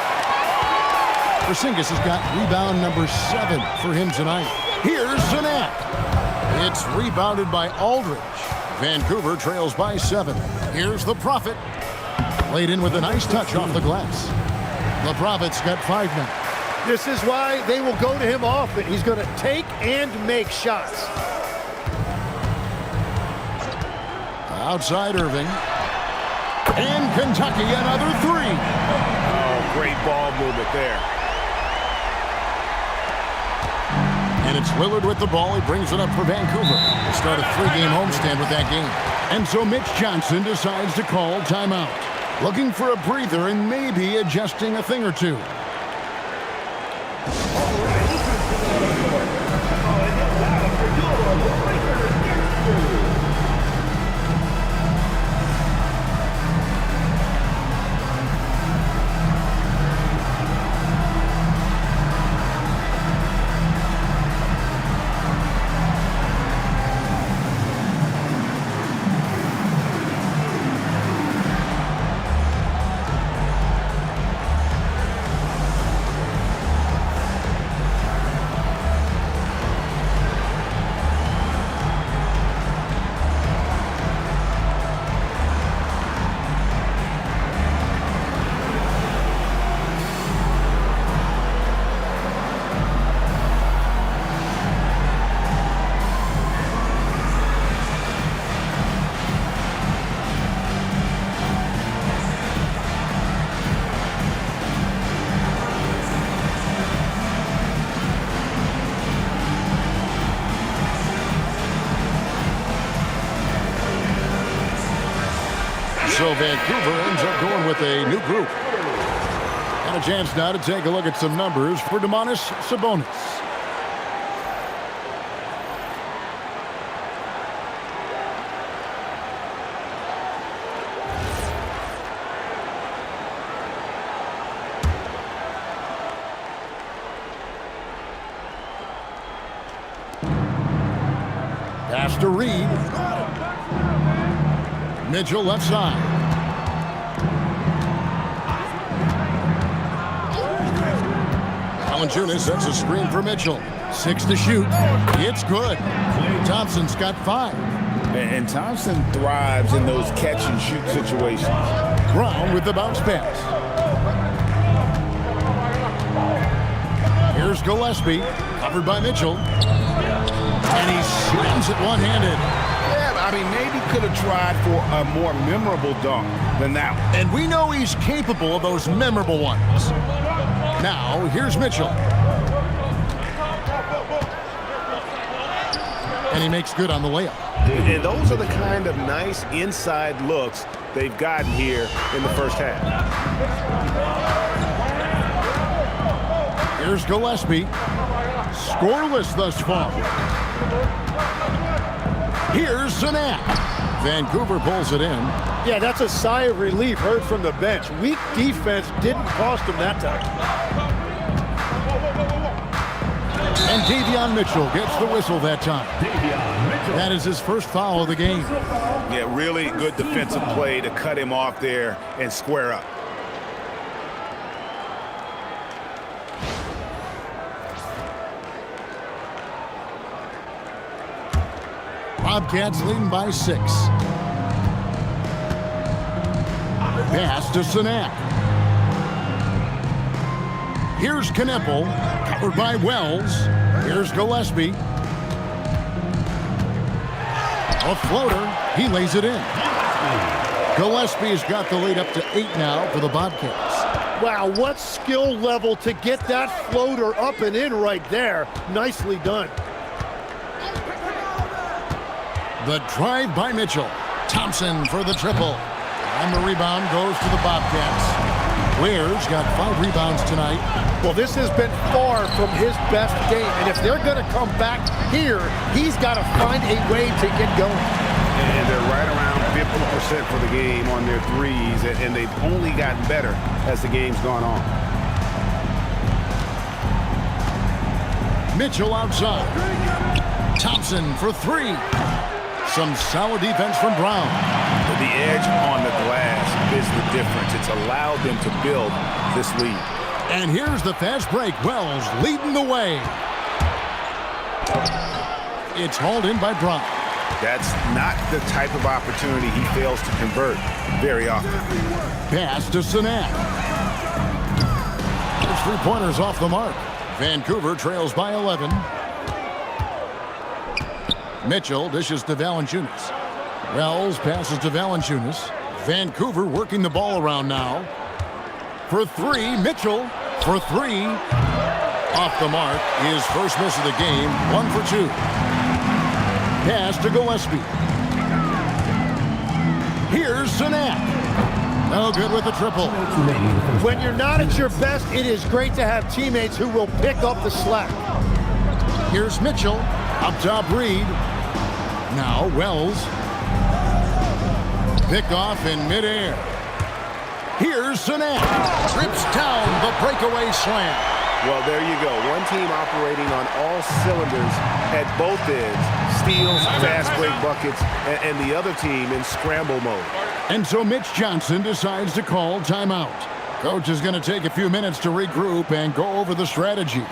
Porzingis has got rebound number 7 for him tonight. Here's Zanac. It's rebounded by Aldridge. Vancouver trails by 7. Here's the Prophet. Laid in with a nice touch off the glass. The Prophet's got 5 now. This is why they will go to him often. He's going to take and make shots. Outside Irving. And Kentucky, another 3. Oh, great ball movement there. And it's Lillard with the ball. He brings it up for Vancouver. They start a 3-game homestand with that game. And so Mitch Johnson decides to call timeout. Looking for a breather and maybe adjusting a thing or two. So Vancouver ends up going with a new group. And a chance now to take a look at some numbers for Domantas Sabonis. Pass to Reed. Mitchell left side. Valanciunas sets a screen for Mitchell. 6 to shoot. It's good. Thompson's got 5. And Thompson thrives in those catch-and-shoot situations. Brown with the bounce pass. Here's Gillespie, covered by Mitchell. And he slams it one-handed. I mean, maybe could have tried for a more memorable dunk than that one. And we know he's capable of those memorable ones. Now, here's Mitchell. And he makes good on the layup. And those are the kind of nice inside looks they've gotten here in the first half. Here's Gillespie. Scoreless thus far. Here's Zanak. Vancouver pulls it in. Yeah, that's a sigh of relief heard from the bench. Weak defense didn't cost them that time. And Davion Mitchell gets the whistle that time. That is his first foul of the game. Yeah, really good defensive play to cut him off there and square up. Bobcats leading by 6. Pass to Zanak. Here's Kneppel, covered by Wells. Here's Gillespie. A floater, he lays it in. Gillespie's got the lead up to 8 now for the Bobcats. Wow, what skill level to get that floater up and in right there. Nicely done. The drive by Mitchell. Thompson for the triple. And the rebound goes to the Bobcats. Ware's got 5 rebounds tonight. Well, this has been far from his best game. And if they're going to come back here, he's got to find a way to get going. And they're right around 50% for the game on their threes. And they've only gotten better as the game's gone on. Mitchell outside. Thompson for 3. Some solid defense from Brown. The edge on the glass is the difference. It's allowed them to build this lead. And here's the fast break. Wells leading the way. It's hauled in by Brown. That's not the type of opportunity he fails to convert very often. Pass to Zanak. There's 3-pointers off the mark. Vancouver trails by 11. Mitchell dishes to Valanciunas. Wells passes to Valanciunas. Vancouver working the ball around now. For 3, Mitchell for 3. Off the mark. His first miss of the game. 1 for 2. Pass to Gillespie. Here's Zanak. No good with the triple. When you're not at your best, it is great to have teammates who will pick up the slack. Here's Mitchell. Up top, Reed. Now Wells. Pick off in midair. Here's Zanak. Trips down the breakaway slam. Well, there you go. One team operating on all cylinders at both ends. Steals, fast break buckets, and the other team in scramble mode. And so Mitch Johnson decides to call timeout. Coach is going to take a few minutes to regroup and go over the strategy.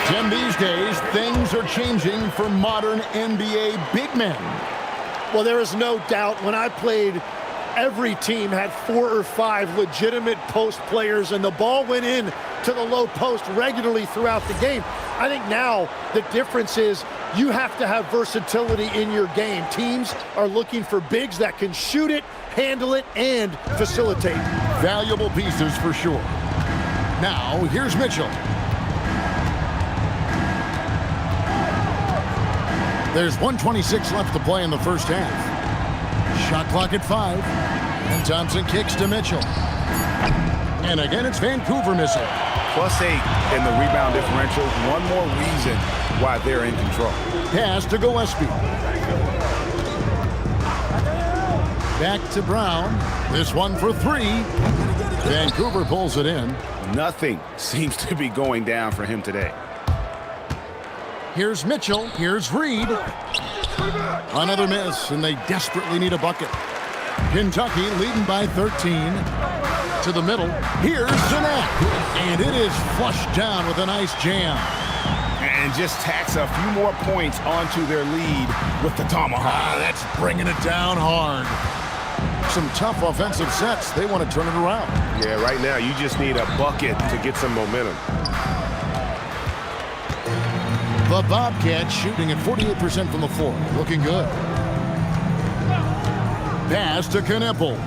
Jim, these days, things are changing for modern NBA big men. Well, there is no doubt when I played, every team had 4 or 5 legitimate post players, and the ball went in to the low post regularly throughout the game. I think now the difference is you have to have versatility in your game. Teams are looking for bigs that can shoot it, handle it, and facilitate. Valuable pieces for sure. Now, here's Mitchell. There's 1:26 left to play in the first half. Shot clock at 5. And Thompson kicks to Mitchell. And again, it's Vancouver missing. +8 in the rebound differential. One more reason why they're in control. Pass to Gillespie. Back to Brown. This one for 3. Vancouver pulls it in. Nothing seems to be going down for him today. Here's Mitchell. Here's Reed. Another miss, and they desperately need a bucket. Kentucky leading by 13. To the middle. Here's Jeanette. And it is flushed down with a nice jam. And just tacks a few more points onto their lead with the tomahawk. That's bringing it down hard. Some tough offensive sets. They want to turn it around. Yeah, right now you just need a bucket to get some momentum. The Bobcats shooting at 48% from the floor. Looking good. Pass to Knippel.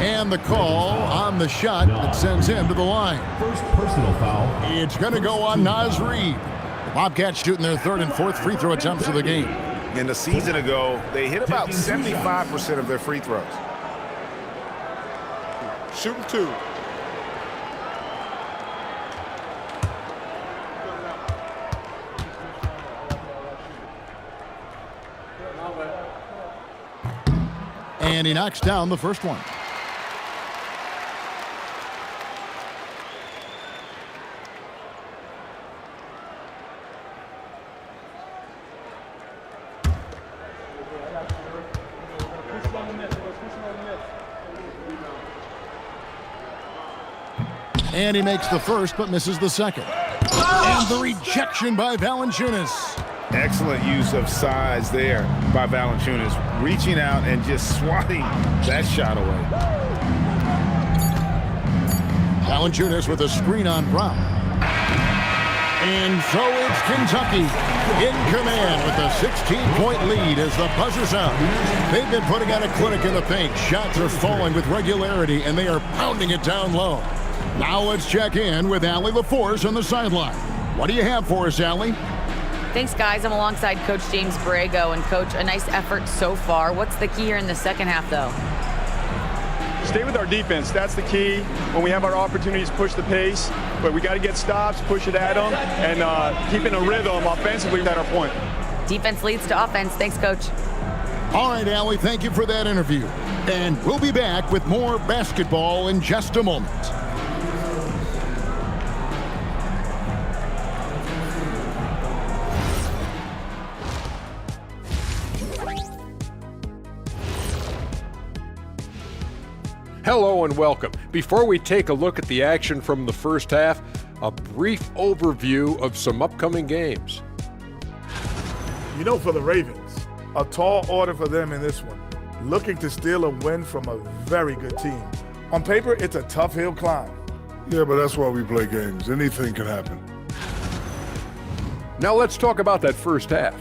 And the call on the shot that sends him to the line. First personal foul. It's going to go on Naz Reid. The Bobcats shooting their 3rd and 4th free throw attempts of the game. And a season ago, they hit about 75% of their free throws. Shooting 2. And he knocks down the first one. And he makes the first, but misses the second. And the rejection by Valanciunas. Excellent use of size there by Valanciunas, reaching out and just swatting that shot away. Valanciunas with a screen on Brown. And so it's Kentucky in command with a 16-point lead as the buzzer sounds. They've been putting out a clinic in the paint. Shots are falling with regularity, and they are pounding it down low. Now let's check in with Allie LaForce on the sideline. What do you have for us, Allie? Thanks, guys. I'm alongside Coach James Borrego. And, Coach, a nice effort so far. What's the key here in the second half, though? Stay with our defense. That's the key. When we have our opportunities, push the pace. But we got to get stops, push it at them, and keeping a rhythm offensively at our point. Defense leads to offense. Thanks, Coach. All right, Allie, thank you for that interview. And we'll be back with more basketball in just a moment. Hello and welcome. Before we take a look at the action from the first half, a brief overview of some upcoming games. You know, for the Ravens, a tall order for them in this one, looking to steal a win from a very good team. On paper, it's a tough hill climb. Yeah, but that's why we play games. Anything can happen. Now let's talk about that first half.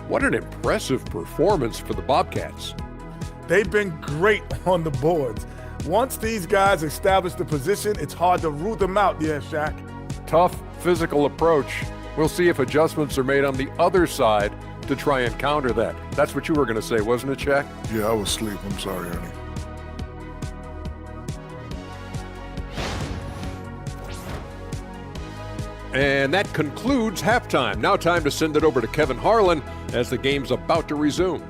What an impressive performance for the Bobcats. They've been great on the boards. Once these guys establish the position, it's hard to root them out, yeah, Shaq. Tough physical approach. We'll see if adjustments are made on the other side to try and counter that. That's what you were going to say, wasn't it, Shaq? Yeah, I was asleep. I'm sorry, Ernie. And that concludes halftime. Now time to send it over to Kevin Harlan as the game's about to resume.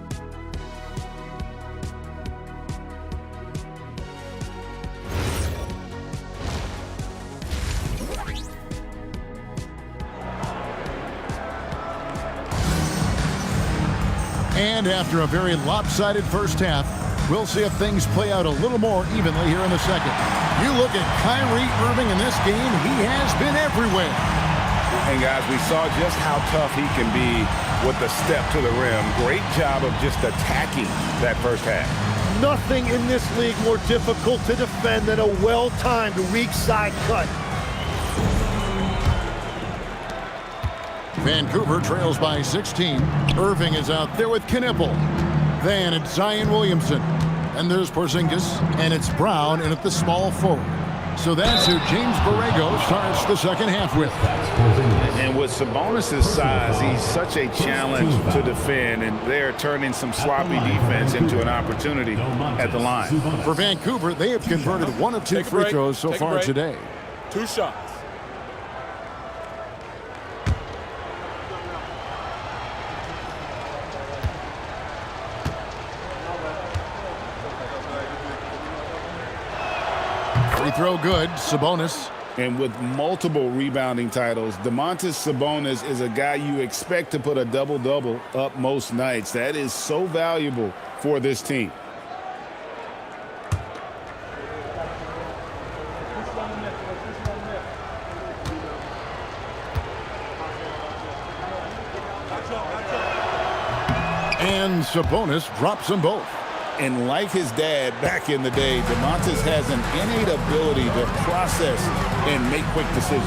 And after a very lopsided first half, we'll see if things play out a little more evenly here in the second. You look at Kyrie Irving in this game, he has been everywhere. And guys, we saw just how tough he can be with the step to the rim. Great job of just attacking that first half. Nothing in this league more difficult to defend than a well-timed weak side cut. Vancouver trails by 16. Irving is out there with Knippel. Then it's Zion Williamson. And there's Porzingis. And it's Brown in at the small forward. So that's who James Borrego starts the second half with. And with Sabonis' size, he's such a challenge to defend, and they're turning some sloppy defense into an opportunity at the line. For Vancouver, they have converted 1 of 2 free throws so far today. 2 shots. Free throw good, Sabonis. And with multiple rebounding titles, Domantas Sabonis is a guy you expect to put a double-double up most nights. That is so valuable for this team. And Sabonis drops them both. And like his dad back in the day, Domantas has an innate ability to process and make quick decisions.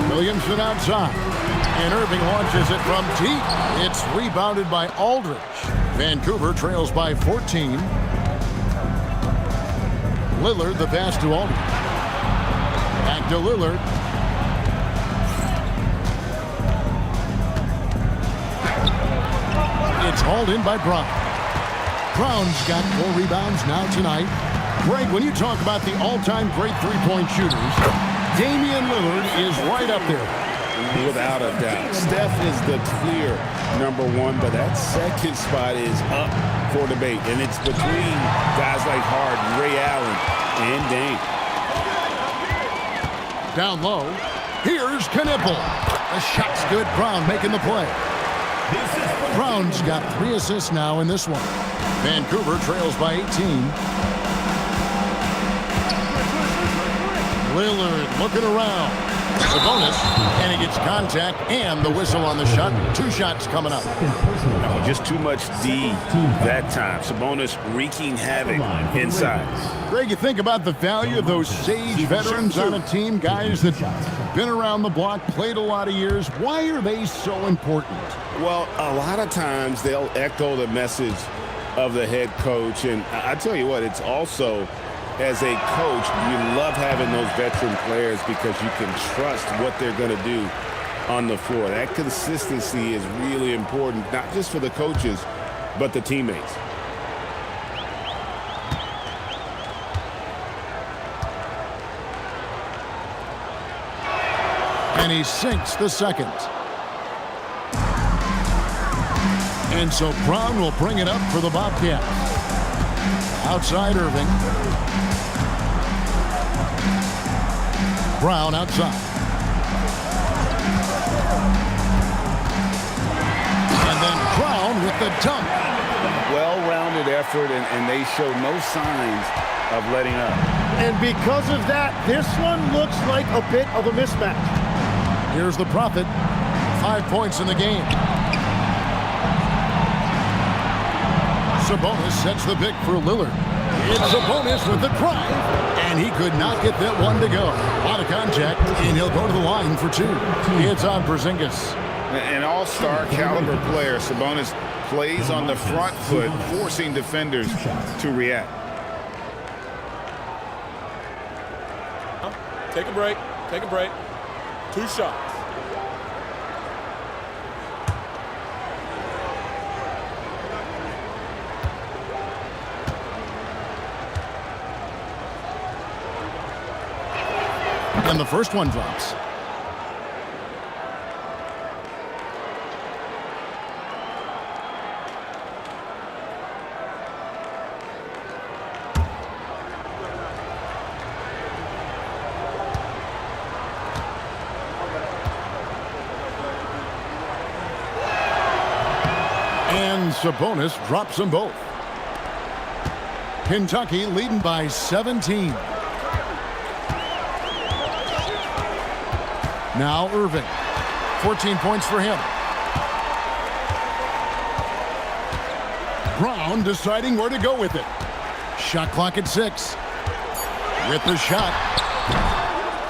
Williamson outside. And Irving launches it from deep. It's rebounded by Aldridge. Vancouver trails by 14. Lillard the pass to Aldridge. Back to Lillard. It's hauled in by Brown. Brown's got 4 rebounds now tonight. Greg, when you talk about the all-time great three-point shooters, Damian Lillard is right up there. Without a doubt. Steph is the clear #1, but that second spot is up for debate. And it's between guys like Harden, Ray Allen, and Dame. Down low. Here's Knipple. The shot's good. Brown making the play. Brown's got 3 assists now in this one. Vancouver trails by 18. Lillard looking around. Sabonis, and he gets contact and the whistle on the shot. 2 shots coming up. No, just too much D that time. Sabonis wreaking havoc inside. Greg, you think about the value of those sage veterans on a team, guys that been around the block, played a lot of years. Why are they so important? Well, a lot of times they'll echo the message of the head coach. And I tell you what, it's also, as a coach, you love having those veteran players because you can trust what they're going to do on the floor. That consistency is really important, not just for the coaches, but the teammates. And he sinks the second. And so Brown will bring it up for the Bobcats. Outside Irving. Brown outside. And then Brown with the dunk. Well-rounded effort, and they show no signs of letting up. And because of that, this one looks like a bit of a mismatch. Here's the Prophet. 5 points in the game. Sabonis sets the pick for Lillard. It's Sabonis with the drive, and he could not get that one to go. A lot of contact, and he'll go to the line for 2. It's on Porzingis. An all-star caliber player, Sabonis plays on the front foot, forcing defenders to react. Take a break. Take a break. 2 shots. And the first one drops. And Sabonis drops them both. Kentucky leading by 17. Now Irving. 14 points for him. Brown deciding where to go with it. Shot clock at 6. With the shot.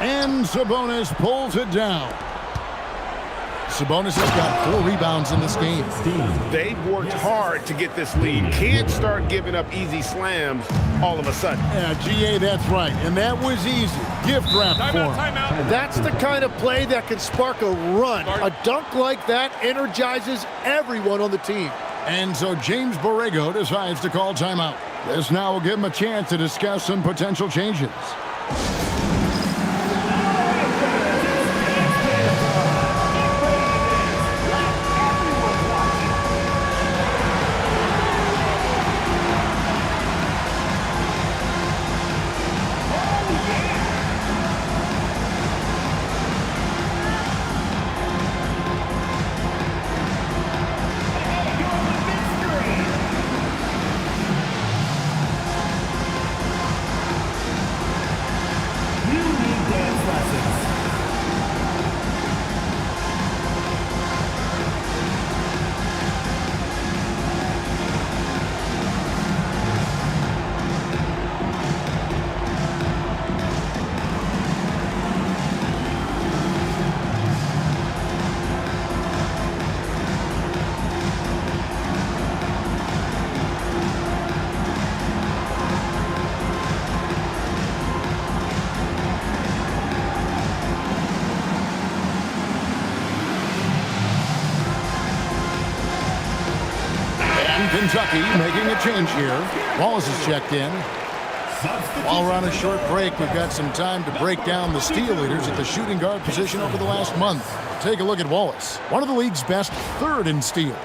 And Sabonis pulls it down. Sabonis has got 4 rebounds in this game. They've worked hard to get this lead. Can't start giving up easy slams all of a sudden. Yeah, GA, that's right. And that was easy. Gift wrap for him. That's the kind of play that can spark a run. A dunk like that energizes everyone on the team. And so James Borrego decides to call timeout. This now will give him a chance to discuss some potential changes. Kentucky making a change here. Wallace is checked in. While we're on a short break, we've got some time to break down the steal leaders at the shooting guard position over the last month. Take a look at Wallace, one of the league's best, 3rd in steals.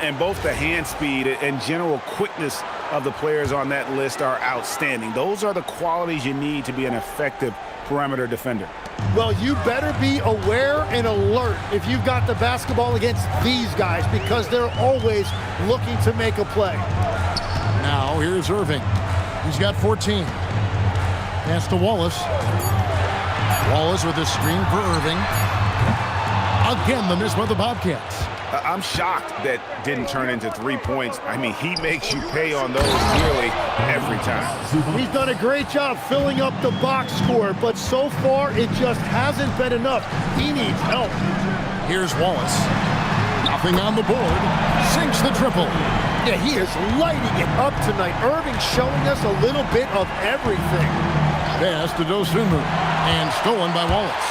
And both the hand speed and general quickness of the players on that list are outstanding. Those are the qualities you need to be an effective perimeter defender. Well, you better be aware and alert if you've got the basketball against these guys, because they're always looking to make a play. Now here's Irving. He's got 14. Pass to Wallace. Wallace with a screen for Irving. Again, the miss by the Bobcats. I'm shocked that didn't turn into 3 points. I mean, he makes you pay on those nearly every time. He's done a great job filling up the box score, but so far it just hasn't been enough. He needs help. Here's Wallace. Nothing on the board. Sinks the triple. Yeah, he is lighting it up tonight. Irving showing us a little bit of everything. Pass to Dosunmu, and stolen by Wallace.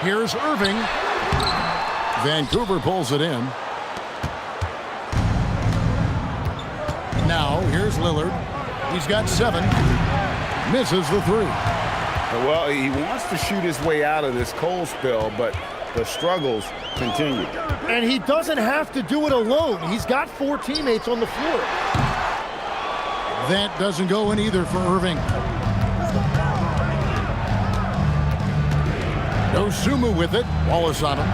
Here's Irving. Vancouver pulls it in. Now, here's Lillard. He's got 7. Misses the 3. Well, he wants to shoot his way out of this cold spell, but the struggles continue. And he doesn't have to do it alone. He's got 4 teammates on the floor. That doesn't go in either for Irving. Dosunmu with it. Wallace on him.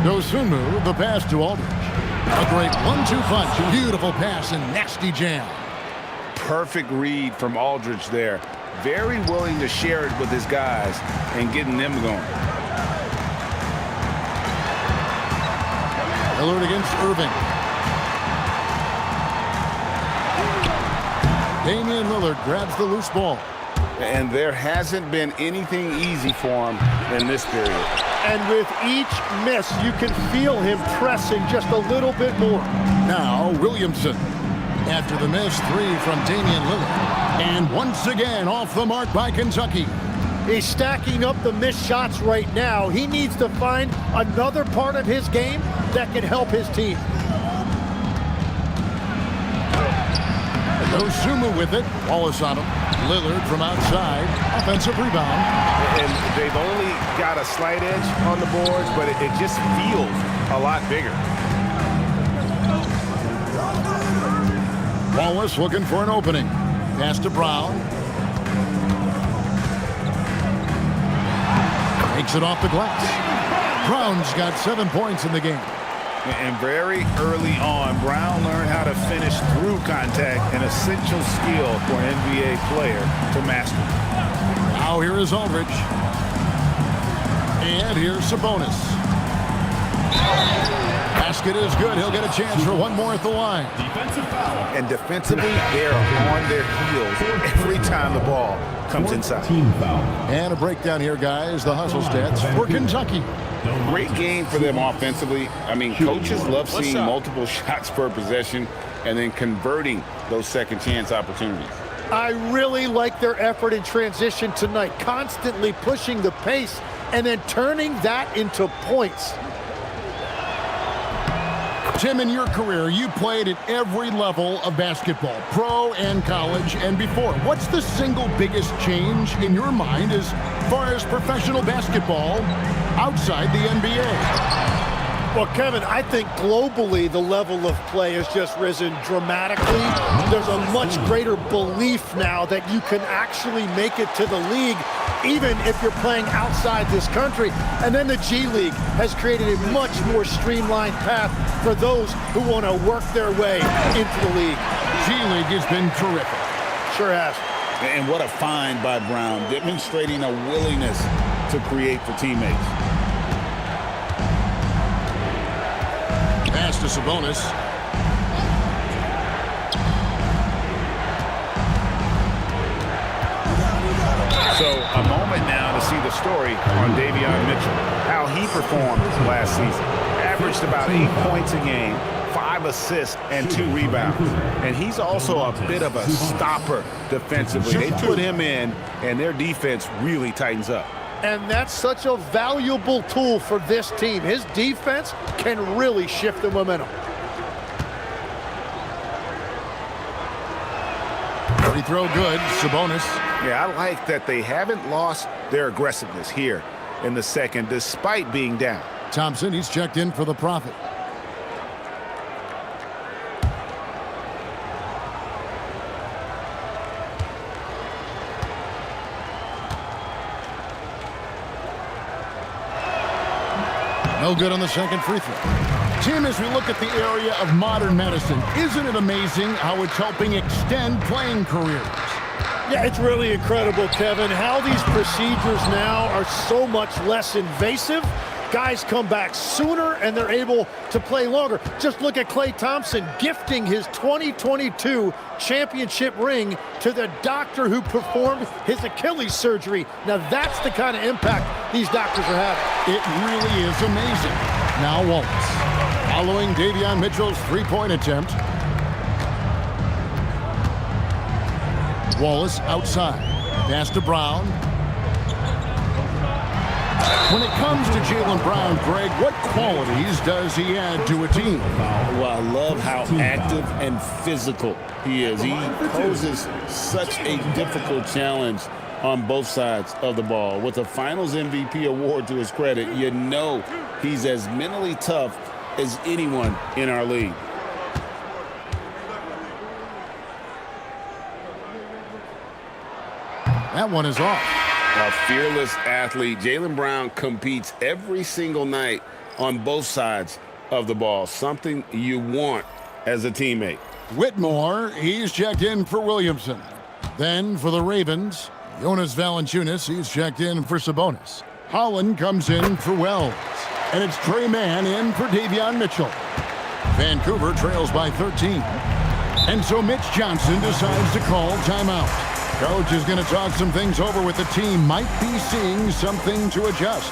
Dosunmu, the pass to Aldridge. A great 1-2 punch. Beautiful pass and nasty jam. Perfect read from Aldridge there. Very willing to share it with his guys and getting them going. Lillard against Irving. Damian Lillard grabs the loose ball. And there hasn't been anything easy for him in this period. And with each miss, you can feel him pressing just a little bit more. Now, Williamson. After the miss, 3 from Damian Lillard. And once again, off the mark by Kentucky. He's stacking up the missed shots right now. He needs to find another part of his game that can help his team. Dosunmu with it. Wallace on him. Lillard from outside. Offensive rebound. And they've only got a slight edge on the boards, but it just feels a lot bigger. Wallace looking for an opening. Pass to Brown. Takes it off the glass. Brown's got 7 points in the game. And very early on, Brown learned how to finish through contact, an essential skill for an NBA player to master. Now here is Aldridge. And here's Sabonis. basket is good. He'll get a chance for one more at the line. And defensively, they're on their heels every time the ball comes inside. And a breakdown here, guys. The hustle stats for Kentucky. Great game for them offensively. I mean, coaches love seeing multiple shots per possession and then converting those second chance opportunities. I really like their effort in transition tonight, constantly pushing the pace and then turning that into points. Tim, in your career, you played at every level of basketball, pro and college and before. What's the single biggest change in your mind as far as professional basketball outside the NBA? Well, Kevin, I think globally the level of play has just risen dramatically. There's a much greater belief now that you can actually make it to the league, even if you're playing outside this country. And then the G League has created a much more streamlined path for those who want to work their way into the league. G League has been terrific. Sure has. And what a find by Brown, demonstrating a willingness to create for teammates. Pass to Sabonis. So a moment now to see the story on Davion Mitchell, how he performed last season. Averaged about 8 points a game, 5 assists, and 2 rebounds. And he's also a bit of a stopper defensively. They put him in, and their defense really tightens up. And that's such a valuable tool for this team. His defense can really shift the momentum. Free throw good, Sabonis. Yeah, I like that they haven't lost their aggressiveness here in the second, despite being down. Thompson, he's checked in for the Prophet. No good on the second free throw. Tim, as we look at the area of modern medicine, isn't it amazing how it's helping extend playing careers? Yeah, it's really incredible, Kevin, how these procedures now are so much less invasive. Guys come back sooner and they're able to play longer. Just look at Klay Thompson gifting his 2022 championship ring to the doctor who performed his Achilles surgery. Now that's the kind of impact these doctors are having. It really is amazing. Now Wallace, following Davion Mitchell's three-point attempt. Wallace outside. Pass to Brown. When it comes to Jaylen Brown, Greg, what qualities does he add to a team? Well, I love how active and physical he is. He poses such a difficult challenge on both sides of the ball. With a Finals MVP award to his credit, you know he's as mentally tough as anyone in our league. That one is off. A fearless athlete. Jaylen Brown competes every single night on both sides of the ball. Something you want as a teammate. Whitmore, he's checked in for Williamson. Then for the Ravens, Jonas Valanciunas, he's checked in for Sabonis. Holland comes in for Wells. And it's Trey Mann in for Davion Mitchell. Vancouver trails by 13. And so Mitch Johnson decides to call timeout. Coach is going to talk some things over with the team. Might be seeing something to adjust.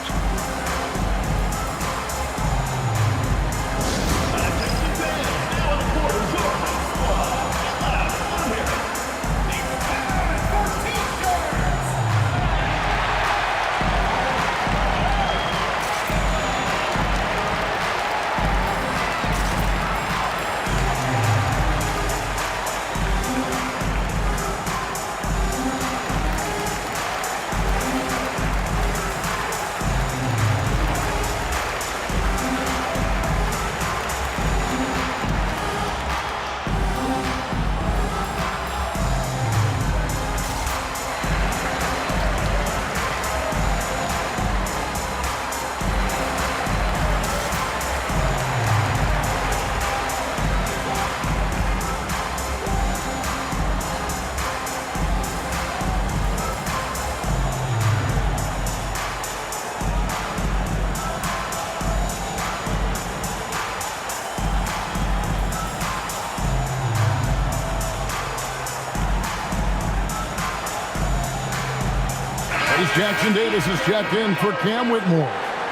Jackson Davis is checked in for Cam Whitmore.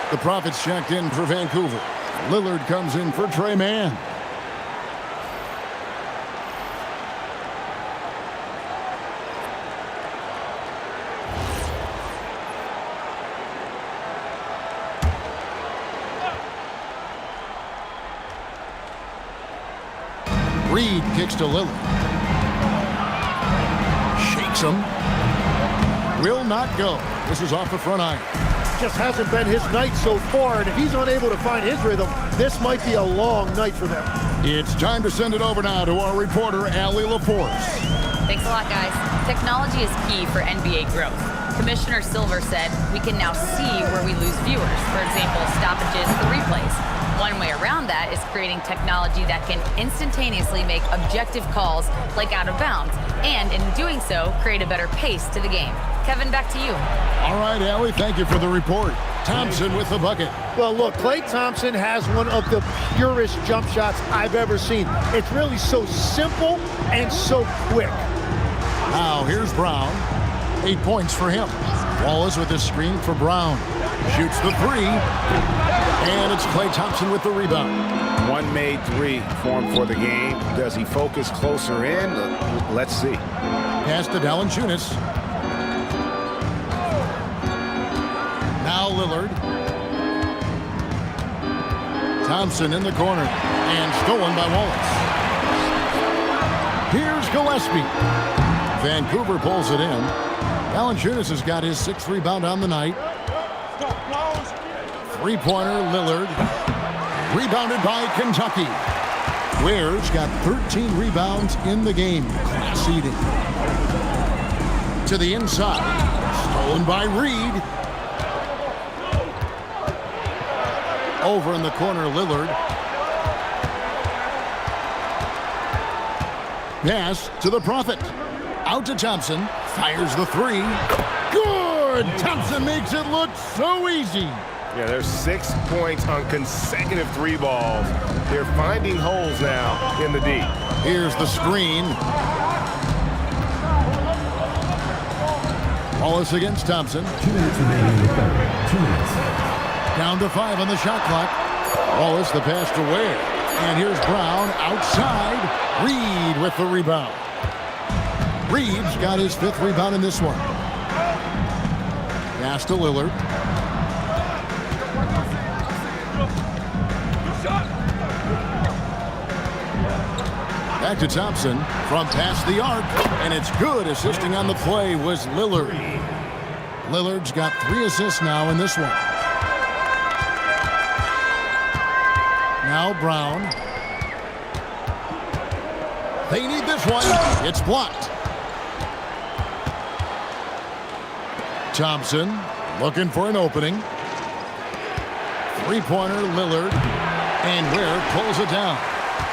The Profits checked in for Vancouver. Lillard comes in for Trey Mann. Reed kicks to Lillard. Shakes him. Will not go. This is off the front iron. Just hasn't been his night so far, and if he's unable to find his rhythm, this might be a long night for them. It's time to send it over now to our reporter, Allie LaForce. Thanks a lot, guys. Technology is key for NBA growth. Commissioner Silver said we can now see where we lose viewers. For example, stoppages for replays. One way around that is creating technology that can instantaneously make objective calls like out of bounds, and in doing so, create a better pace to the game. Kevin, back to you. All right, Allie, thank you for the report. Thompson with the bucket. Well, look, Klay Thompson has one of the purest jump shots I've ever seen. It's really so simple and so quick. Now, here's Brown. 8 points for him. Wallace with the screen for Brown. Shoots the three. And it's Klay Thompson with the rebound. One made three for him for the game. Does he focus closer in? Let's see. Pass to Valanciunas. Now Lillard. Thompson in the corner. And stolen by Wallace. Here's Gillespie. Vancouver pulls it in. Valanciunas has got his 6th rebound on the night. Three-pointer, Lillard. Rebounded by Kentucky. Ware's got 13 rebounds in the game. Class eating. To the inside. Stolen by Reed. Over in the corner, Lillard. Pass to the Prophet. Out to Thompson. Fires the three. Good! Thompson makes it look so easy. Yeah, there's 6 points on consecutive three balls. They're finding holes now in the D. Here's the screen. Wallace against Thompson. 2 minutes remaining in the third. 2 minutes. Down to 5 on the shot clock. Wallace the pass to Ware. And here's Brown outside. Reed with the rebound. Reed's got his 5th rebound in this one. Pass to Lillard. Back to Thompson from past the arc, and it's good. Assisting on the play was Lillard. Lillard's got 3 assists now in this one. Now Brown. They need this one. It's blocked. Thompson looking for an opening. Three-pointer, Lillard. And Ware pulls it down.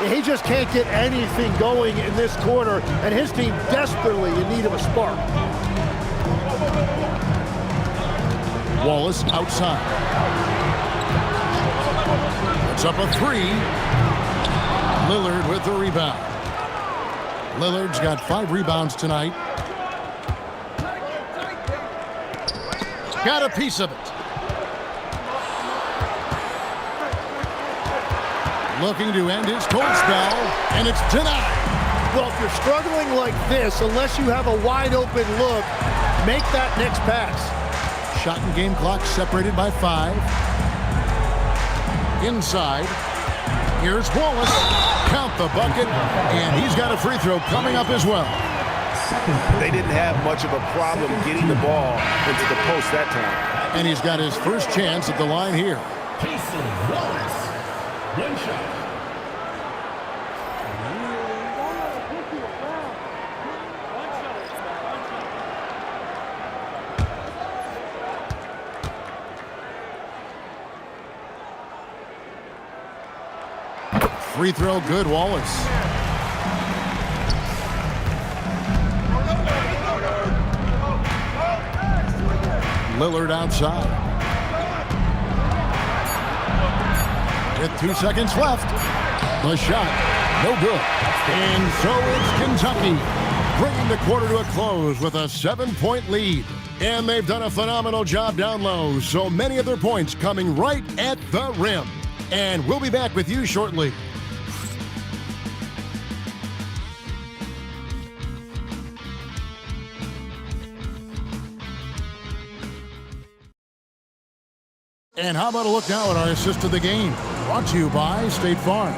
He just can't get anything going in this quarter, and his team desperately in need of a spark. Wallace outside. Puts up a three. Lillard with the rebound. Lillard's got 5 rebounds tonight. Got a piece of it. Looking to end his cold spell, and it's denied. Well, if you're struggling like this, unless you have a wide open look, make that next pass. Shot and game clock separated by 5. Inside. Here's Wallace. Count the bucket, and he's got a free throw coming up as well. They didn't have much of a problem getting the ball into the post that time. And he's got his first chance at the line here. Wallace. One shot. Free throw good, Wallace. Lillard outside. With 2 seconds left. The shot, no good. And so it's Kentucky, bringing the quarter to a close with a 7-point lead. And they've done a phenomenal job down low. So many of their points coming right at the rim. And we'll be back with you shortly. And how about a look now at our assist of the game? Brought to you by State Farm.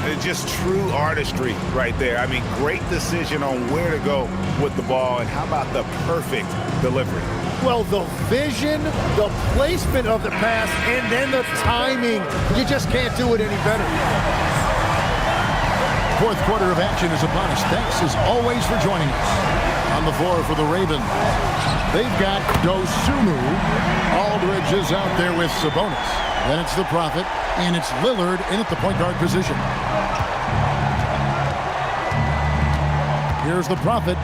It's just true artistry right there. I mean, great decision on where to go with the ball, and how about the perfect delivery? Well, the vision, the placement of the pass, and then the timing. You just can't do it any better. Fourth quarter of action is upon us. Thanks as always for joining us. On the floor for the Ravens, they've got Dosunmu. Aldridge is out there with Sabonis. Then it's the Prophet, and it's Lillard in at the point guard position. Here's the Prophet.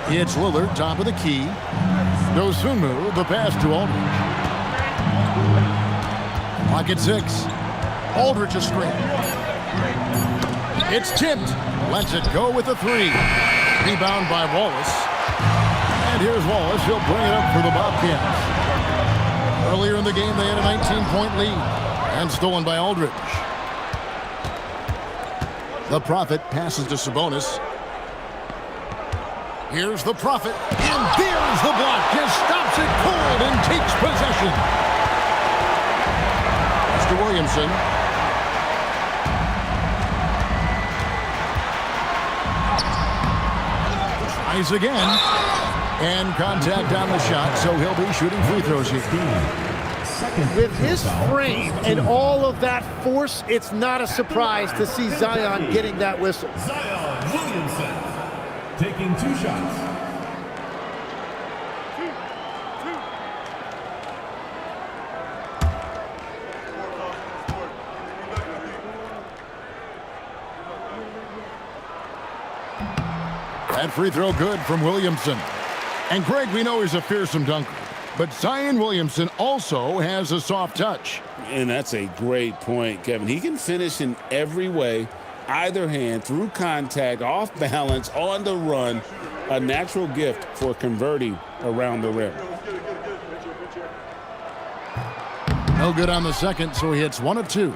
It's Lillard, top of the key. Dosunmu, the pass to Aldridge. Clock at 6. Aldridge a screen. It's tipped. Lets it go with a 3. Rebound by Wallace. And here's Wallace. He'll bring it up for the Bobcats. Earlier in the game, they had a 19-point lead. And stolen by Aldridge. The Prophet passes to Sabonis. Here's the Prophet. And there's the block. Just stops it cold and takes possession. Mr. Williamson. Tries again. And contact on the shot, so he'll be shooting free throws here. With his frame and all of that force, it's not a surprise to see Zion getting that whistle. Zion Williamson taking 2 shots. That free throw good from Williamson. And Greg, we know he's a fearsome dunker, but Zion Williamson also has a soft touch. And that's a great point, Kevin. He can finish in every way, either hand, through contact, off balance, on the run. A natural gift for converting around the rim. No good on the second, so he hits 1 of 2.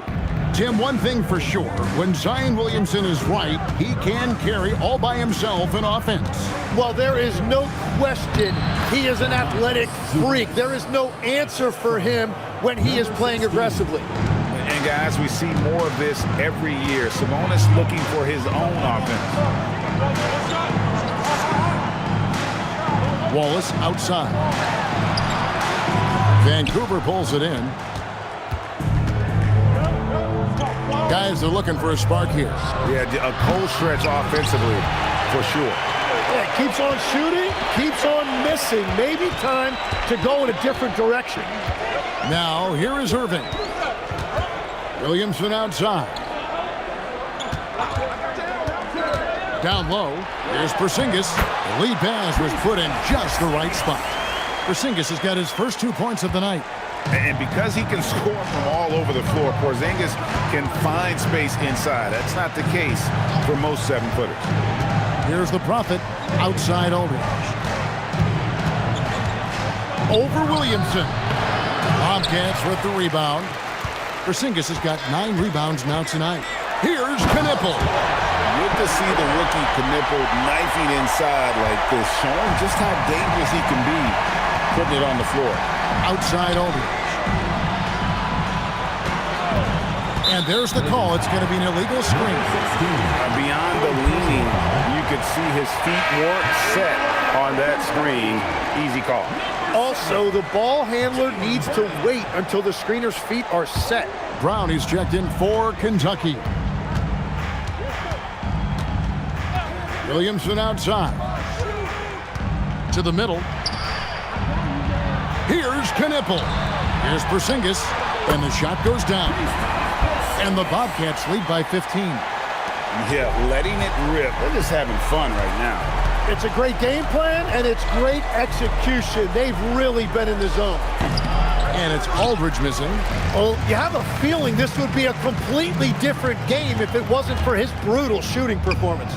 Tim, one thing for sure, when Zion Williamson is right, he can carry all by himself in offense. Well, there is no question he is an athletic freak. There is no answer for him when he is playing aggressively. And guys, we see more of this every year. Sabonis looking for his own offense. Wallace outside. Vancouver pulls it in. Guys, they're looking for a spark here. Yeah, a cold stretch offensively, for sure. Yeah, keeps on shooting, keeps on missing. Maybe time to go in a different direction. Now, here is Irving. Williamson outside. Down low, here's Porzingis. The lead pass was put in just the right spot. Porzingis has got his first 2 points of the night. And because he can score from all over the floor, Porzingis can find space inside. That's not the case for most 7-footers. Here's the Prophet outside Aldridge. Over Williamson. Bobcats with the rebound. Porzingis has got 9 rebounds now tonight. Here's Knipple. Good to see the rookie Knipple knifing inside like this, showing just how dangerous he can be putting it on the floor. Outside Aldridge. And there's the call. It's going to be an illegal screen. Beyond the leaning, you could see his feet weren't set on that screen. Easy call. Also, the ball handler needs to wait until the screener's feet are set. Brown, he's checked in for Kentucky. Williamson outside. To the middle. Here's Knipple. Here's Porzingis. And the shot goes down. And the Bobcats lead by 15. Yeah, letting it rip. They're just having fun right now. It's a great game plan, and it's great execution. They've really been in the zone. And it's Aldridge missing. Well, you have a feeling this would be a completely different game if it wasn't for his brutal shooting performance.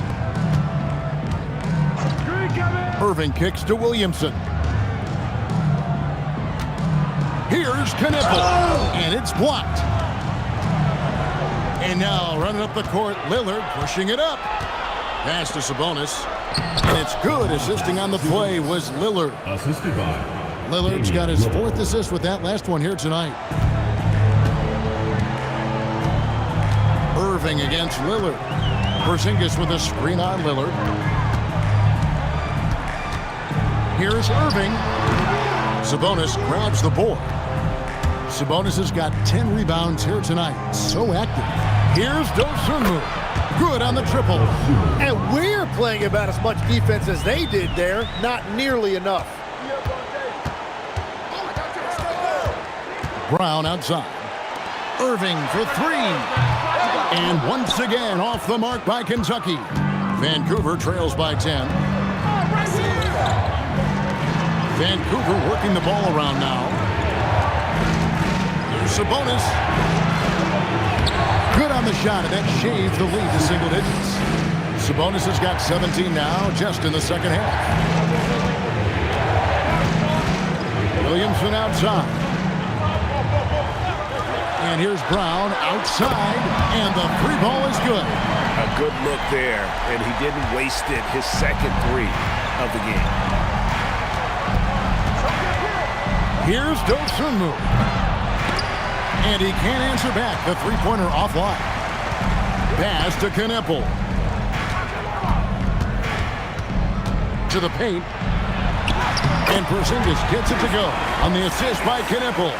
Screen coming! Irving kicks to Williamson. Here's Knipple, and it's blocked. And now running up the court, Lillard pushing it up. Pass to Sabonis, and it's good. Assisting on the play was Lillard. Assisted by Lillard's got his 4th assist with that last one here tonight. Irving against Lillard. Porzingis with a screen on Lillard. Here's Irving. Sabonis grabs the board. Sabonis has got 10 rebounds here tonight. So active. Here's Dosunmu. Good on the triple. And we're playing about as much defense as they did there. Not nearly enough. Brown outside. Irving for 3. And once again off the mark by Kentucky. Vancouver trails by 10. Vancouver working the ball around now. Here's Sabonis. Good on the shot, and that shaves the lead to single digits. Sabonis has got 17 now, just in the second half. Williamson outside. And here's Brown outside, and the 3 ball is good. A good look there, and he didn't waste it. His second 3 of the game. Here's Dosunmu. And he can't answer back. The 3-pointer offline. Pass to Knipple. To the paint. And Porzingis gets it to go on the assist by Knipple.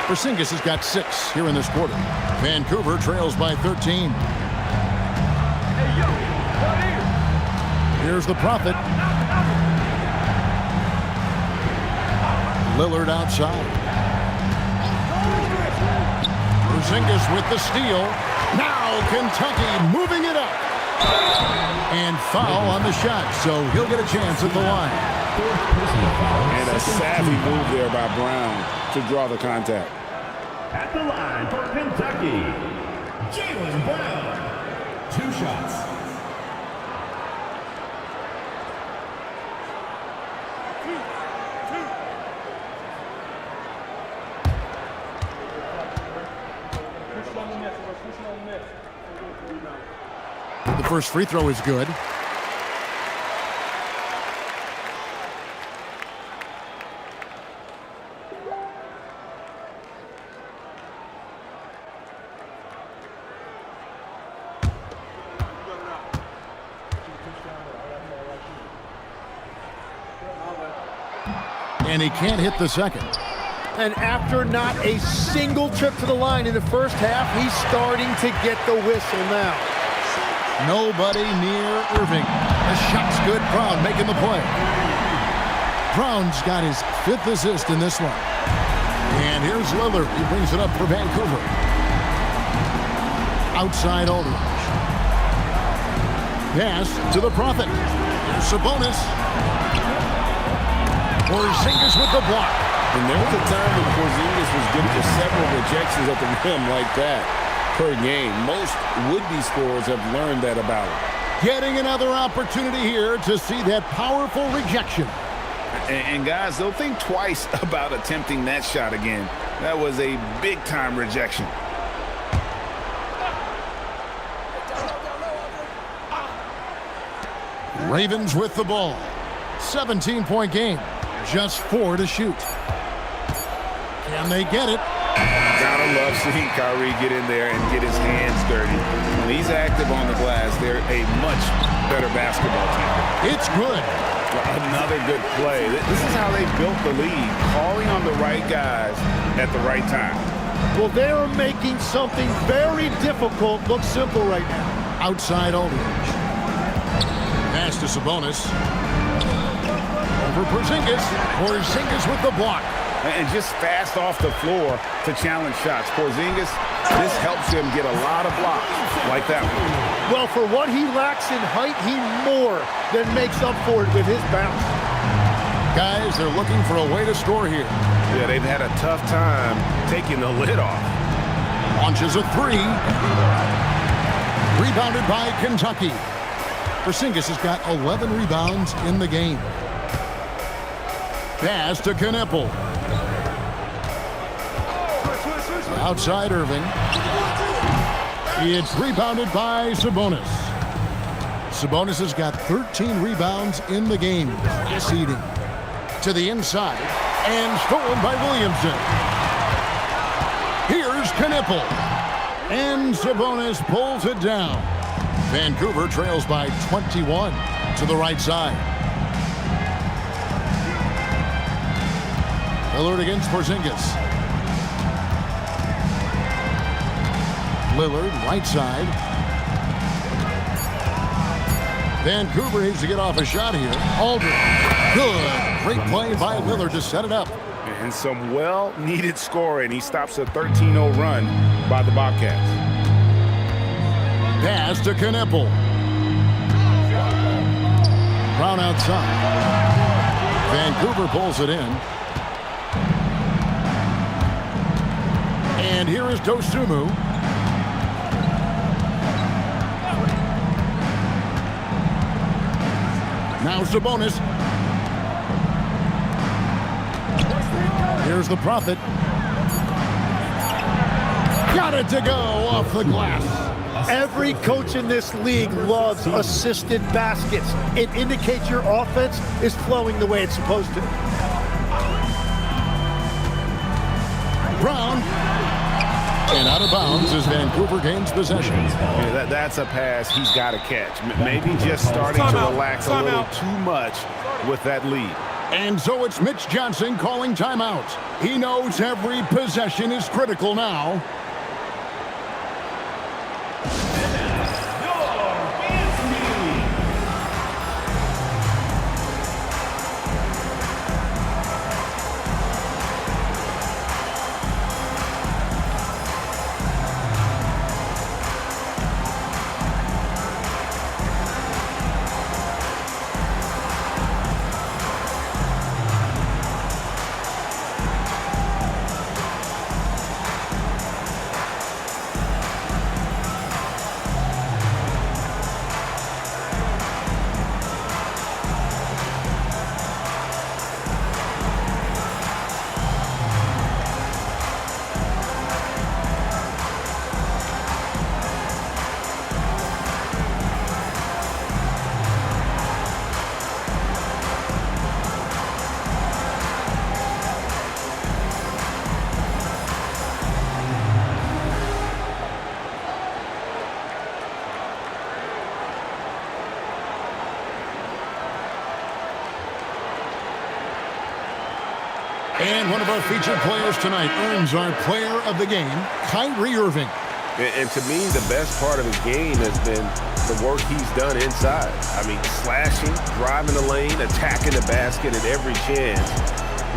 Porzingis has got 6 here in this quarter. Vancouver trails by 13. Here's the Prophet. Lillard outside. Porzingis with the steal. Now Kentucky moving it up. And foul on the shot, so he'll get a chance at the line. And a savvy move there by Brown to draw the contact. At the line for Kentucky, Jaylen Brown. 2 shots. The first free throw is good. And he can't hit the second. And after not a single trip to the line in the first half, he's starting to get the whistle now. Nobody near Irving. The shot's good. Brown making the play. Brown's got his 5th assist in this one. And here's Lillard. He brings it up for Vancouver. Outside Aldridge. Pass to the Prophet. Here's Sabonis. Porzingis with the block. And there was a time when Porzingis was getting to several rejections at the rim like that per game. Most would-be scorers have learned that about him. Getting another opportunity here to see that powerful rejection. And guys, they'll think twice about attempting that shot again. That was a big-time rejection. Ravens with the ball. 17-point game. Just 4 to shoot. Can they get it? Gotta love seeing Kyrie get in there and get his hands dirty. When he's active on the glass, they're a much better basketball team. It's good. Another good play. This is how they built the lead, calling on the right guys at the right time. Well, they are making something very difficult look simple right now. Outside Aldridge. Pass to Sabonis. Over Porzingis. Porzingis with the block. And just fast off the floor to challenge shots. Porzingis, this helps him get a lot of blocks like that one. Well, for what he lacks in height, he more than makes up for it with his bounce. Guys, they're looking for a way to score here. Yeah, they've had a tough time taking the lid off. Launches a 3. Rebounded by Kentucky. Porzingis has got 11 rebounds in the game. Pass to Kneppel. Outside Irving. It's rebounded by Sabonis. Sabonis has got 13 rebounds in the game. Seeding to the inside and stolen by Williamson. Here's Kneppel. And Sabonis pulls it down. Vancouver trails by 21 to the right side. Lillard against Porzingis. Lillard, right side. Vancouver needs to get off a shot here. Aldridge. Good. Great play by Lillard to set it up. And some well-needed scoring. He stops a 13-0 run by the Bobcats. Pass to Kneppel. Brown outside. Vancouver pulls it in. And here is Dosunmu. Now Sabonis. Here's the Prophet. Got it to go off the glass. Every coach in this league loves assisted baskets. It indicates your offense is flowing the way it's supposed to. Brown. And out of bounds as Vancouver gains possession. Yeah, that's a pass he's got to catch. Maybe just starting to relax a little too much with that lead. And so it's Mitch Johnson calling timeout. He knows every possession is critical now. And one of our featured players tonight earns our player of the game, Kyrie Irving. And to me, the best part of his game has been the work he's done inside. I mean, slashing, driving the lane, attacking the basket at every chance.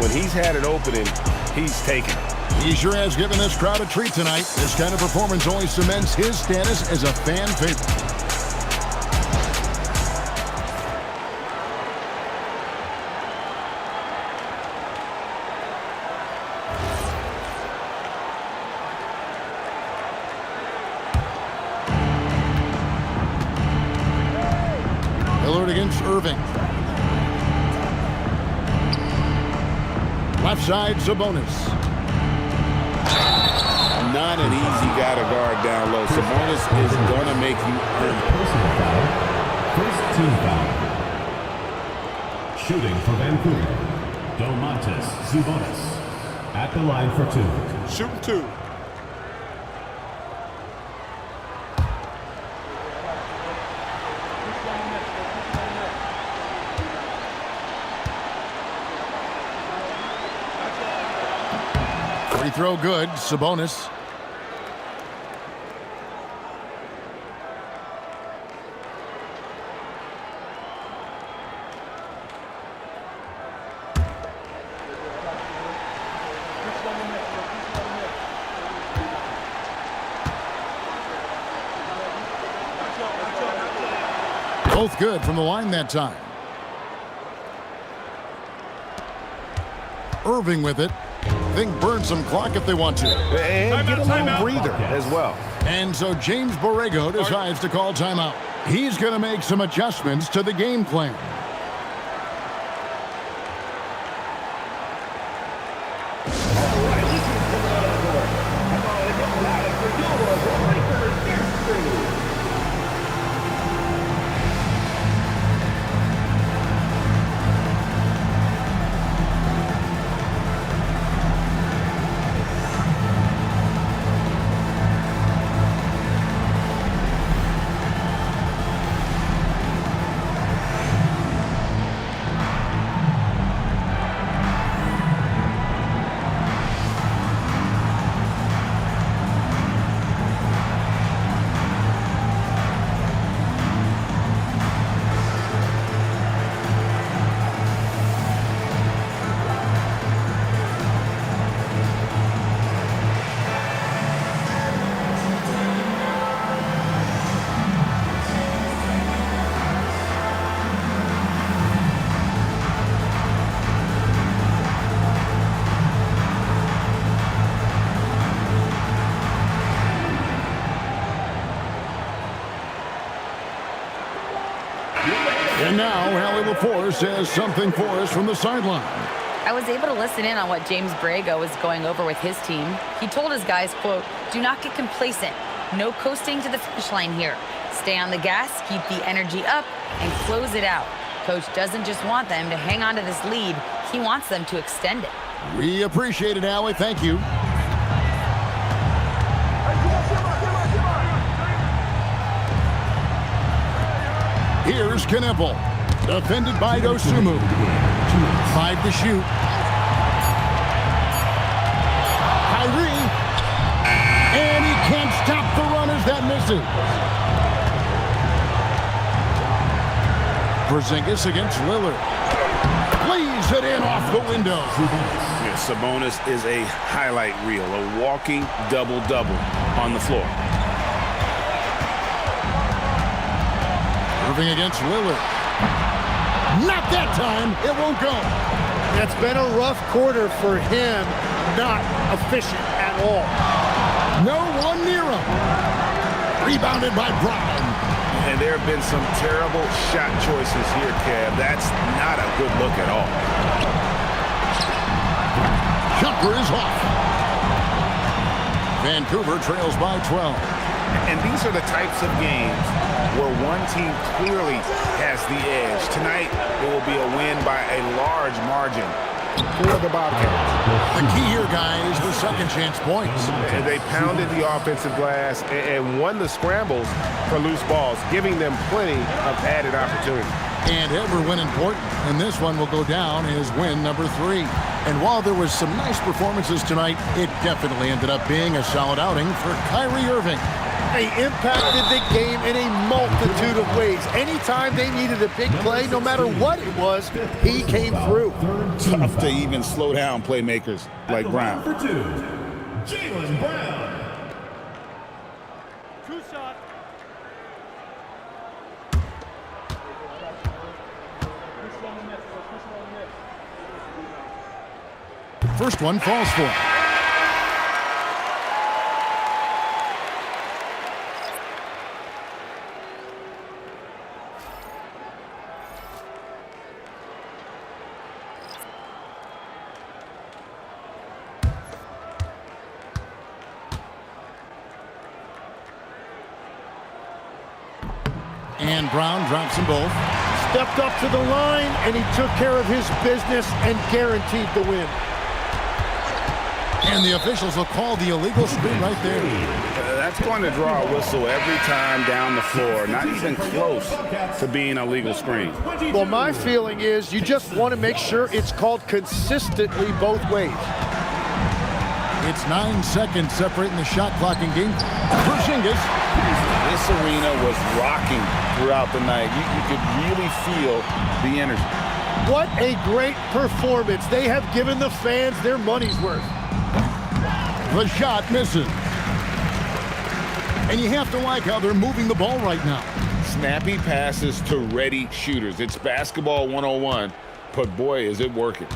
When he's had an opening, he's taken it. He sure has given this crowd a treat tonight. This kind of performance always cements his status as a fan favorite. Lillard against Irving. Left side, Sabonis. Not an easy guy to guard down low. Sabonis is going to make you earn it. First team foul. Shooting for Vancouver, Domantas Sabonis at the line for two. Shooting two. Free throw good, Sabonis. Both good from the line that time. Irving with it. Think burn some clock if they want to. And get a little breather as well. And so James Borrego decides to call timeout. He's going to make some adjustments to the game plan. And now, Hallie LaForce has something for us from the sideline. I was able to listen in on what James Borrego was going over with his team. He told his guys, quote, "Do not get complacent. No coasting to the finish line here. Stay on the gas, keep the energy up, and close it out." Coach doesn't just want them to hang on to this lead. He wants them to extend it. We appreciate it, Hallie. Thank you. Here's Knippel, defended by Dosumu. 5 to shoot. Kyrie, and he can't stop the run as that misses. Porzingis against Lillard. Plays it in off the window. Yeah, Sabonis is a highlight reel, a walking double-double on the floor. Irving against Lillard. Not that time. It won't go. It's been a rough quarter for him. Not efficient at all. No one near him. Rebounded by Brown. And there have been some terrible shot choices here, Kev. That's not a good look at all. Jumper is off. Vancouver trails by 12. And these are the types of games where one team clearly has the edge. Tonight, it will be a win by a large margin for the Bobcats. The key here, guys, was second chance points. And they pounded the offensive glass and won the scrambles for loose balls, giving them plenty of added opportunity. And every win important, and this one will go down as win number 3. And while there was some nice performances tonight, it definitely ended up being a solid outing for Kyrie Irving. They impacted the game in a multitude of ways. Anytime they needed a big play, no matter what it was, he came through. Tough to even slow down playmakers like Brown. For 2, Jaylen Brown. Two shot. First one falls for him. And Brown drops them both. Stepped up to the line, and he took care of his business and guaranteed the win. And the officials will call the illegal screen right there. That's going to draw a whistle every time down the floor. Not even close to being a legal screen. Well, my feeling is you just want to make sure it's called consistently both ways. It's 9 seconds separating the shot clock and game. Porzingis. This arena was rocking throughout the night. You could really feel the energy. What a great performance. They have given the fans their money's worth. The shot misses. And you have to like how they're moving the ball right now. Snappy passes to ready shooters. It's basketball 101, but boy, is it working.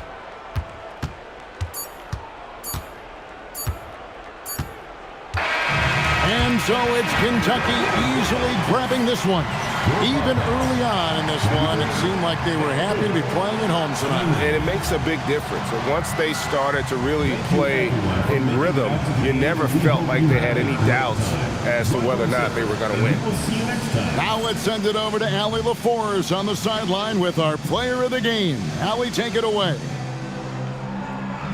And so it's Kentucky easily grabbing this one. Even early on in this one, it seemed like they were happy to be playing at home tonight. And it makes a big difference. And once they started to really play in rhythm, you never felt like they had any doubts as to whether or not they were going to win. Now let's send it over to Allie LaForce on the sideline with our player of the game. Allie, take it away.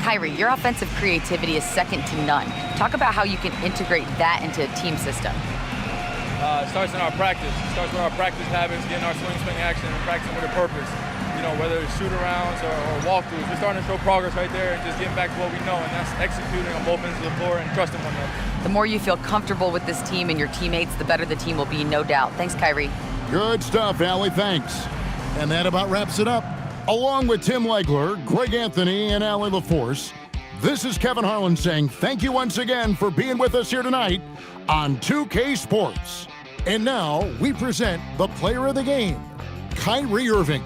Kyrie, your offensive creativity is second to none. Talk about how you can integrate that into a team system. It starts in our practice. It starts with our practice habits, getting our swing action, and practicing with a purpose. You know, whether it's shoot-arounds or walkthroughs, we're starting to show progress right there and just getting back to what we know, and that's executing on both ends of the floor and trusting one another. The more you feel comfortable with this team and your teammates, the better the team will be, no doubt. Thanks, Kyrie. Good stuff, Allie. Thanks. And that about wraps it up. Along with Tim Legler, Greg Anthony, and Allie LaForce, this is Kevin Harlan saying thank you once again for being with us here tonight on 2K Sports. And now we present the player of the game, Kyrie Irving.